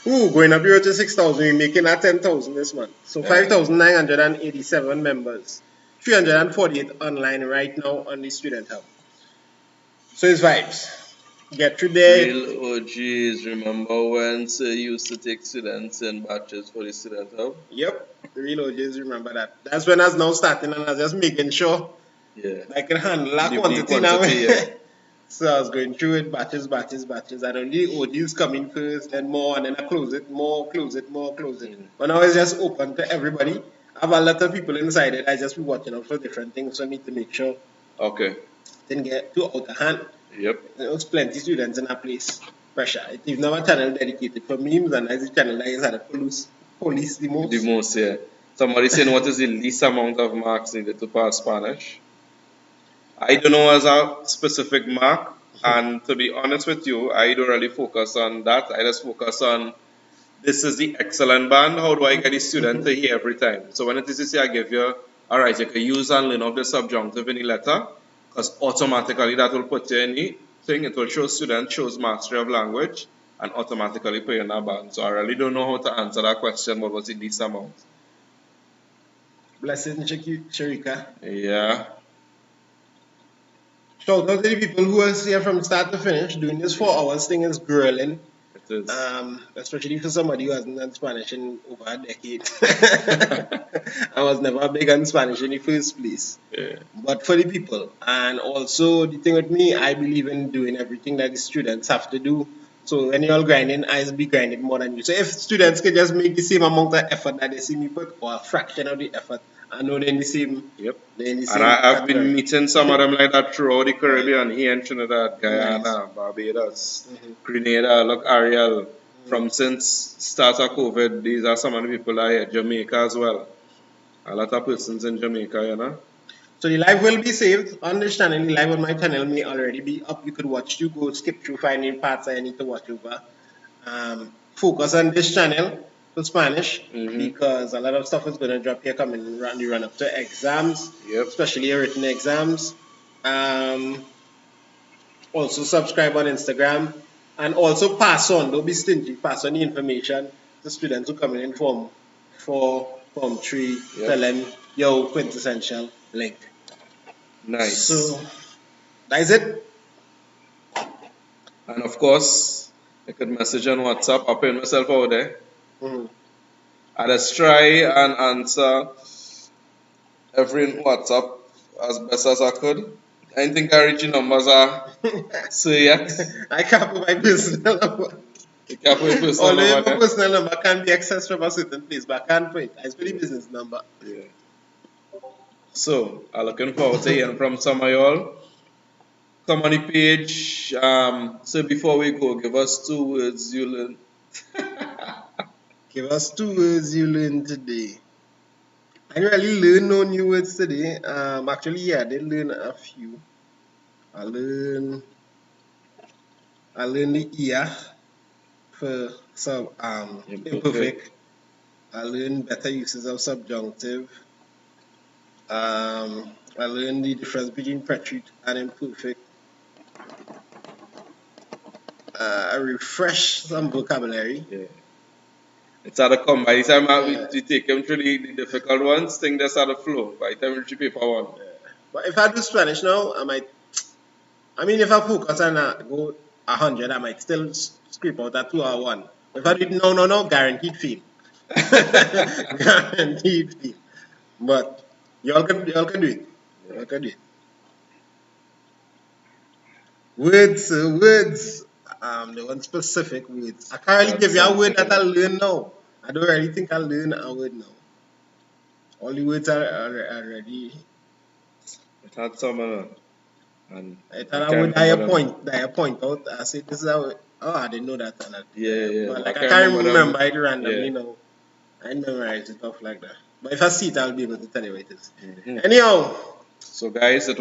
going up here to 6,000. We're making that 10,000 this month. So 5,987 members, 348 online right now on the Student Hub. So it's vibes. get through there. Real OGs, remember when Sir used to take students in batches for the student hub? Yep, the real OGs remember that. That's when I was now starting and I was just making sure Yeah. I can handle that The quantity now. quantity, yeah. So I was going through it, batches, and only OGs coming first, then more, and then I close it, more, close it, more, close it. But now it's just open to everybody. I have a lot of people inside it. I just be watching out for different things, so I need to make sure Okay. it didn't get too out of hand. Yep. There's plenty of students in that place. Pressure. It's not a channel dedicated for memes, and it's a channel that is had a police the most. The most, yeah. Somebody saying what is the least amount of marks needed to pass Spanish? I don't know as a specific mark, and to be honest with you, I don't really focus on that. I just focus on this is the excellent band. How do I get the student to hear every time? So when it is say I give you, all right, you can use and learn off the subjunctive in the letter, because automatically that will put you in the thing. It will show student shows mastery of language and automatically put you in a band. So I really don't know how to answer that question. What was the least amount? Blessed Sharika. Yeah. Shout out to the people who are here from start to finish. Doing this 4 hours thing is grueling. It is. Especially for somebody who hasn't done Spanish in over a decade. I was never big on Spanish in the first place. Yeah. But for the people, and also the thing with me, I believe in doing everything that the students have to do. So when you're all grinding, I'll be grinding more than you. So if students can just make the same amount of effort that they see me put, or a fraction of the effort, I know they're in the same. Yep. They're in the same And I've category. been meeting some of them like that throughout the Caribbean, here in Trinidad, Guyana, Barbados, Grenada, look, Ariel. From since start of COVID, these are some of the people that are here, Jamaica as well. A lot of persons in Jamaica, you know. So the live will be saved on this channel. The live on my channel may already be up. You could watch to go skip through finding parts I need to watch over. Focus on this channel for Spanish because a lot of stuff is going to drop here coming around the run up to exams, especially written exams. Also subscribe on Instagram and also pass on. Don't be stingy. Pass on the information to students who come in Form 4, Form 3. Tell them, yo, quintessential link. Nice. So that's it. And of course, I could message on WhatsApp. I'll put myself out there. I just try and answer every WhatsApp as best as I could. I don't think I reach the numbers so yet. I can't put my personal number. You can't put your personal Although number. your personal number can be accessed from a certain place, but I can't put it. It's pretty business number. Yeah. So, I'm looking forward to hearing from some of y'all. Come on the page. So before we go, give us 2 words you learned. Give us 2 words you learned today. I didn't really learn no new words today. Actually, yeah, I did learn a few. I learned the ear for some imperfect. I learned better uses of subjunctive. I learned the difference between preterite and imperfect. I refreshed some vocabulary. Yeah. It's out of come. By the time we take them through the difficult ones, things just out of flow. By the time we reach paper 1. Yeah. But if I do Spanish now, if I focus and go 100, I might still scrape out a 2 or 1. If I do no, guaranteed fail. Guaranteed fail. But y'all can do it. Y'all can do it. Words. The one specific words. I can't really give you a word that I learn now. I don't really think I learn a word now. All the words are already. It had some and I thought I would point out. I said this is how. I didn't know that. Yeah. But like I can't remember it randomly now. I memorize stuff like that. But if I see it, I'll be able to tell you what it is. Anyhow. So guys, it was